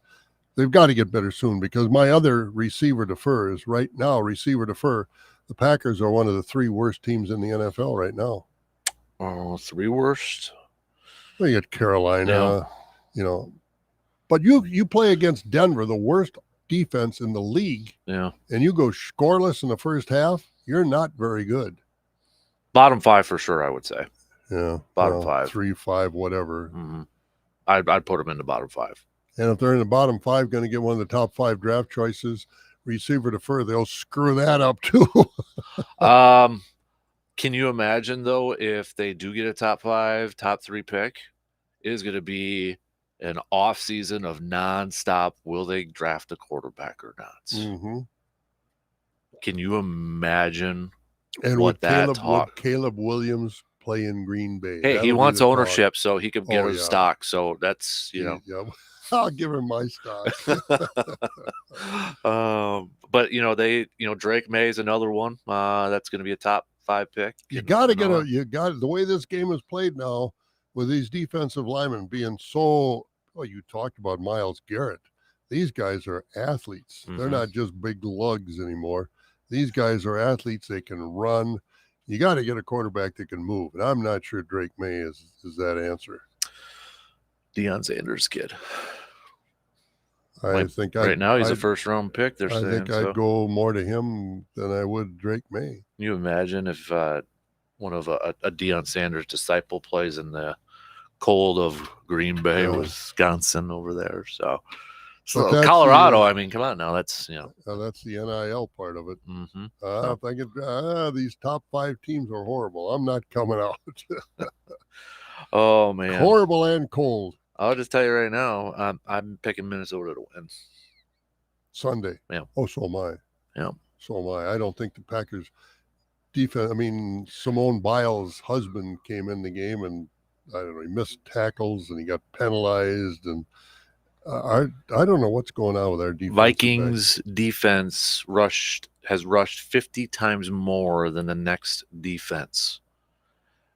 they've got to get better soon, because my other receiver defer is right now. Receiver defer. The Packers are one of the 3 worst teams in the NFL right now. Oh, 3 worst? Well, you got Carolina, But you play against Denver, the worst defense in the league, Yeah. and you go scoreless in the first half, you're not very good. Bottom 5 for sure, I would say. Yeah. Bottom 5. 3, 5, whatever. Mm-hmm. I'd put them in the bottom 5. And if they're in the bottom 5, going to get one of the top 5 draft choices, receiver defer, they'll screw that up too. Can you imagine, though, if they do get a top 5, top 3 pick, it is going to be an off season of nonstop. Will they draft a quarterback or not? Mm-hmm. Can you imagine and what would Caleb Williams play in Green Bay? Hey, he wants ownership, so he can get his stock. So that's, Yeah. I'll give him my stock. But Drake May is another one. That's going to be a top 5 pick. You got to the way this game is played now, with these defensive linemen being so. Well, you talked about Myles Garrett. These guys are athletes. Mm-hmm. They're not just big lugs anymore. These guys are athletes. They can run. You got to get a quarterback that can move, and I'm not sure Drake May is that answer. Deion Sanders kid. I think right now he's a first-round pick. They're saying. I think I'd go more to him than I would Drake May. Can you imagine if one of a Deion Sanders disciple plays in the cold of Green Bay, Wisconsin over there? So Colorado. I mean, come on now. That's that's the NIL part of it. Mm-hmm. If I could, these top 5 teams are horrible. I'm not coming out. Oh man, horrible and cold. I'll just tell you right now, I'm picking Minnesota to win Sunday. Yeah. Oh, so am I. Yeah. So am I. I don't think the Packers defense. I mean, Simone Biles' husband came in the game and I don't know. He missed tackles and he got penalized and. I don't know what's going on with our defense. Vikings defense has rushed 50 times more than the next defense.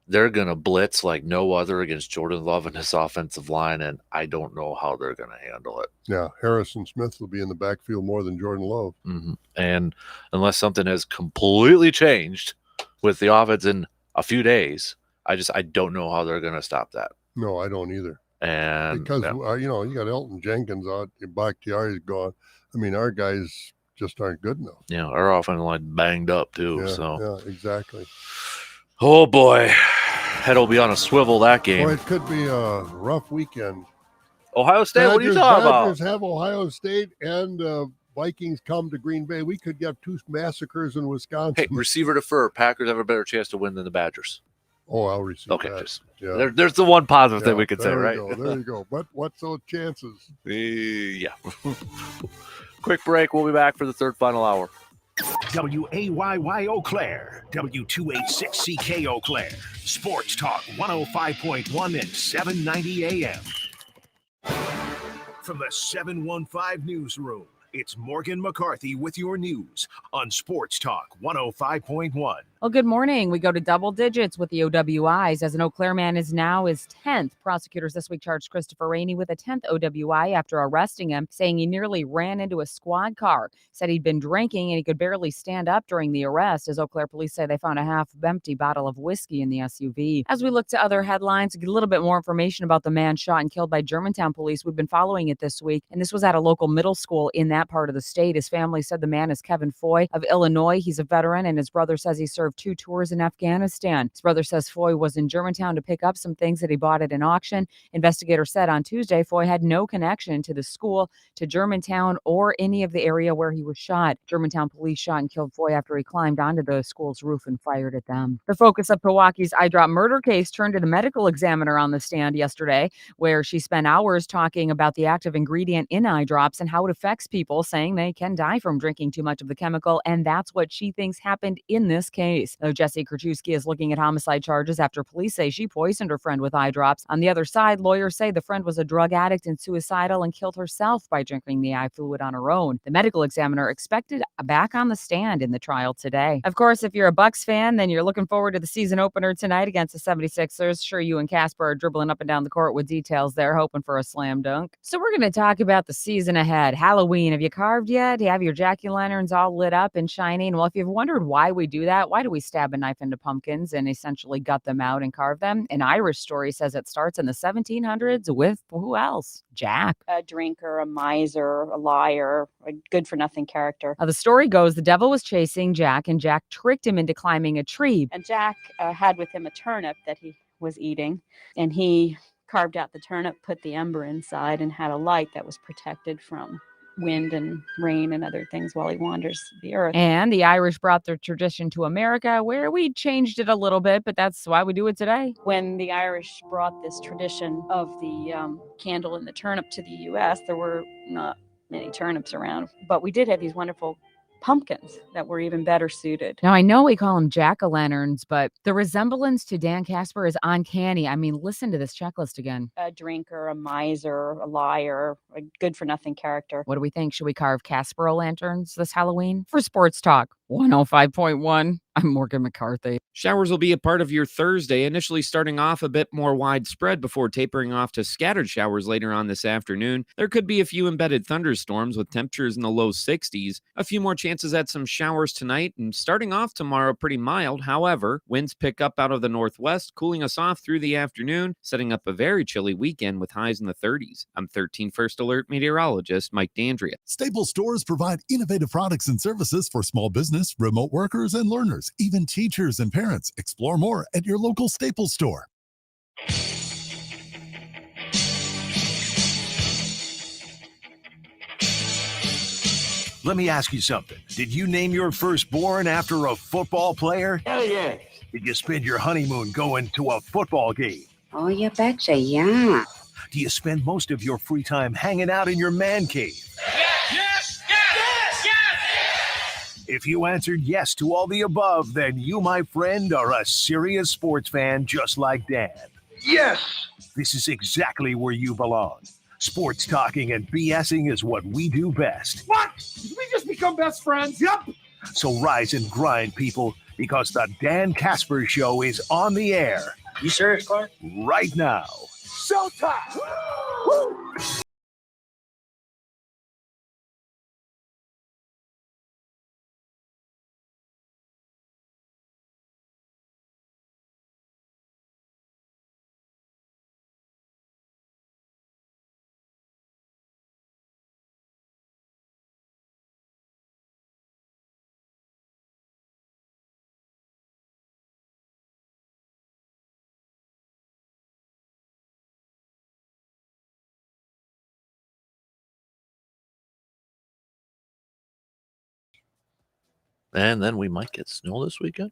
They're going to blitz like no other against Jordan Love and his offensive line, and I don't know how they're going to handle it. Yeah, Harrison Smith will be in the backfield more than Jordan Love. Mm-hmm. And unless something has completely changed with the offense in a few days, I don't know how they're going to stop that. No, I don't either. And because you got Elton Jenkins out, Bakhtiari's gone. I mean, our guys just aren't good enough. Yeah, our offensive line banged up too. Yeah, exactly. Oh boy, head will be on a swivel that game. Boy, it could be a rough weekend. Ohio State, what are you talking about? Badgers have Ohio State and Vikings come to Green Bay. We could get 2 massacres in Wisconsin. Hey, receiver defer. Packers have a better chance to win than the Badgers. Oh, I'll receive okay, that. There's the one positive thing we could say, right? There you go. But what's those chances? Yeah. Quick break. We'll be back for the third final hour. WAYY Eau Claire, W286CK Eau Claire, Sports Talk 105.1 and 790 AM. From the 715 newsroom, it's Morgan McCarthy with your news on Sports Talk 105.1. Well, good morning. We go to double digits with the OWIs as an Eau Claire man is now his 10th. Prosecutors this week charged Christopher Rainey with a 10th OWI after arresting him, saying he nearly ran into a squad car. Said he'd been drinking and he could barely stand up during the arrest. As Eau Claire police say, they found a half-empty bottle of whiskey in the SUV. As we look to other headlines, to get a little bit more information about the man shot and killed by Germantown police, we've been following it this week, and this was at a local middle school in that part of the state. His family said the man is Kevin Foy of Illinois. He's a veteran, and his brother says he served 2 tours in Afghanistan. His brother says Foy was in Germantown to pick up some things that he bought at an auction. Investigators said on Tuesday Foy had no connection to the school, to Germantown, or any of the area where he was shot. Germantown police shot and killed Foy after he climbed onto the school's roof and fired at them. The focus of Milwaukee's eye drop murder case turned to the medical examiner on the stand yesterday, where she spent hours talking about the active ingredient in eye drops and how it affects people, saying they can die from drinking too much of the chemical, and that's what she thinks happened in this case. Though Jesse Krajewski is looking at homicide charges after police say she poisoned her friend with eye drops. On the other side, lawyers say the friend was a drug addict and suicidal and killed herself by drinking the eye fluid on her own. The medical examiner expected back on the stand in the trial today. Of course, if you're a Bucks fan, then you're looking forward to the season opener tonight against the 76ers. Sure, you and Casper are dribbling up and down the court with details there, hoping for a slam dunk. So we're going to talk about the season ahead. Halloween. Have you carved yet? Do you have your jack-o'-lanterns all lit up and shining? Well, if you've wondered why we do that, why do we stab a knife into pumpkins and essentially gut them out and carve them? An Irish story says it starts in the 1700s with who else? Jack. A drinker, a miser, a liar, a good-for-nothing character. The story goes the devil was chasing Jack, and Jack tricked him into climbing a tree. And Jack had with him a turnip that he was eating, and he carved out the turnip, put the ember inside, and had a light that was protected from wind and rain and other things while he wanders the earth. And the Irish brought their tradition to America, where we changed it a little bit, but that's why we do it today. When the Irish brought this tradition of the candle and the turnip to the U.S., there were not many turnips around, but we did have these wonderful pumpkins that were even better suited. Now, I know we call them jack-o'-lanterns, but the resemblance to Dan Kasper is uncanny. I mean, listen to this checklist again. A drinker, a miser, a liar, a good-for-nothing character. What do we think? Should we carve Kasper lanterns this Halloween? For Sports Talk 105.1, I'm Morgan McCarthy. Showers will be a part of your Thursday, initially starting off a bit more widespread before tapering off to scattered showers later on this afternoon. There could be a few embedded thunderstorms with temperatures in the low 60s. A few more chances at some showers tonight, and starting off tomorrow pretty mild. However, winds pick up out of the northwest, cooling us off through the afternoon, setting up a very chilly weekend with highs in the 30s. I'm 13 First Alert meteorologist Mike Dandria. Staples stores provide innovative products and services for small business, remote workers, and learners, even teachers and parents. Explore more at your local Staples store. Let me ask you something. Did you name your firstborn after a football player? Hell yeah. Did you spend your honeymoon going to a football game? Oh, you betcha, yeah. Do you spend most of your free time hanging out in your man cave? If you answered yes to all the above, then you, my friend, are a serious sports fan just like Dan. Yes. This is exactly where you belong. Sports talking and BSing is what we do best. What? Did we just become best friends? Yep. So rise and grind, people, because the Dan Kasper Show is on the air. You serious, Clark? Right now. Showtime. Woo. And then we might get snow this weekend.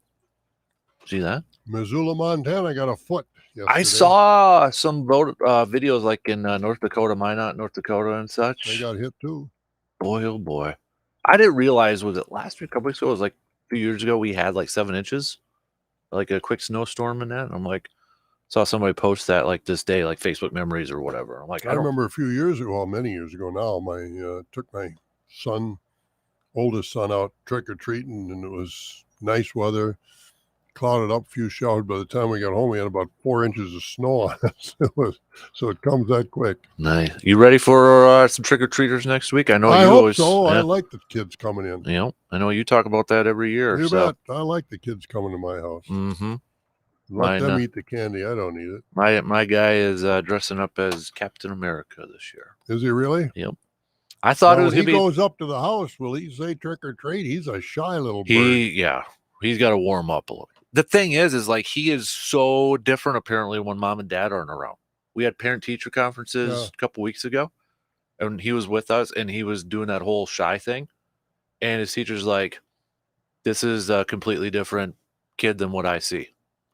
See that? Missoula, Montana got a foot yesterday. I saw some videos like in North Dakota, Minot, North Dakota, and such. They got hit too. Boy, oh boy. I didn't realize, was it last week, a couple weeks ago? It was like a few years ago, we had like 7 inches, like a quick snowstorm and that. And I'm like, saw somebody post that like this day, like Facebook memories or whatever. I'm like, I remember a few years ago, well, many years ago now, my took my oldest son out trick-or-treating, and it was nice weather, clouded up, a few showers. By the time we got home, we had about 4 inches of snow on us. So it comes that quick. Nice. You ready for some trick-or-treaters next week? I know I you hope always, so. yeah. I like the kids coming in. You know, I know you talk about that every year. You so. bet. I like the kids coming to my house. Mm-hmm. Let them eat the candy. I don't eat it. My guy is dressing up as Captain America this year. Is he really? Yep. I thought it was when gonna he be. goes up to the house, will he say trick or treat? He's a shy little bird. He's got to warm up a little. The thing is like he is so different apparently when mom and dad aren't around. We had parent-teacher conferences a couple weeks ago, and he was with us, and he was doing that whole shy thing, and his teacher's like, "This is a completely different kid than what I see."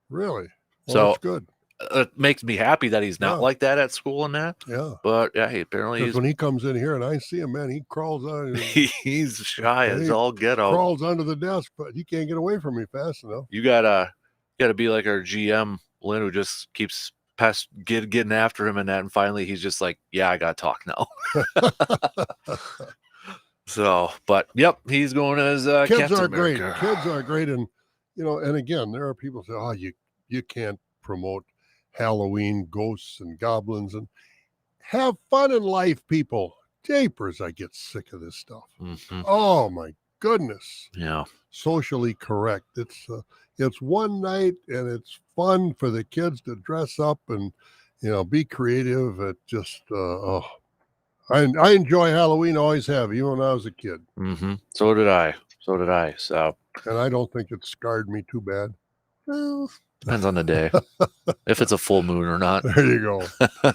Really? Well, So that's good. It makes me happy that he's not like that at school and that. Yeah. But yeah, he apparently Because when he comes in here and I see him, man, he crawls on. he's shy as all get out. Crawls under the desk, but he can't get away from me fast enough. You gotta be like our GM Lynn, who just keeps getting after him and that, and finally he's just like, "Yeah, I gotta talk now." So, but yep, he's going as Kids Captain are America. great. Kids are great, and and again, there are people who say, "Oh, you can't promote Halloween, ghosts and goblins, and have fun in life, people. Japers, I get sick of this stuff. Mm-hmm. Oh my goodness. Yeah. Socially correct. It's one night and it's fun for the kids to dress up and be creative. It just I enjoy Halloween, always have, even when I was a kid. Mm-hmm. So did I. So And I don't think it scarred me too bad. well, depends on the day. If it's a full moon or not. There you go.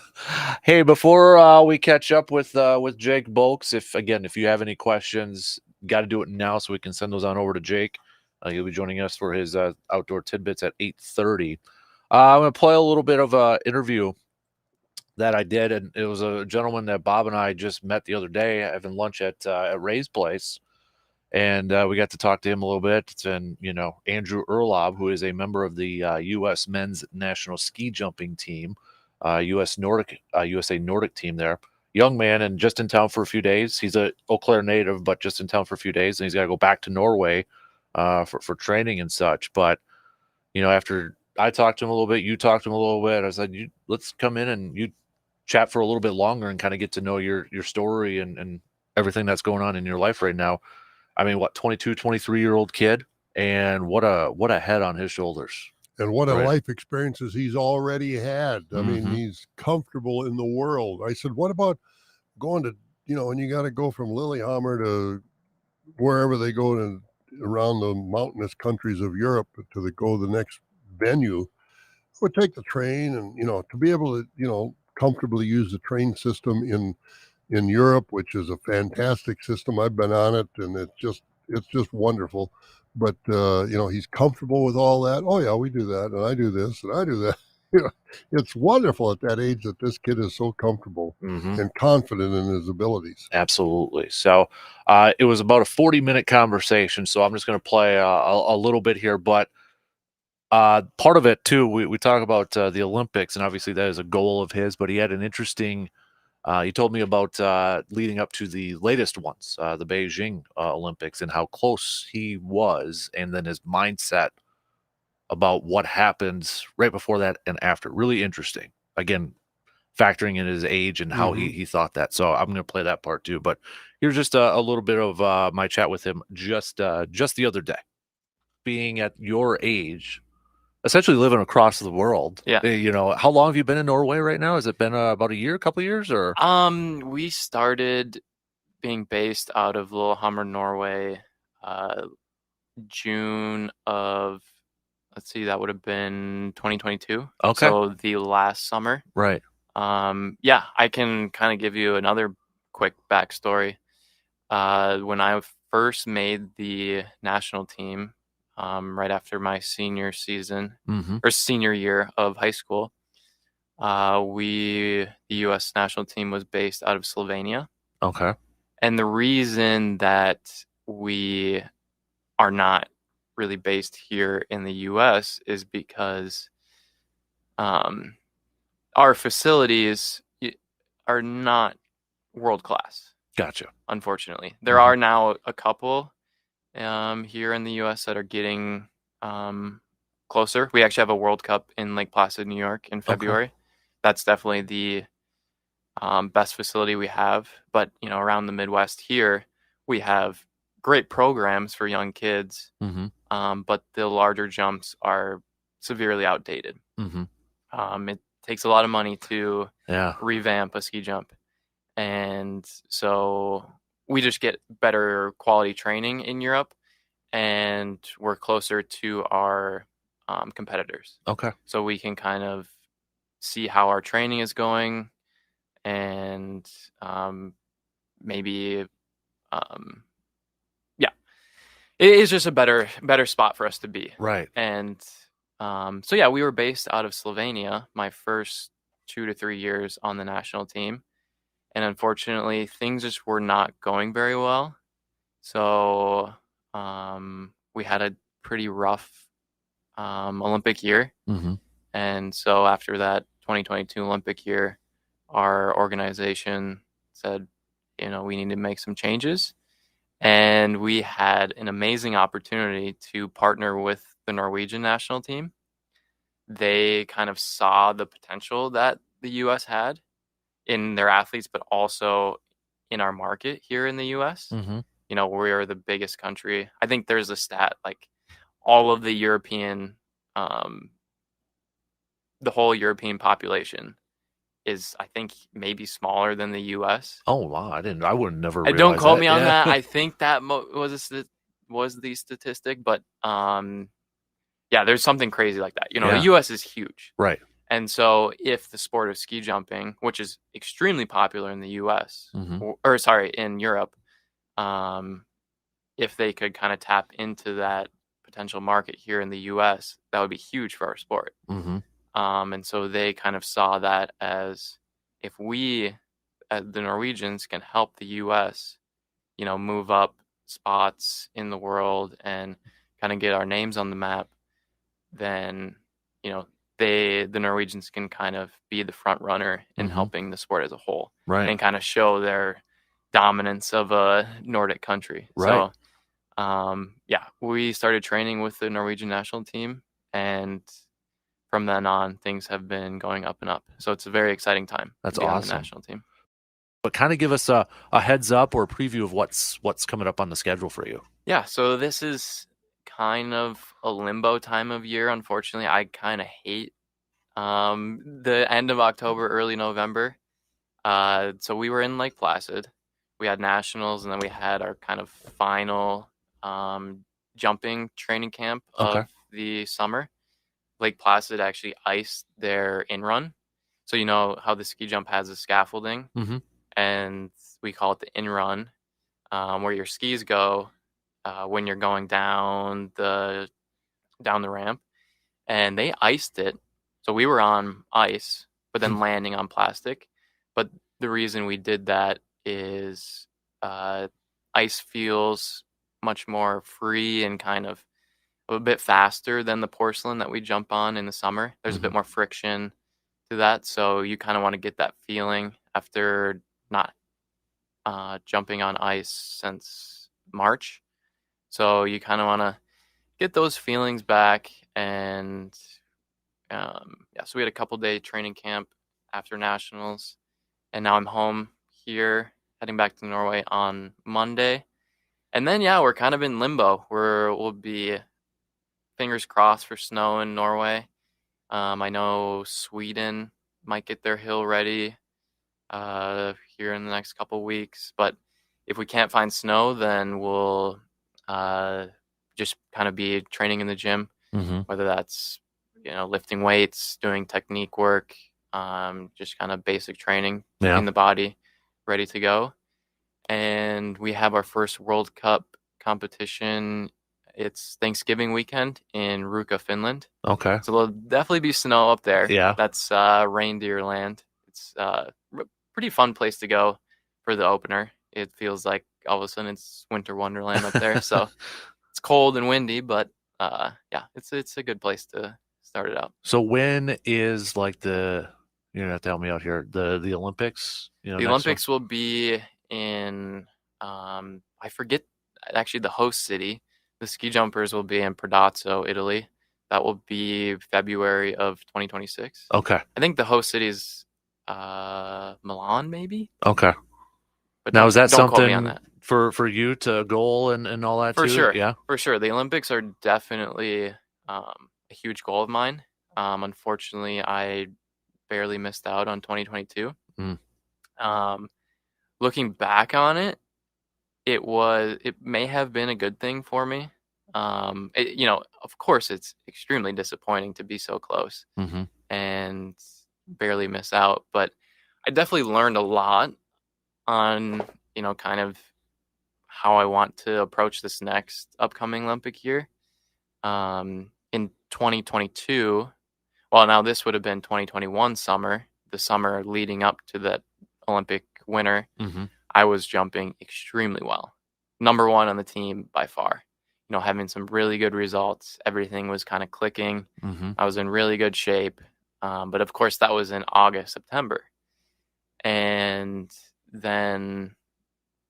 Hey, before we catch up with Jake Bulks, if you have any questions, got to do it now so we can send those on over to Jake. He'll be joining us for his outdoor tidbits at 8:30. I'm going to play a little bit of an interview that I did, and it was a gentleman that Bob and I just met the other day having lunch at Ray's place. And we got to talk to him a little bit. And, Andrew Erlob, who is a member of the U.S. men's national ski jumping team, USA Nordic team there. Young man and just in town for a few days. He's a Eau Claire native, but just in town for a few days. And he's got to go back to Norway for training and such. But, after I talked to him a little bit, you talked to him a little bit, I said, let's come in and you chat for a little bit longer and kind of get to know your story and everything that's going on in your life right now. I mean, 22, 23-year-old kid, and what a head on his shoulders. And what a life experiences he's already had. I mean, Mm-hmm. he's comfortable in the world. I said, what about going to, and you got to go from Lillehammer to wherever they go to around the mountainous countries of Europe to go to the next venue. I would take the train and, to be able to, comfortably use the train system in Europe, which is a fantastic system. I've been on it, and it's just wonderful. But he's comfortable with all that. Oh yeah, we do that, and I do this, and I do that. It's wonderful at that age that this kid is so comfortable and confident in his abilities. Absolutely. So it was about a 40-minute conversation. So I'm just going to play a little bit here, but part of it too, we talk about the Olympics, and obviously that is a goal of his. But he had an interesting. He told me about leading up to the latest ones, the Beijing Olympics, and how close he was, and then his mindset about what happens right before that and after. Really interesting. Again, factoring in his age and how he thought that. So I'm going to play that part too. But here's just a little bit of my chat with him just the other day. Being at your age, essentially living across the world. Yeah. How long have you been in Norway right now? Has it been about a year, a couple of years, or? We started being based out of Lillehammer, Norway, June of, that would have been 2022. Okay. So the last summer. Right. Yeah, I can kind of give you another quick backstory. When I first made the national team, right after my senior season or senior year of high school, the U.S. national team was based out of Slovenia. Okay. And the reason that we are not really based here in the U.S. is because our facilities are not world class. Gotcha. Unfortunately, there are now a couple here in the U.S. that are getting closer. We actually have a World Cup in Lake Placid, New York in February. Okay. That's definitely the best facility we have. But, around the Midwest here, we have great programs for young kids, but the larger jumps are severely outdated. It takes a lot of money to revamp a ski jump. And so we just get better quality training in Europe, and we're closer to our competitors. Okay. So we can kind of see how our training is going, and maybe, it is just a better spot for us to be. Right. And so yeah, we were based out of Slovenia my first 2 to 3 years on the national team. And unfortunately, things just were not going very well. So we had a pretty rough Olympic year. And so after that 2022 Olympic year, our organization said, we need to make some changes. And we had an amazing opportunity to partner with the Norwegian national team. They kind of saw the potential that the U.S. had in their athletes, but also, in our market here in the US. Mm-hmm. You know, we are the biggest country. I think there's a stat like all of the European, the whole European population is, I think, maybe smaller than the US. Oh wow, I would never. Don't realize quote that. me on Yeah. that. I think that was the statistic, but yeah, there's something crazy like that. You know, Yeah. the US is huge. Right. And so if the sport of ski jumping, which is extremely popular in the US, Mhm. or sorry, in Europe, if they could kind of tap into that potential market here in the US, that would be huge for our sport. Mm-hmm. And so they kind of saw that as, if we, the Norwegians, can help the US, you know, move up spots in the world and kind of get our names on the map, then, you know, the Norwegians can kind of be the front runner in Mhm. helping the sport as a whole, Right. and kind of show their dominance of a Nordic country. Right. So, yeah, we started training with the Norwegian national team, and from then on, things have been going up and up. So it's a very exciting time That's to be on the awesome. national team. But kind of give us a heads up or a preview of what's coming up on the schedule for you. Yeah, so this is kind of a limbo time of year. Unfortunately, I kind of hate the end of October, early November. So we were in Lake Placid. We had nationals, and then we had our kind of final jumping training camp Okay. of the summer. Lake Placid actually iced their in run. So you know how the ski jump has a scaffolding, Mm-hmm. and we call it the in run, where your skis go when you're going down the ramp, and they iced it. So we were on ice, but then landing on plastic. But the reason we did that is ice feels much more free and kind of a bit faster than the porcelain that we jump on in the summer. There's a bit more friction to that, so you kind of want to get that feeling after not jumping on ice since March. So you kind of want to get those feelings back. And yeah, so we had a couple-day training camp after nationals, and now I'm home here, heading back to Norway on Monday. And then, yeah, we're kind of in limbo. We'll be, fingers crossed, for snow in Norway. I know Sweden might get their hill ready here in the next couple weeks. But if we can't find snow, then we'll just kind of be training in the gym, Mm-hmm. whether that's, you know, lifting weights, doing technique work, just kind of basic training, Yeah. keeping the body ready to go. And we have our first World Cup competition. It's Thanksgiving weekend in Ruka, Finland. Okay. So there'll definitely be snow up there. Yeah. That's reindeer land. It's a pretty fun place to go for the opener. It feels like all of a sudden it's winter wonderland up there. So it's cold and windy, but yeah, it's a good place to start it out. So when is like you're gonna have to help me out here, the Olympics? You know, The next Olympics will be in I forget actually the host city. The ski jumpers will be in Predazzo, Italy. That will be February of 2026. one? Okay. I think the host city is Milan, maybe. Okay. But Now is that don't quote me on something that. for you to goal and all that For too? sure. Yeah. For sure. The Olympics are definitely a huge goal of mine. Unfortunately, I barely missed out on 2022. Mm. Looking back on it, it may have been a good thing for me. You know, of course, it's extremely disappointing to be so close Mm-hmm. and barely miss out, but I definitely learned a lot on, you know, kind of how I want to approach this next upcoming Olympic year. In 2022, well, now this would have been 2021 summer, the summer leading up to the Olympic winter. Mm-hmm. I was jumping extremely well. Number one on the team by far. You know, having some really good results. Everything was kind of clicking. Mm-hmm. I was in really good shape. But of course, that was in August, September. And then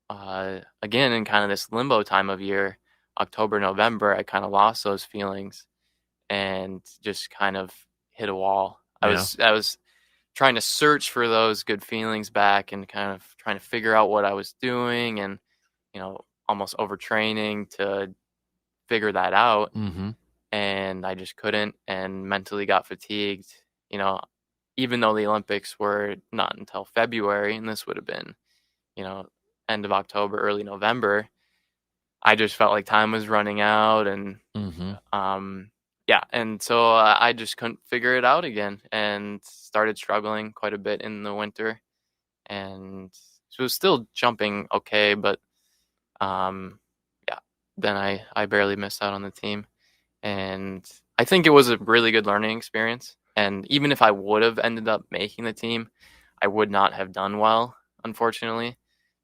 again, in kind of this limbo time of year, October, November, I kind of lost those feelings and just kind of hit a wall. I was trying to search for those good feelings back and kind of trying to figure out what I was doing and, almost overtraining to figure that out. Mm-hmm. And I just couldn't and mentally got fatigued, even though the Olympics were not until February and this would have been, end of October, early November. I just felt like time was running out and, yeah. And so I just couldn't figure it out again and started struggling quite a bit in the winter. And so it was still jumping okay, but yeah, then I barely missed out on the team. And I think it was a really good learning experience. And even if I would have ended up making the team, I would not have done well, unfortunately.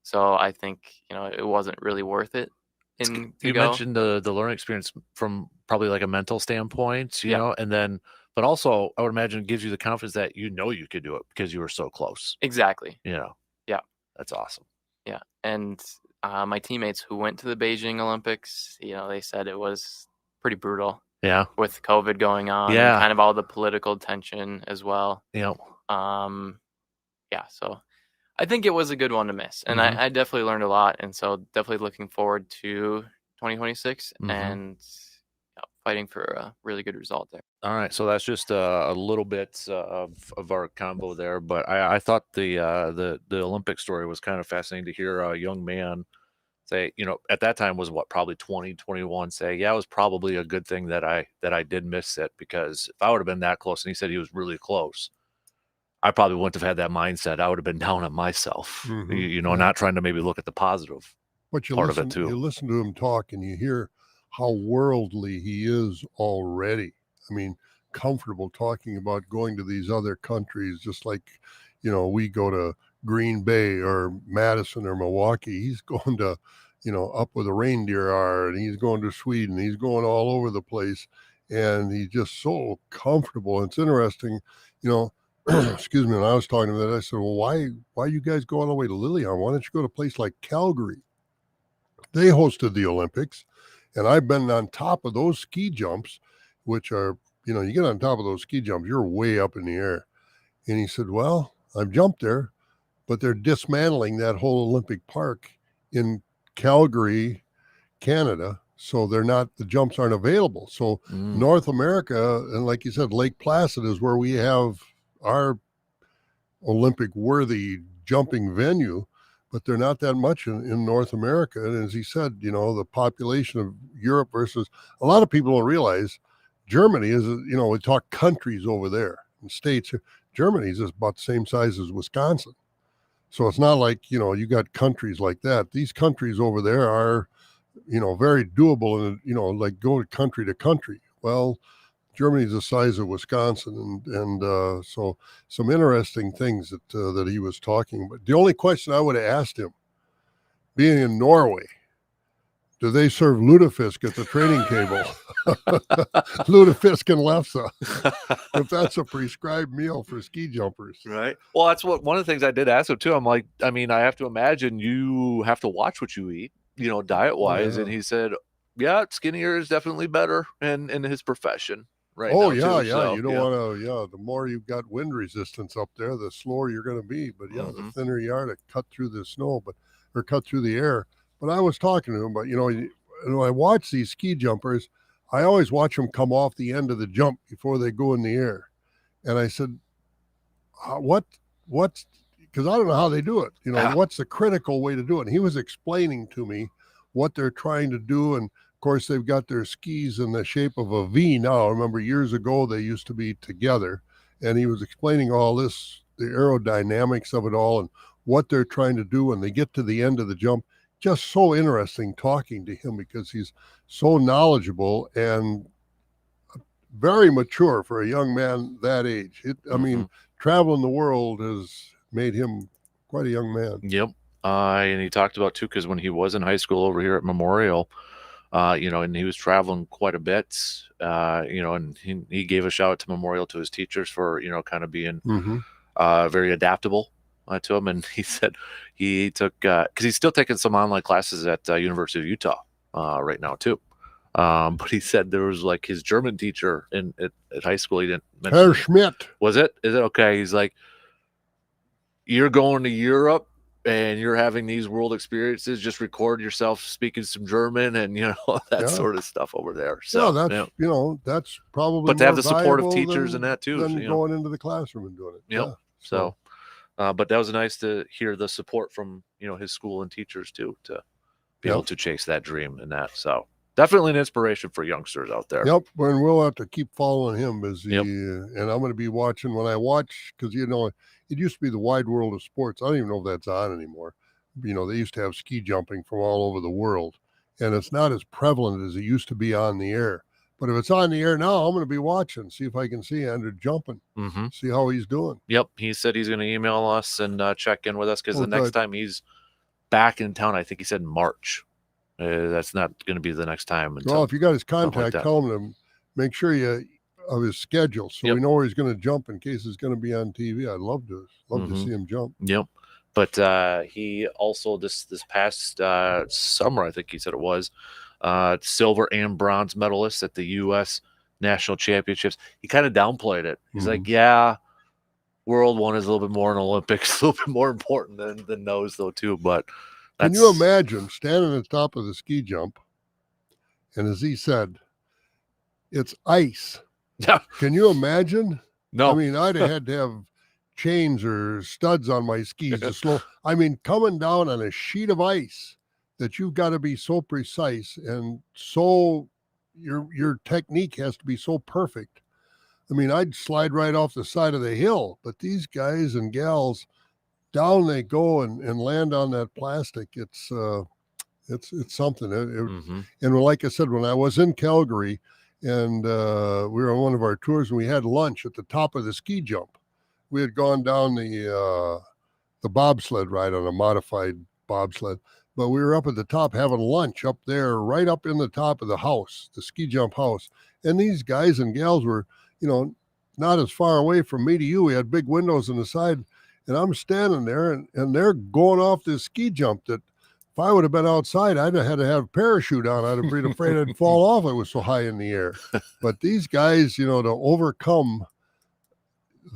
So I think, it wasn't really worth it. You mentioned the learning experience from probably like a mental standpoint, and then, but also I would imagine it gives you the confidence that you could do it because you were so close. Exactly. Yeah. That's awesome. Yeah. And my teammates who went to the Beijing Olympics, they said it was pretty brutal. Yeah. With COVID going on and kind of all the political tension as well. Yeah. Yeah. So I think it was a good one to miss. And I definitely learned a lot. And so definitely looking forward to 2026 and fighting for a really good result there. All right. So that's just a little bit of our combo there. But I thought the Olympic story was kind of fascinating to hear a young man say, at that time was probably 20, 21, say, yeah, it was probably a good thing that I did miss it, because if I would have been that close, and he said he was really close, I probably wouldn't have had that mindset. I would have been down on myself, not trying to maybe look at the positive part of it too. You listen to him talk and you hear how worldly he is already. I mean, comfortable talking about going to these other countries, just like, we go to Green Bay or Madison or Milwaukee. He's going to, up where the reindeer are, and he's going to Sweden. He's going all over the place, and he's just so comfortable. It's interesting, excuse me, when I was talking to him, I said, well, why you guys go all the way to Lillehammer? Why don't you go to a place like Calgary? They hosted the Olympics, and I've been on top of those ski jumps, which are, you get on top of those ski jumps, you're way up in the air. And he said, well, I've jumped there, but they're dismantling that whole Olympic Park in Calgary, Canada. So the jumps aren't available. So North America, and like you said, Lake Placid is where we have our Olympic worthy jumping venue, but they're not that much in North America. And as he said, the population of Europe versus, a lot of people don't realize Germany is, we talk countries over there and states. Germany is just about the same size as Wisconsin. So it's not like, you got countries like that. These countries over there are, very doable and, like go country to country. Well, Germany's the size of Wisconsin, and so some interesting things that he was talking about. The only question I would have asked him, being in Norway, do they serve lutefisk at the training table? Lutefisk and lefse, if that's a prescribed meal for ski jumpers. Right. Well, that's one of the things I did ask him too. I'm like, I have to imagine you have to watch what you eat, diet wise. Yeah. And he said, yeah, skinnier is definitely better in his profession. Right. Oh, now, yeah, too. yeah. So, You don't want to, the more you've got wind resistance up there, the slower you're going to be. But the thinner you are to cut through the snow, or cut through the air. But I was talking to him, but when I watch these ski jumpers, I always watch them come off the end of the jump before they go in the air. And I said, what's, because I don't know how they do it. What's the critical way to do it? And he was explaining to me what they're trying to do. And of course, they've got their skis in the shape of a V now. I remember years ago, they used to be together. And he was explaining all this, the aerodynamics of it all, and what they're trying to do when they get to the end of the jump. Just so interesting talking to him, because he's so knowledgeable and very mature for a young man that age. I mean, traveling the world has made him quite a young man. Yep. And he talked about too, because when he was in high school over here at Memorial, and he was traveling quite a bit, and he gave a shout out to Memorial, to his teachers, for, kind of being very adaptable to him. And he said he took, because he's still taking some online classes at University of Utah right now too. But he said there was like his German teacher at high school. He didn't mention Herr Schmidt. Was it? Is it okay? He's like, you're going to Europe and you're having these world experiences, just record yourself speaking some German and, that sort of stuff over there. So, that's, that's probably but to have the more support of valuable teachers than- and that too. than going into the classroom and doing it. Yep. Yeah. So, but that was nice to hear the support from, his school and teachers too, to be able to chase that dream and that. So definitely an inspiration for youngsters out there. Yep. And we'll have to keep following him as he, and I'm going to be watching when I watch, because, it used to be the Wide World of Sports. I don't even know if that's on anymore. They used to have ski jumping from all over the world, and it's not as prevalent as it used to be on the air. But if it's on the air now, I'm going to be watching, see if I can see Andrew jumping, see how he's doing. Yep. He said he's going to email us and check in with us, because the good. next time he's back in town, I think he said March. That's not going to be the next time. Well, if you got his something contact, like that. tell him to make sure of his schedule, so we know where he's going to jump in case it's going to be on TV. I'd love to see him jump. Yep. But he also this past summer, I think he said it was, silver and bronze medalist at the U.S. National Championships. He kind of downplayed it. He's like, yeah, World one is a little bit more, and Olympics a little bit more important than those though too. But can you imagine standing at the top of the ski jump, and as he said, it's ice. Yeah. Can you imagine? No. I mean, I'd have had to have chains or studs on my skis to slow. I mean, coming down on a sheet of ice that you've got to be so precise and so your technique has to be so perfect. I mean, I'd slide right off the side of the hill, but these guys and gals, down they go and land on that plastic. It's something. And like I said, when I was in Calgary, and we were on one of our tours, and we had lunch at the top of the ski jump. We had gone down the bobsled ride on a modified bobsled, but we were up at the top having lunch up there, right up in the top of the house, the ski jump house. And these guys and gals were, not as far away from me to you. We had big windows on the side, and I'm standing there, and they're going off this ski jump that, if I would have been outside, I'd have had to have a parachute on. I'd have been afraid I'd fall off. It was so high in the air. But these guys, to overcome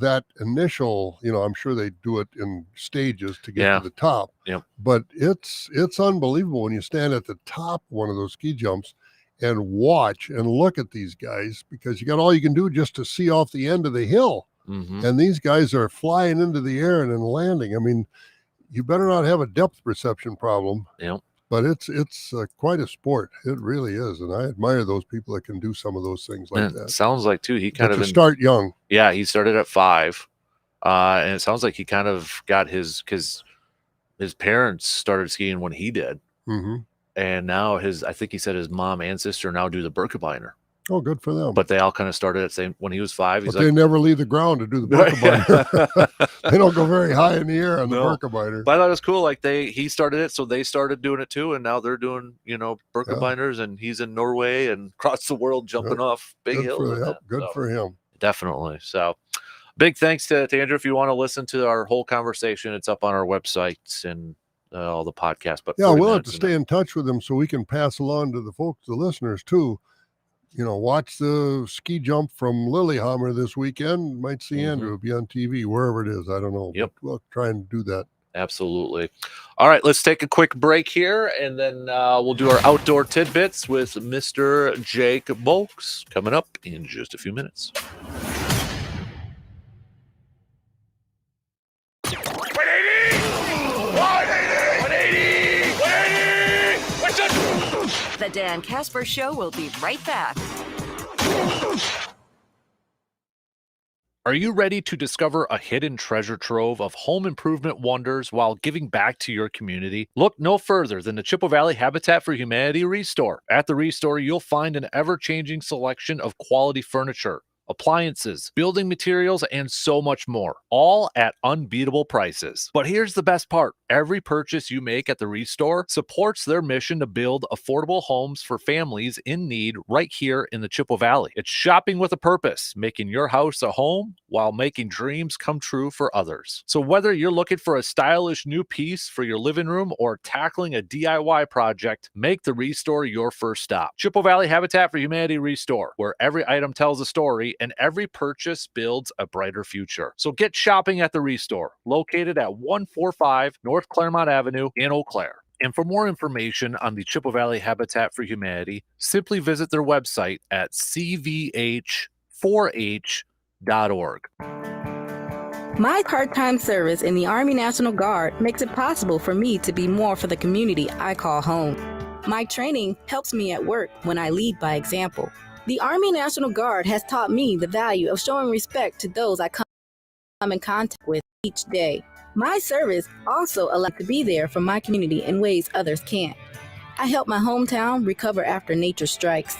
that initial, I'm sure they do it in stages to get to the top. Yep. But it's unbelievable when you stand at the top of one of those ski jumps and watch and look at these guys, because you got all you can do just to see off the end of the hill. And these guys are flying into the air and then landing. I mean, you better not have a depth perception problem. Yep. But it's quite a sport. It really is. And I admire those people that can do some of those things like that. Sounds like too. He kind of start young. Yeah, he started at 5. And it sounds like he kind of got because his parents started skiing when he did. And now I think he said his mom and sister now do the Birkebeiner. Oh, good for them. But they all kind of started at same when he was 5. But they never leave the ground to do the Birkebeiner. They don't go very high in the air on the Birkebeiner. But I thought it was cool. Like he started it, so they started doing it too, and now they're doing Birkebeiners, and he's in Norway and across the world jumping off big hills. Good for him. Definitely. So big thanks to Andrew. If you want to listen to our whole conversation, it's up on our websites and all the podcasts. But we'll have to stay in touch with him so we can pass along to the listeners too. Watch the ski jump from Lillehammer this weekend. Might see Andrew be on TV, wherever it is. I don't know. Yep. But we'll try and do that. Absolutely. All right, let's take a quick break here, and then we'll do our outdoor tidbits with Mr. Jake Bolks coming up in just a few minutes. The Dan Kasper Show will be right back. Are you ready to discover a hidden treasure trove of home improvement wonders while giving back to your community? Look no further than the Chippewa Valley Habitat for Humanity Restore. At the Restore, you'll find an ever-changing selection of quality furniture, appliances, building materials, and so much more, all at unbeatable prices. But here's the best part. Every purchase you make at the Restore supports their mission to build affordable homes for families in need right here in the Chippewa Valley. It's shopping with a purpose, making your house a home while making dreams come true for others. So whether you're looking for a stylish new piece for your living room or tackling a DIY project, make the Restore your first stop. Chippewa Valley Habitat for Humanity Restore, where every item tells a story and every purchase builds a brighter future. So get shopping at the Restore, located at 145 North Claremont Avenue in Eau Claire. And for more information on the Chippewa Valley Habitat for Humanity, simply visit their website at cvh4h.org. My part-time service in the Army National Guard makes it possible for me to be more for the community I call home. My training helps me at work when I lead by example. The Army National Guard has taught me the value of showing respect to those I come in contact with each day. My service also allows me to be there for my community in ways others can't. I help my hometown recover after nature strikes.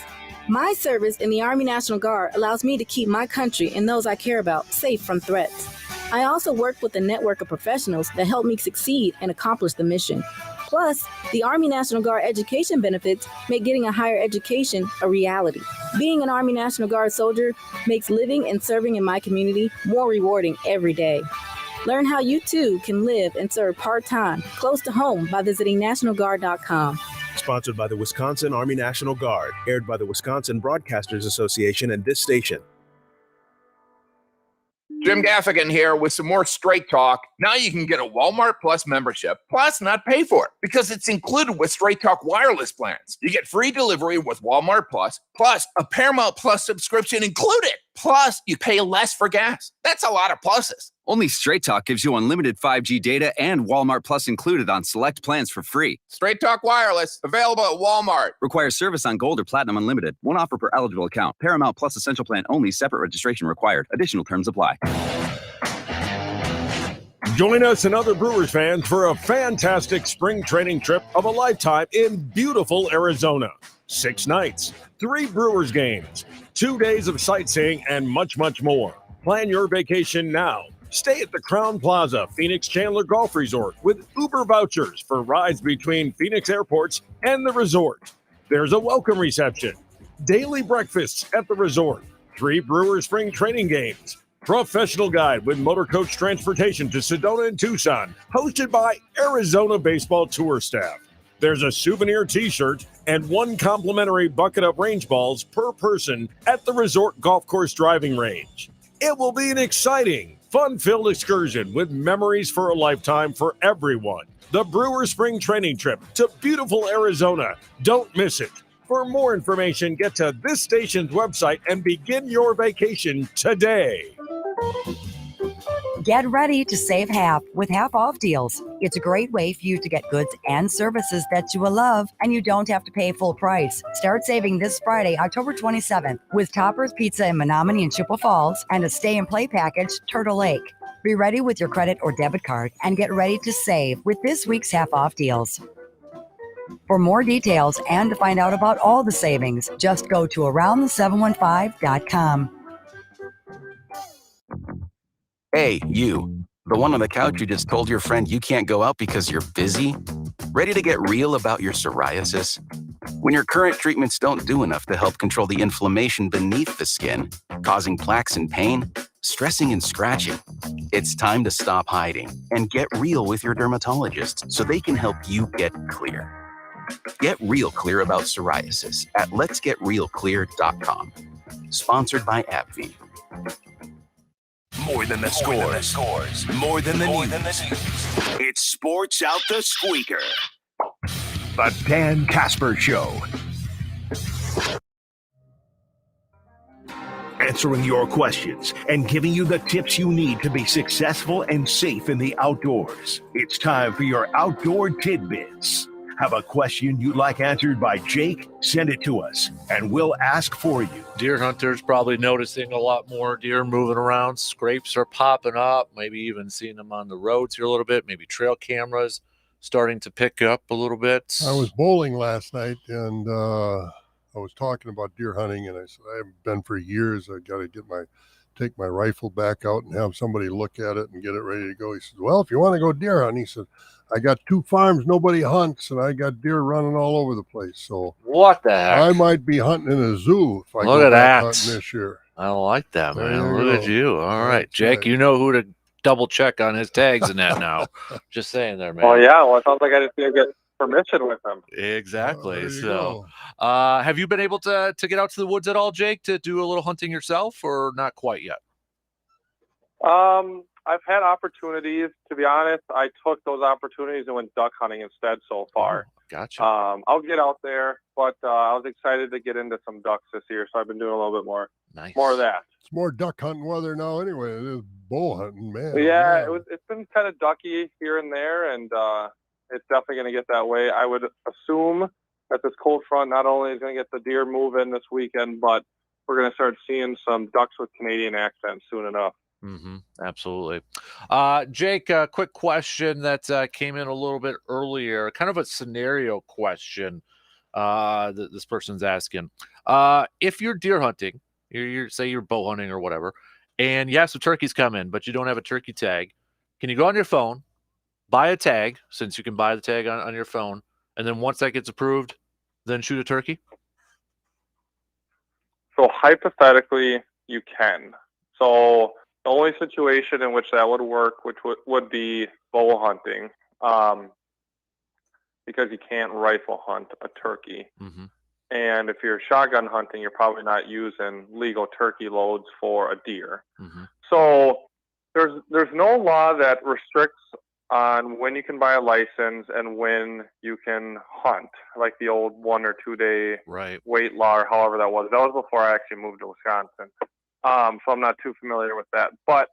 My service in the Army National Guard allows me to keep my country and those I care about safe from threats. I also work with a network of professionals that help me succeed and accomplish the mission. Plus, the Army National Guard education benefits make getting a higher education a reality. Being an Army National Guard soldier makes living and serving in my community more rewarding every day. Learn how you too can live and serve part-time, close to home by visiting nationalguard.com. Sponsored by the Wisconsin Army National Guard. Aired by the Wisconsin Broadcasters Association and this station. Jim Gaffigan here with some more Straight Talk. Now you can get a Walmart Plus membership, plus not pay for it, because it's included with Straight Talk wireless plans. You get free delivery with Walmart Plus, plus a Paramount Plus subscription included. Plus, you pay less for gas. That's a lot of pluses. Only Straight Talk gives you unlimited 5G data and Walmart Plus included on select plans for free. Straight Talk Wireless, available at Walmart. Requires service on Gold or Platinum Unlimited. One offer per eligible account. Paramount Plus Essential Plan only. Separate registration required. Additional terms apply. Join us and other Brewers fans for a fantastic spring training trip of a lifetime in beautiful Arizona. 6 nights, 3 Brewers games, 2 days of sightseeing, and much, much more. Plan your vacation now. Stay at the Crown Plaza Phoenix Chandler Golf Resort with Uber vouchers for rides between Phoenix airports and the resort. There's a welcome reception, daily breakfasts at the resort, 3 Brewers spring training games, professional guide with motor coach transportation to Sedona and Tucson, hosted by Arizona Baseball Tour staff. There's a souvenir t-shirt and 1 complimentary bucket of range balls per person at the resort golf course driving range. It will be an exciting, fun-filled excursion with memories for a lifetime for everyone. The Brewer Spring Training Trip to beautiful Arizona. Don't miss it. For more information, get to this station's website and begin your vacation today. Get ready to save half with half-off deals. It's a great way for you to get goods and services that you will love, and you don't have to pay full price. Start saving this Friday, October 27th, with Topper's Pizza in Menominee and Chippewa Falls and a stay-and-play package, Turtle Lake. Be ready with your credit or debit card and get ready to save with this week's half-off deals. For more details and to find out about all the savings, just go to aroundthe715.com. Hey, you. The one on the couch who just told your friend you can't go out because you're busy? Ready to get real about your psoriasis? When your current treatments don't do enough to help control the inflammation beneath the skin, causing plaques and pain, stressing and scratching, it's time to stop hiding and get real with your dermatologist so they can help you get clear. Get real clear about psoriasis at letsgetrealclear.com. Sponsored by AbbVie. More than the scores. More than the news. It's Sports Out the Squeaker. The Dan Kasper Show. Answering your questions and giving you the tips you need to be successful and safe in the outdoors. It's time for your outdoor tidbits. Have a question you'd like answered by Jake? Send it to us, and we'll ask for you. Deer hunters probably noticing a lot more deer moving around. Scrapes are popping up, maybe even seeing them on the roads here a little bit. Maybe trail cameras starting to pick up a little bit. I was bowling last night, and I was talking about deer hunting, and I said, I haven't been for years. I got to take my rifle back out and have somebody look at it and get it ready to go. He said, well, if you want to go deer hunting, he said, I got 2 farms nobody hunts, and I got deer running all over the place. So what the heck? I might be hunting in a zoo if I Look go at back that. hunting this year. I don't like that, There man. you Look go. at you. All right, That's Jake, right. you know who to double check on his tags and that now. Just saying there, man. Oh, yeah. Well, it sounds like I just need to get permission with them. Exactly. there you So, have you been able to get out to the woods at all, Jake, to do a little hunting yourself, or not quite yet? I've had opportunities. To be honest, I took those opportunities and went duck hunting instead so far. Gotcha. I'll get out there, but I was excited to get into some ducks this year, so I've been doing a little bit more. Nice. More of that. It's more duck hunting weather now anyway. It is bow hunting, man. Yeah, it's been kind of ducky here and there, and it's definitely going to get that way. I would assume that this cold front not only is going to get the deer moving this weekend, but we're going to start seeing some ducks with Canadian accents soon enough. Mm-hmm. Absolutely. Jake, a quick question that came in a little bit earlier, kind of a scenario question that this person's asking. If you're deer hunting, say you're bow hunting or whatever, and yes, the turkeys come in, but you don't have a turkey tag, can you go on your phone, buy a tag, since you can buy the tag on your phone, and then once that gets approved, then shoot a turkey? So hypothetically, you can. So the only situation in which that would work, which would be bow hunting, because you can't rifle hunt a turkey. Mm-hmm. And if you're shotgun hunting, you're probably not using legal turkey loads for a deer. Mm-hmm. So there's no law that restricts on when you can buy a license and when you can hunt, like the old 1 or 2 day wait law or however that was. That was before I actually moved to Wisconsin. So I'm not too familiar with that. But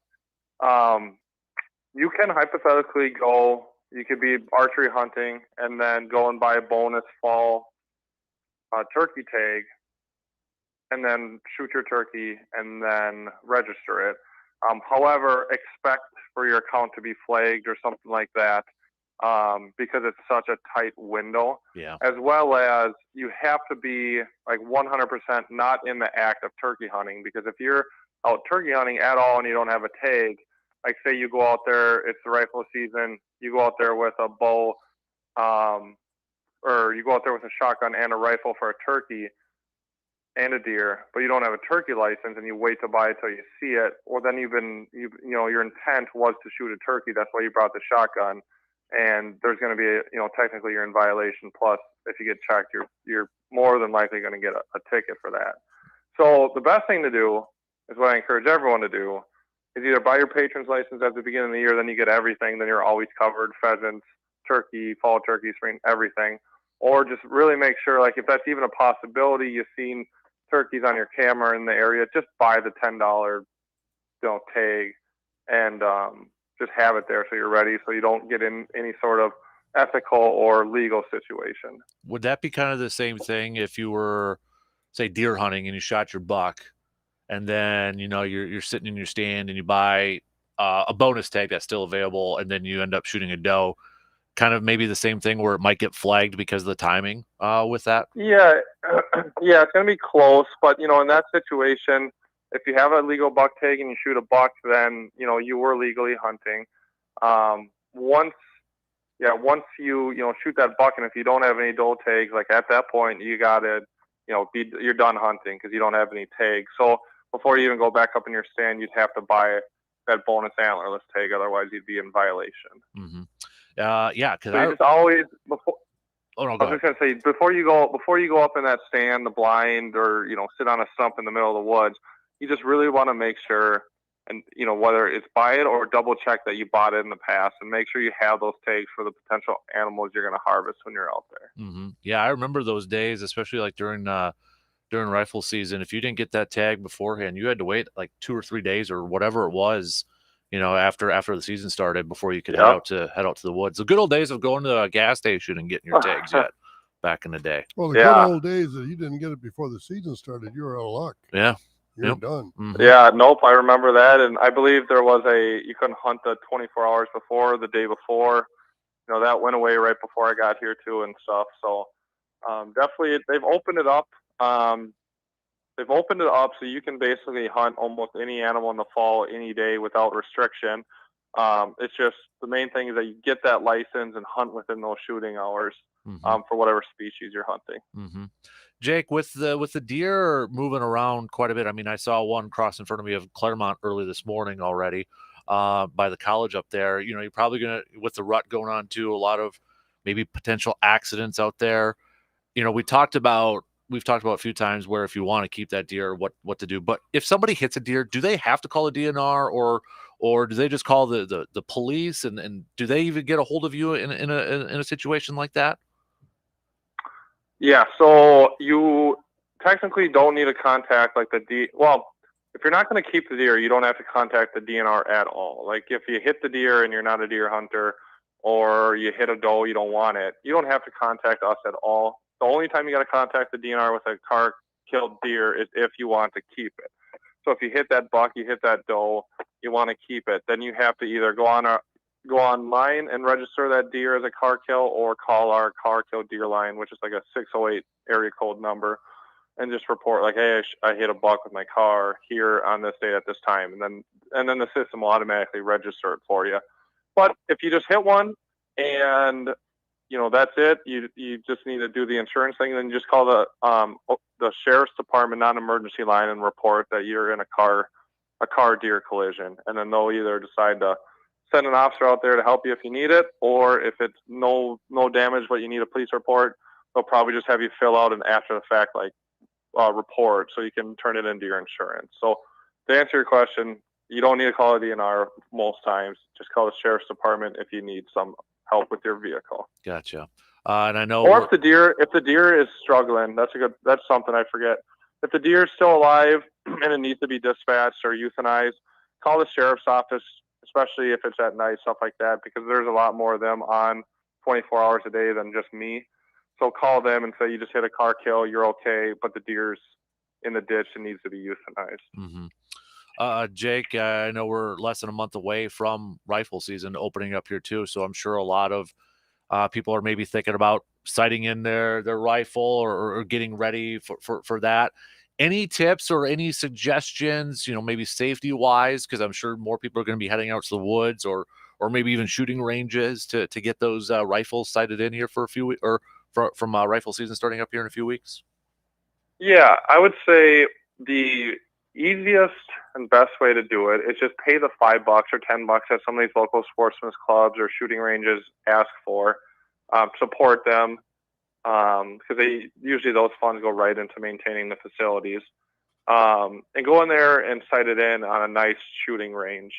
you can hypothetically go, you could be archery hunting and then go and buy a bonus fall turkey tag and then shoot your turkey and then register it. However, expect for your account to be flagged or something like that because it's such a tight window. Yeah. As well as you have to be like 100% not in the act of turkey hunting, because if you're out turkey hunting at all and you don't have a tag, like say you go out there, it's the rifle season, you go out there with a bow, or you go out there with a shotgun and a rifle for a turkey and a deer, but you don't have a turkey license and you wait to buy it till you see it, well then your intent was to shoot a turkey, that's why you brought the shotgun, and there's going to be technically you're in violation, plus if you get checked you're more than likely going to get a ticket for that. So the best thing to do is what I encourage everyone to do is either buy your patron's license at the beginning of the year, then you get everything, then you're always covered, pheasants, turkey, fall turkey, spring, everything, or just really make sure, like if that's even a possibility, you've seen turkeys on your camera in the area, just buy the $10 tag and just have it there so you're ready, so you don't get in any sort of ethical or legal situation. Would that be kind of the same thing if you were, say, deer hunting and you shot your buck, and then you're sitting in your stand and you buy a bonus tag that's still available, and then you end up shooting a doe? Kind of maybe the same thing where it might get flagged because of the timing with that? Yeah, it's going to be close, but, in that situation, if you have a legal buck tag and you shoot a buck, then, you were legally hunting. Once you, shoot that buck, and if you don't have any doe tags, like at that point, you got to, you're done hunting because you don't have any tags. So before you even go back up in your stand, you'd have to buy that bonus antlerless tag, otherwise you'd be in violation. Mm-hmm. Yeah, because so just always before. Oh no, I was just gonna say before you go up in that stand, the blind, or sit on a stump in the middle of the woods, you just really want to make sure, and whether it's buy it or double check that you bought it in the past, and make sure you have those tags for the potential animals you're gonna harvest when you're out there. Mm-hmm. Yeah, I remember those days, especially like during rifle season. If you didn't get that tag beforehand, you had to wait like 2 or 3 days or whatever it was. After the season started, before you could head out to the woods. The good old days of going to a gas station and getting your tags yet back in the day. Well, the good old days that you didn't get it before the season started, you were out of luck. Yeah. You're done. Mm-hmm. Yeah, nope, I remember that, and I believe there was you couldn't hunt the 24 hours before, the day before. That went away right before I got here too and stuff. So definitely they've opened it up. They've opened it up so you can basically hunt almost any animal in the fall any day without restriction. It's just the main thing is that you get that license and hunt within those shooting hours for whatever species you're hunting. Mm-hmm. Jake, with the deer moving around quite a bit, I mean, I saw one cross in front of me of Claremont early this morning already by the college up there. You're probably going to, with the rut going on too, a lot of maybe potential accidents out there. We've talked about a few times where if you want to keep that deer, what to do. But if somebody hits a deer, do they have to call a DNR or do they just call the police? And do they even get a hold of you in a situation like that? Yeah, so you technically don't need to contact like well, if you're not going to keep the deer, you don't have to contact the DNR at all. Like if you hit the deer and you're not a deer hunter, or you hit a doe, you don't want it, you don't have to contact us at all. The only time you got to contact the DNR with a car killed deer is if you want to keep it. So if you hit that buck, you hit that doe, you want to keep it, then you have to either go online and register that deer as a car kill, or call our car kill deer line, which is like a 608 area code number, and just report like, hey, I hit a buck with my car here on this date at this time, and then the system will automatically register it for you. But if you just hit one and that's it, you just need to do the insurance thing, then you just call the sheriff's department non-emergency line and report that you're in a car deer collision, and then they'll either decide to send an officer out there to help you if you need it, or if it's no damage but you need a police report, they'll probably just have you fill out an after the fact report so you can turn it into your insurance. So to answer your question, you don't need to call a DNR most times. Just call the sheriff's department if you need some help with your vehicle. Gotcha. And I know, or if the deer is struggling, that's something I forget. If the deer is still alive and it needs to be dispatched or euthanized, call the sheriff's office, especially if it's at night, stuff like that, because there's a lot more of them on 24 hours a day than just me. So call them and say you just hit a car kill, you're okay, but the deer's in the ditch and needs to be euthanized. Mm-hmm. Jake, I know we're less than a month away from rifle season opening up here too, so I'm sure a lot of people are maybe thinking about sighting in their rifle or getting ready for that. Any tips or any suggestions, maybe safety wise, because I'm sure more people are going to be heading out to the woods or maybe even shooting ranges to get those rifles sighted in here for a few weeks, or from rifle season starting up here in a few weeks? Yeah, I would say the easiest and best way to do it is just pay the $5 or $10 that some of these local sportsmen's clubs or shooting ranges ask for. Support them, because usually those funds go right into maintaining the facilities. And go in there and sight it in on a nice shooting range.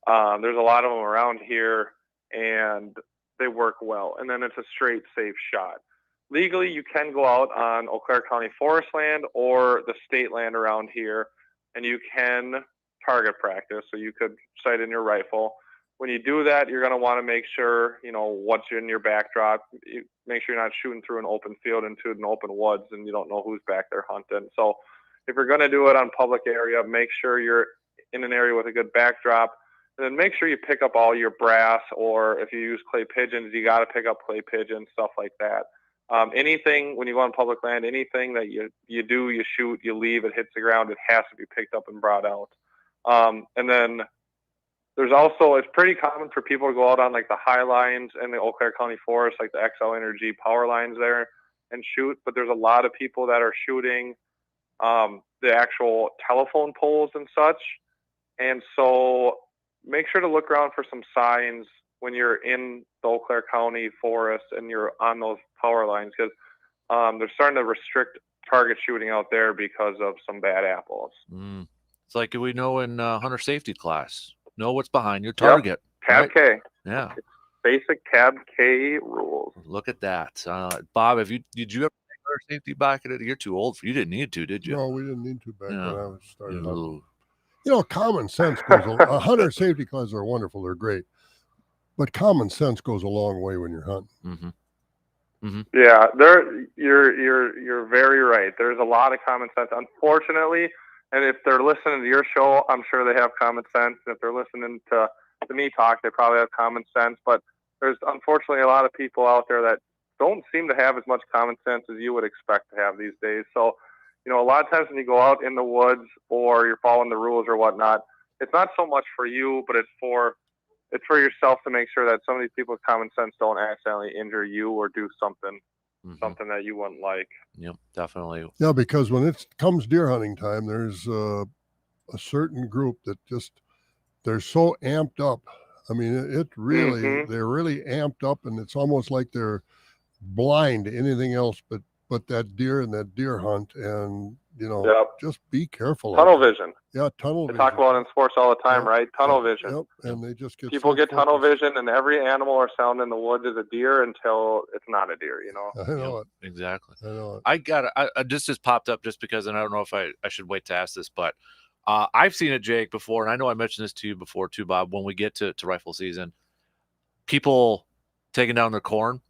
There's a lot of them around here, and they work well. And then it's a straight, safe shot. Legally, you can go out on Eau Claire County forest land or the state land around here, and you can target practice. So you could sight in your rifle. When you do that, you're going to want to make sure, what's in your backdrop. Make sure you're not shooting through an open field into an open woods and you don't know who's back there hunting. So if you're going to do it on public area, make sure you're in an area with a good backdrop. And then make sure you pick up all your brass, or if you use clay pigeons, you got to pick up clay pigeons, stuff like that. Anything, when you go on public land, anything that you shoot, you leave, it hits the ground, it has to be picked up and brought out. And then there's also, it's pretty common for people to go out on like the high lines in the Eau Claire County forest, like the XL Energy power lines there, and shoot. But there's a lot of people that are shooting the actual telephone poles and such. And so make sure to look around for some signs when you're in the Eau Claire County forest and you're on those power lines, because they're starting to restrict target shooting out there because of some bad apples. It's like we know in hunter safety class, know what's behind your target. Yep. Tab right? K. Yeah. Basic Tab K rules. Look at that. Bob, did you ever take hunter safety back at it? You're too old you didn't need to, did you? No, we didn't need to back when I was starting out. Ooh. Common sense goes a hunter safety classes are wonderful. They're great. But common sense goes a long way when you're hunting. Mm-hmm. Mm-hmm. Yeah, you're very right. There's a lot of common sense, unfortunately. And if they're listening to your show, I'm sure they have common sense. And if they're listening to me talk, they probably have common sense. But there's unfortunately a lot of people out there that don't seem to have as much common sense as you would expect to have these days. So, a lot of times when you go out in the woods or you're following the rules or whatnot, it's not so much for you, but it's for yourself to make sure that some of these people with common sense don't accidentally injure you or do something that you wouldn't like. Yep, definitely. Yeah, because when it comes deer hunting time, there's a certain group that they're so amped up I mean, it really, they're really amped up, and it's almost like they're blind to anything else but that deer and that deer hunt. And, just be careful. Tunnel vision. Yeah, tunnel They vision. talk about it in sports all the time, right? Tunnel vision. Yep, and they just get People so get tunnel focused. vision, and every animal or sound in the woods is a deer until it's not a deer, I know it. Exactly. I know it. I just popped up just because, and I don't know if I should wait to ask this, but I've seen it, Jake, before, and I know I mentioned this to you before too, Bob. When we get to rifle season, people taking down their corn,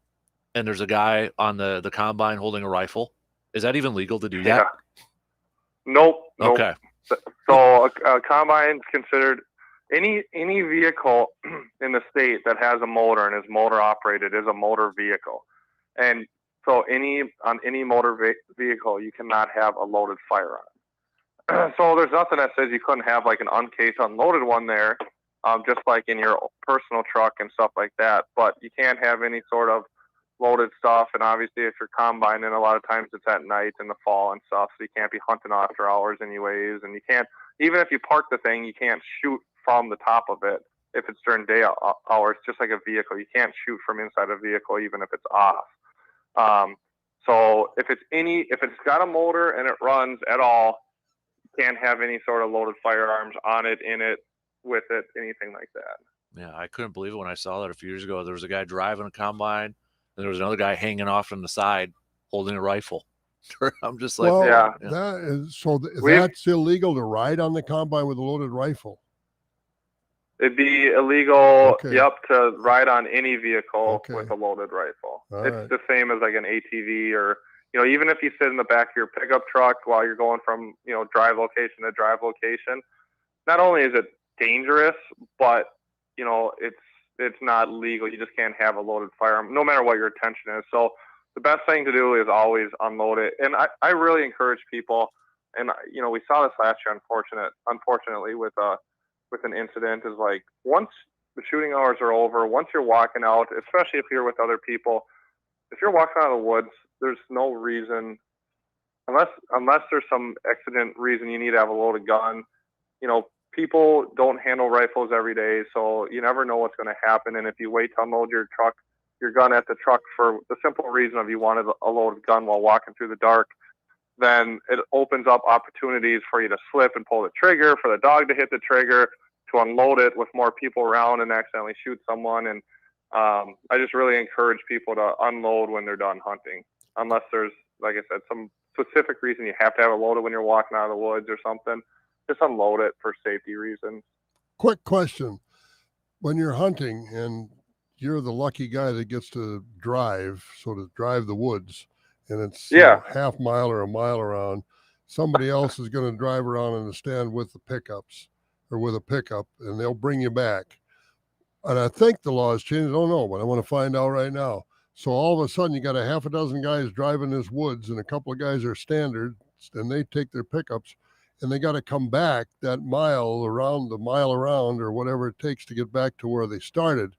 and there's a guy on the combine holding a rifle. Is that even legal to do that? Nope. Okay. So a combine is considered any vehicle in the state that has a motor and is motor operated is a motor vehicle. And so on any motor vehicle, you cannot have a loaded firearm. So there's nothing that says you couldn't have like an uncased, unloaded one there, just like in your personal truck and stuff like that. But you can't have any sort of loaded stuff. And obviously, if you're combining, a lot of times it's at night in the fall and stuff, so you can't be hunting after hours anyways. And you can't, even if you park the thing, you can't shoot from the top of it if it's during day hours, just like a vehicle. You can't shoot from inside a vehicle even if it's off. So if it's got a motor and it runs at all, you can't have any sort of loaded firearms on it, in it, with it, anything like that. Yeah, I couldn't believe it when I saw that a few years ago. There was a guy driving a combine, and there was another guy hanging off from the side holding a rifle. I'm just like, that is so. That's illegal to ride on the combine with a loaded rifle. It'd be illegal, to ride on any vehicle with a loaded rifle. It's the same as like an ATV or, even if you sit in the back of your pickup truck while you're going from, drive location to drive location, not only is it dangerous, but, it's not legal. You just can't have a loaded firearm, no matter what your intention is. So the best thing to do is always unload it. And I really encourage people, and, we saw this last year, unfortunately, with an incident, is like, once the shooting hours are over, once you're walking out, especially if you're with other people, if you're walking out of the woods, there's no reason, unless there's some accident reason you need to have a loaded gun. People don't handle rifles every day, so you never know what's going to happen. And if you wait to unload your gun at the truck for the simple reason of you wanted a loaded gun while walking through the dark, then it opens up opportunities for you to slip and pull the trigger, for the dog to hit the trigger, to unload it with more people around and accidentally shoot someone. And I just really encourage people to unload when they're done hunting, unless there's, like I said, some specific reason you have to have it loaded when you're walking out of the woods or something. Just unload it for safety reasons. Quick question. When you're hunting and you're the lucky guy that gets to drive the woods, and it's half mile or a mile around, somebody else is going to drive around in the stand with the pickups or with a pickup, and they'll bring you back. And I think the law has changed. I don't know, but I want to find out right now. So all of a sudden you got a half a dozen guys driving this woods, and a couple of guys are standard, and they take their pickups, and they got to come back that mile around or whatever it takes to get back to where they started.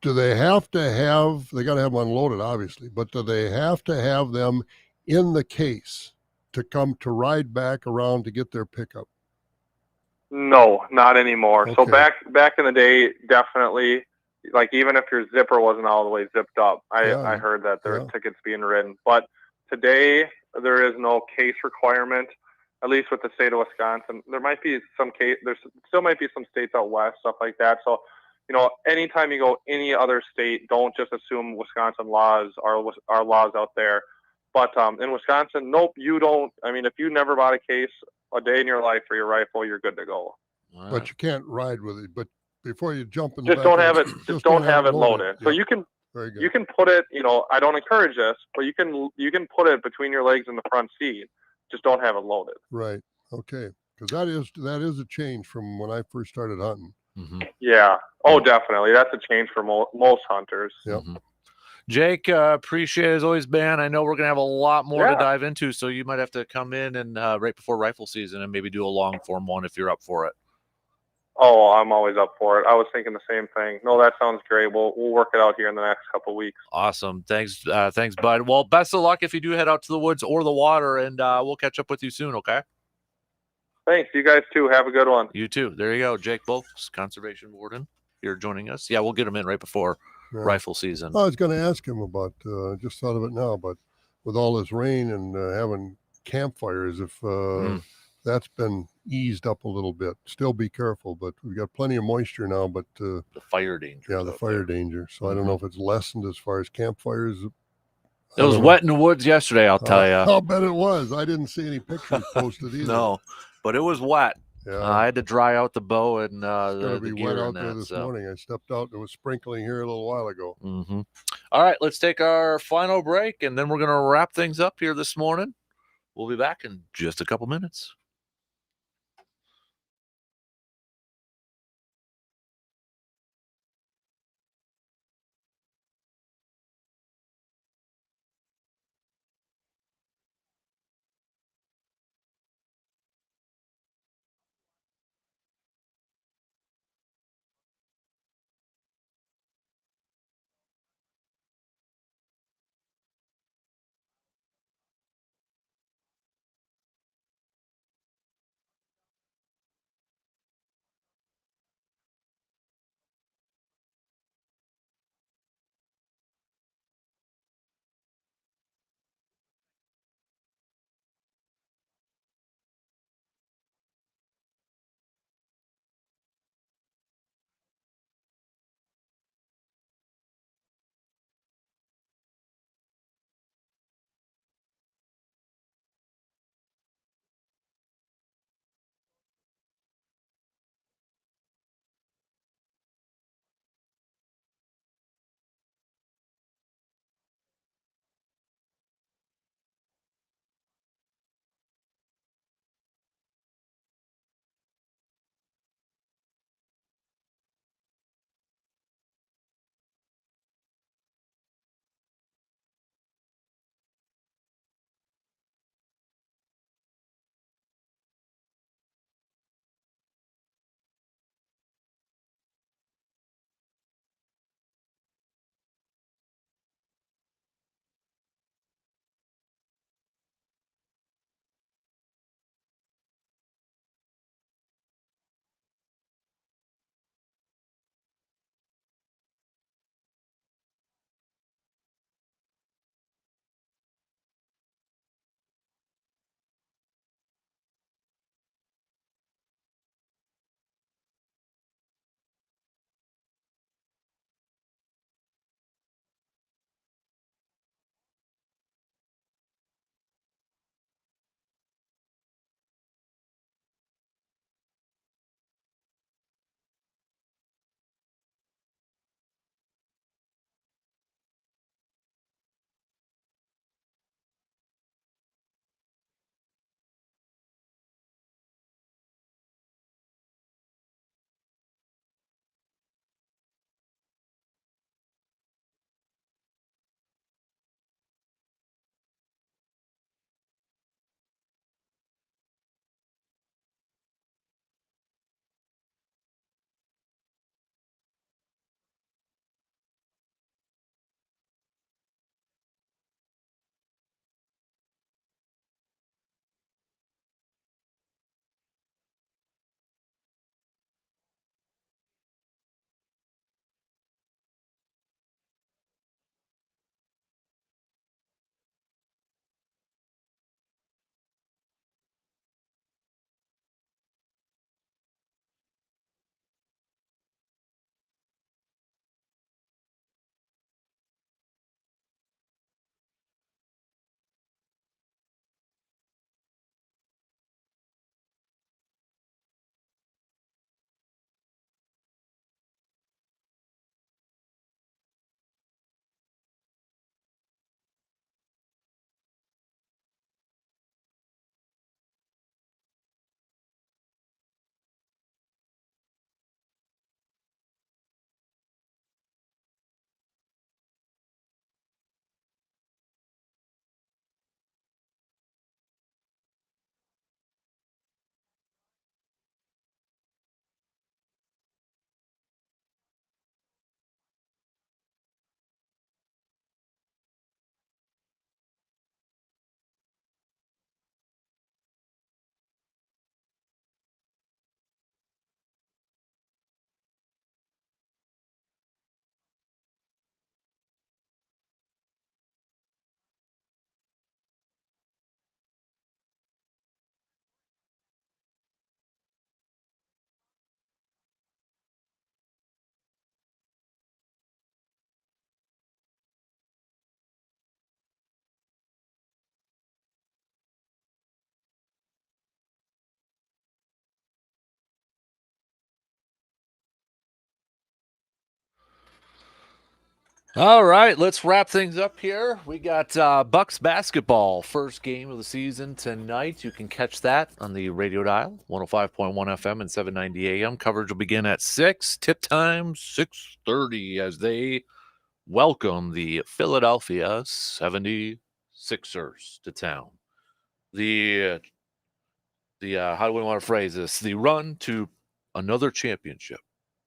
Do they have to have, they got to have them unloaded, obviously, but do they have to have them in the case to come to ride back around to get their pickup? No, not anymore. Okay. So back in the day, definitely, like even if your zipper wasn't all the way zipped up, I heard that there were tickets being written. But today, there is no case requirement, at least with the state of Wisconsin. There might be some case, there still might be some states out west, stuff like that. So, anytime you go any other state, don't just assume Wisconsin laws are laws out there. But in Wisconsin, nope, you don't. I mean, if you never bought a case a day in your life for your rifle, you're good to go. But you can't ride with it. But before you jump in, Just don't have it. Just don't have it loaded. So you can Very good. You can put it. I don't encourage this, but you can put it between your legs in the front seat. Just don't have it loaded. Right. Okay. Because that is a change from when I first started hunting. Mm-hmm. Yeah. Oh, definitely. That's a change for most hunters. Yep. Mm-hmm. Jake, appreciate it as always, man. I know we're going to have a lot more to dive into, so you might have to come in and right before rifle season and maybe do a long form one if you're up for it. Oh, I'm always up for it. I was thinking the same thing. No, that sounds great. We'll work it out here in the next couple of weeks. Awesome. Thanks, bud. Well, best of luck if you do head out to the woods or the water, and we'll catch up with you soon, okay? Thanks. You guys too. Have a good one. You too. There you go. Jake Bolks, conservation warden, here joining us. Yeah, we'll get him in right before rifle season. I was going to ask him about, just thought of it now, but with all this rain and having campfires, if that's been eased up a little bit. Still be careful, but we've got plenty of moisture now, but the fire danger. Yeah, the fire danger. So I don't know if it's lessened as far as campfires. It was wet in the woods yesterday, I'll tell you. I'll bet it was. I didn't see any pictures posted either. No, but it was wet. Yeah. I had to dry out the bow and It's going to the be gear wet out and there that, this so. morning. I stepped out and it was sprinkling here a little while ago. Mm-hmm. All right, let's take our final break, and then we're going to wrap things up here this morning. We'll be back in just a couple minutes. All right, let's wrap things up here. We got Bucks basketball, first game of the season tonight. You can catch that on the radio dial, 105.1 FM and 790 AM. Coverage will begin at 6. Tip time, 6:30, as they welcome the Philadelphia 76ers to town. The how do we want to phrase this? The run to another championship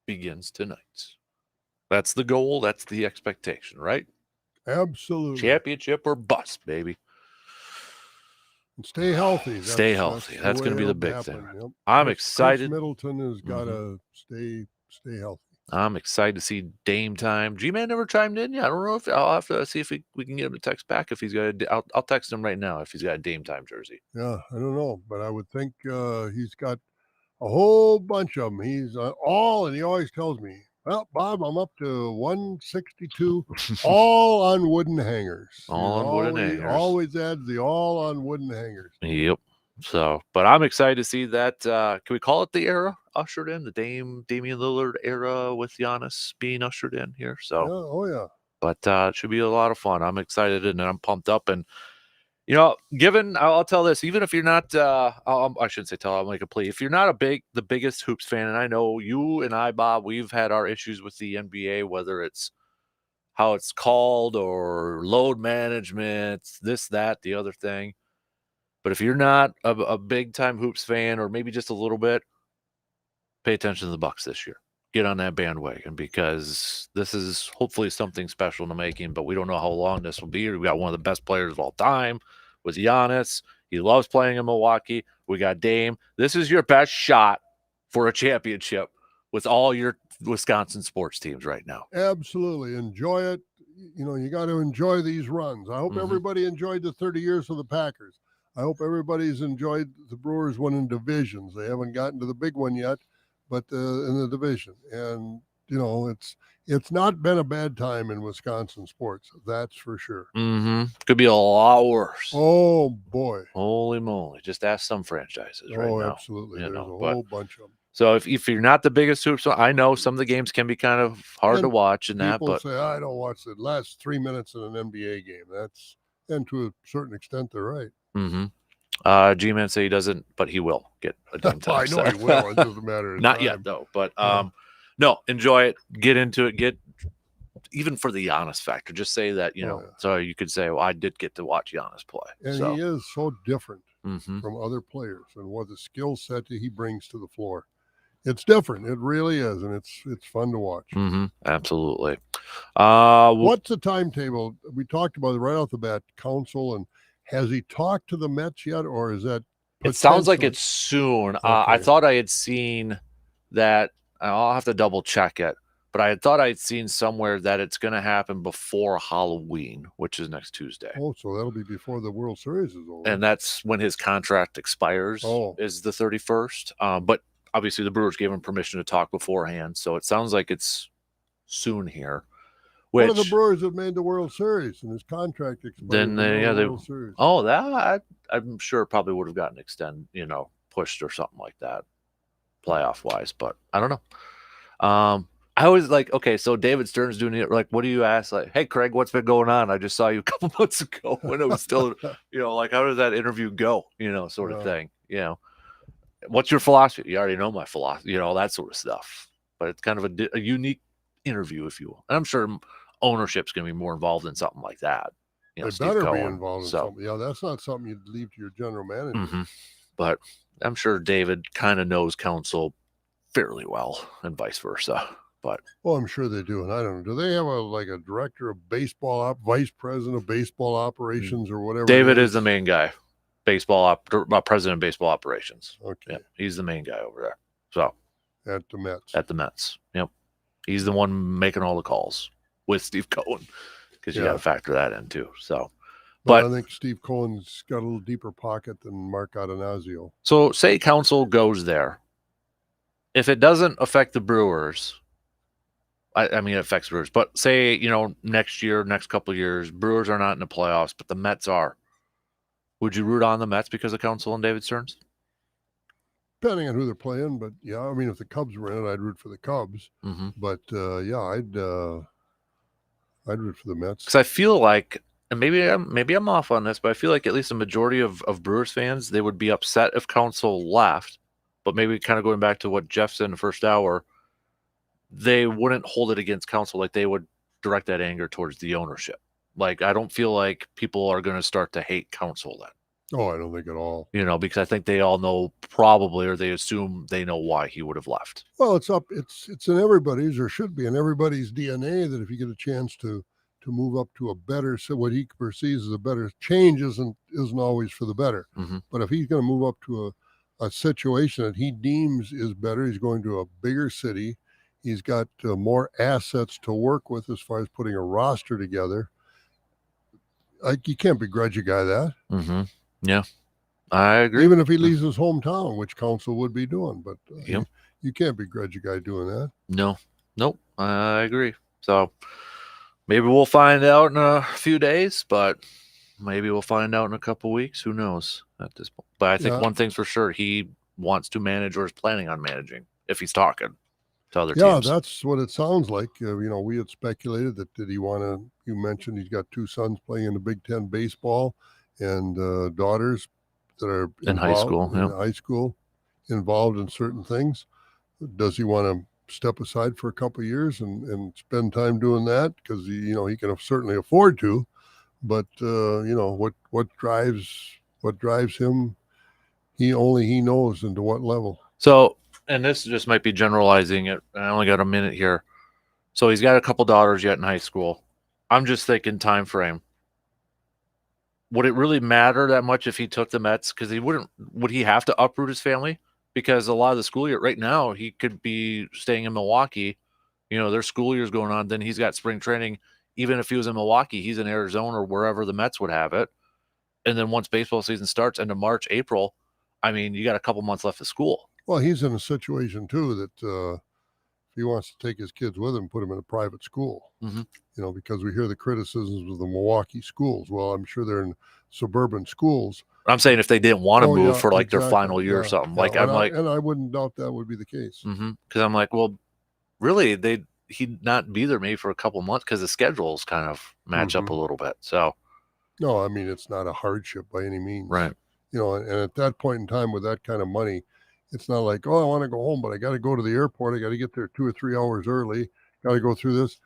begins tonight. That's the goal. That's the expectation, right? Absolutely. Championship or bust, baby. And stay healthy. Stay healthy. That's going to be the big thing. Yep. I'm Chris excited. Middleton has got to stay healthy. I'm excited to see Dame time. G-Man never chimed in yet. I don't know if I'll have to see if we can get him to text back if he's got I'll text him right now if he's got a Dame time jersey. Yeah, I don't know, but I would think he's got a whole bunch of them. He's and he always tells me, well, Bob, I'm up to 162, all on wooden hangers. All on wooden hangers. Always adds the all on wooden hangers. Yep. So, but I'm excited to see that. Can we call it the era ushered in? The Damian Lillard era with Giannis being ushered in here. So, yeah, oh yeah. But it should be a lot of fun. I'm excited and I'm pumped up. And I'll tell this, even if you're not, I shouldn't say tell, I'll make a plea. If you're not the biggest hoops fan, and I know you and I, Bob, we've had our issues with the NBA, whether it's how it's called or load management, this, that, the other thing. But if you're not a big time hoops fan, or maybe just a little bit, pay attention to the Bucks this year. Get on that bandwagon, because this is hopefully something special in the making, but we don't know how long this will be. We've got one of the best players of all time with Giannis. He loves playing in Milwaukee. We got Dame. This is your best shot for a championship with all your Wisconsin sports teams right now. Absolutely. Enjoy it. You got to enjoy these runs. I hope everybody enjoyed the 30 years of the Packers. I hope everybody's enjoyed the Brewers winning divisions. They haven't gotten to the big one yet, but in the division. And, it's not been a bad time in Wisconsin sports. That's for sure. Could be a lot worse. Oh, boy. Holy moly. Just ask some franchises right now. Oh, absolutely. There's a whole bunch of them. So if you're not the biggest hoops, I know some of the games can be kind of hard to watch and that, but people say, I don't watch the last 3 minutes in an NBA game. And to a certain extent, they're right. G-Man say he doesn't, but he will get a Dame time. I know he will. It doesn't matter. Not yet, though. But no, enjoy it. Get into it. Get even for the Giannis factor. Just say that So you could say, well, I did get to watch Giannis play. And he is so different from other players, and what the skill set that he brings to the floor. It's different. It really is, and it's fun to watch. Absolutely. What's the timetable? We talked about it right off the bat. Council, and has he talked to the Mets yet, or is that? It sounds like it's soon. Okay. I thought I had seen that. I'll have to double check it, but I thought I'd seen somewhere that it's going to happen before Halloween, which is next Tuesday. Oh, so that'll be before the World Series is over. And that's when his contract expires. Is the 31st. But obviously the Brewers gave him permission to talk beforehand, so it sounds like it's soon here. One of the Brewers have made the World Series, and his contract expired. Then I'm sure probably would have gotten pushed or something like that, playoff wise. But I don't know. I was like, okay, so David Stern's doing it. Like, what do you ask? Like, hey, Craig, what's been going on? I just saw you a couple months ago when it was still, like, how did that interview go? Sort of thing. What's your philosophy? You already know my philosophy, that sort of stuff. But it's kind of a unique interview, if you will. And I'm sure ownership's going to be more involved in something like that. They better be involved in something. Yeah, that's not something you'd leave to your general manager. But I'm sure David kind of knows Council fairly well, and vice versa. But I'm sure they do. And I don't know. Do they have a director of baseball, vice president of baseball operations, or whatever? David is the main guy. President of baseball operations. Okay. Yep, he's the main guy over there. So at the Mets. Yep. He's the one making all the calls with Steve Cohen, because you got to factor that in too. So, but I think Steve Cohen's got a little deeper pocket than Mark Atanasio. So say Council goes there. If it doesn't affect the Brewers, I mean, it affects Brewers, but say, next year, next couple of years, Brewers are not in the playoffs, but the Mets are. Would you root on the Mets because of Council and David Stearns? Depending on who they're playing, but yeah, I mean, if the Cubs were in it, I'd root for the Cubs. Mm-hmm. But I'd root for the Mets. Because I feel like, and maybe I'm off on this, but I feel like at least a majority of Brewers fans, they would be upset if Counsell left. But maybe kind of going back to what Jeff said in the first hour, they wouldn't hold it against Counsell. Like they would direct that anger towards the ownership. Like I don't feel like people are going to start to hate Counsell then. Oh, I don't think at all. Because I think they all know probably, or they assume they know why he would have left. Well, it's in everybody's, or should be in everybody's DNA, that if you get a chance to move up to a better, so what he perceives as a better change isn't always for the better. Mm-hmm. But if he's going to move up to a situation that he deems is better, he's going to a bigger city. He's got more assets to work with as far as putting a roster together. You can't begrudge a guy that. Mm-hmm. Yeah, I agree. Even if he leaves his hometown, which Counsell would be doing, but Yep. you can't begrudge a guy doing that. Nope, I agree. So maybe we'll find out in a few days, but maybe we'll find out in a couple weeks. Who knows at this point? But I think one thing's for sure: he wants to manage or is planning on managing if he's talking to other teams. Yeah, that's what it sounds like. We had speculated that did he want to? You mentioned he's got two sons playing in the Big Ten baseball and daughters that are in high school. High school, involved in certain things. Does he want to step aside for a couple of years and spend time doing that? Because he can certainly afford to. But what drives him? He knows, and to what level. So, and this just might be generalizing it. I only got a minute here. So he's got a couple daughters yet in high school. I'm just thinking time frame. Would it really matter that much if he took the Mets? Because would he have to uproot his family? Because a lot of the school year right now, he could be staying in Milwaukee. Their school year's going on. Then he's got spring training. Even if he was in Milwaukee, he's in Arizona or wherever the Mets would have it. And then once baseball season starts, into March, April, you got a couple months left of school. Well, he's in a situation too that if he wants to take his kids with him, put them in a private school. Mm-hmm. Because we hear the criticisms of the Milwaukee schools. Well, I'm sure they're in suburban schools. I'm saying if they didn't want to move for their exactly. final year or something, and I wouldn't doubt that would be the case. Because I'm like, well, really, he'd not be there maybe for a couple months because the schedules kind of match up a little bit. So, no, it's not a hardship by any means, right? And at that point in time, with that kind of money, it's not like, oh, I want to go home, but I got to go to the airport. I got to get there 2 or 3 hours early. Got to go through this.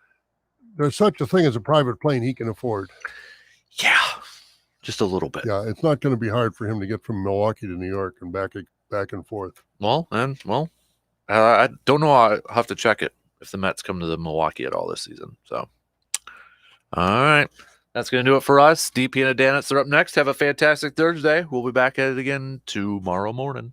There's such a thing as a private plane he can afford. Yeah, just a little bit. Yeah, it's not going to be hard for him to get from Milwaukee to New York and back and forth. I don't know. I'll have to check it if the Mets come to the Milwaukee at all this season. So, all right. That's going to do it for us. DP and Adanitz are up next. Have a fantastic Thursday. We'll be back at it again tomorrow morning.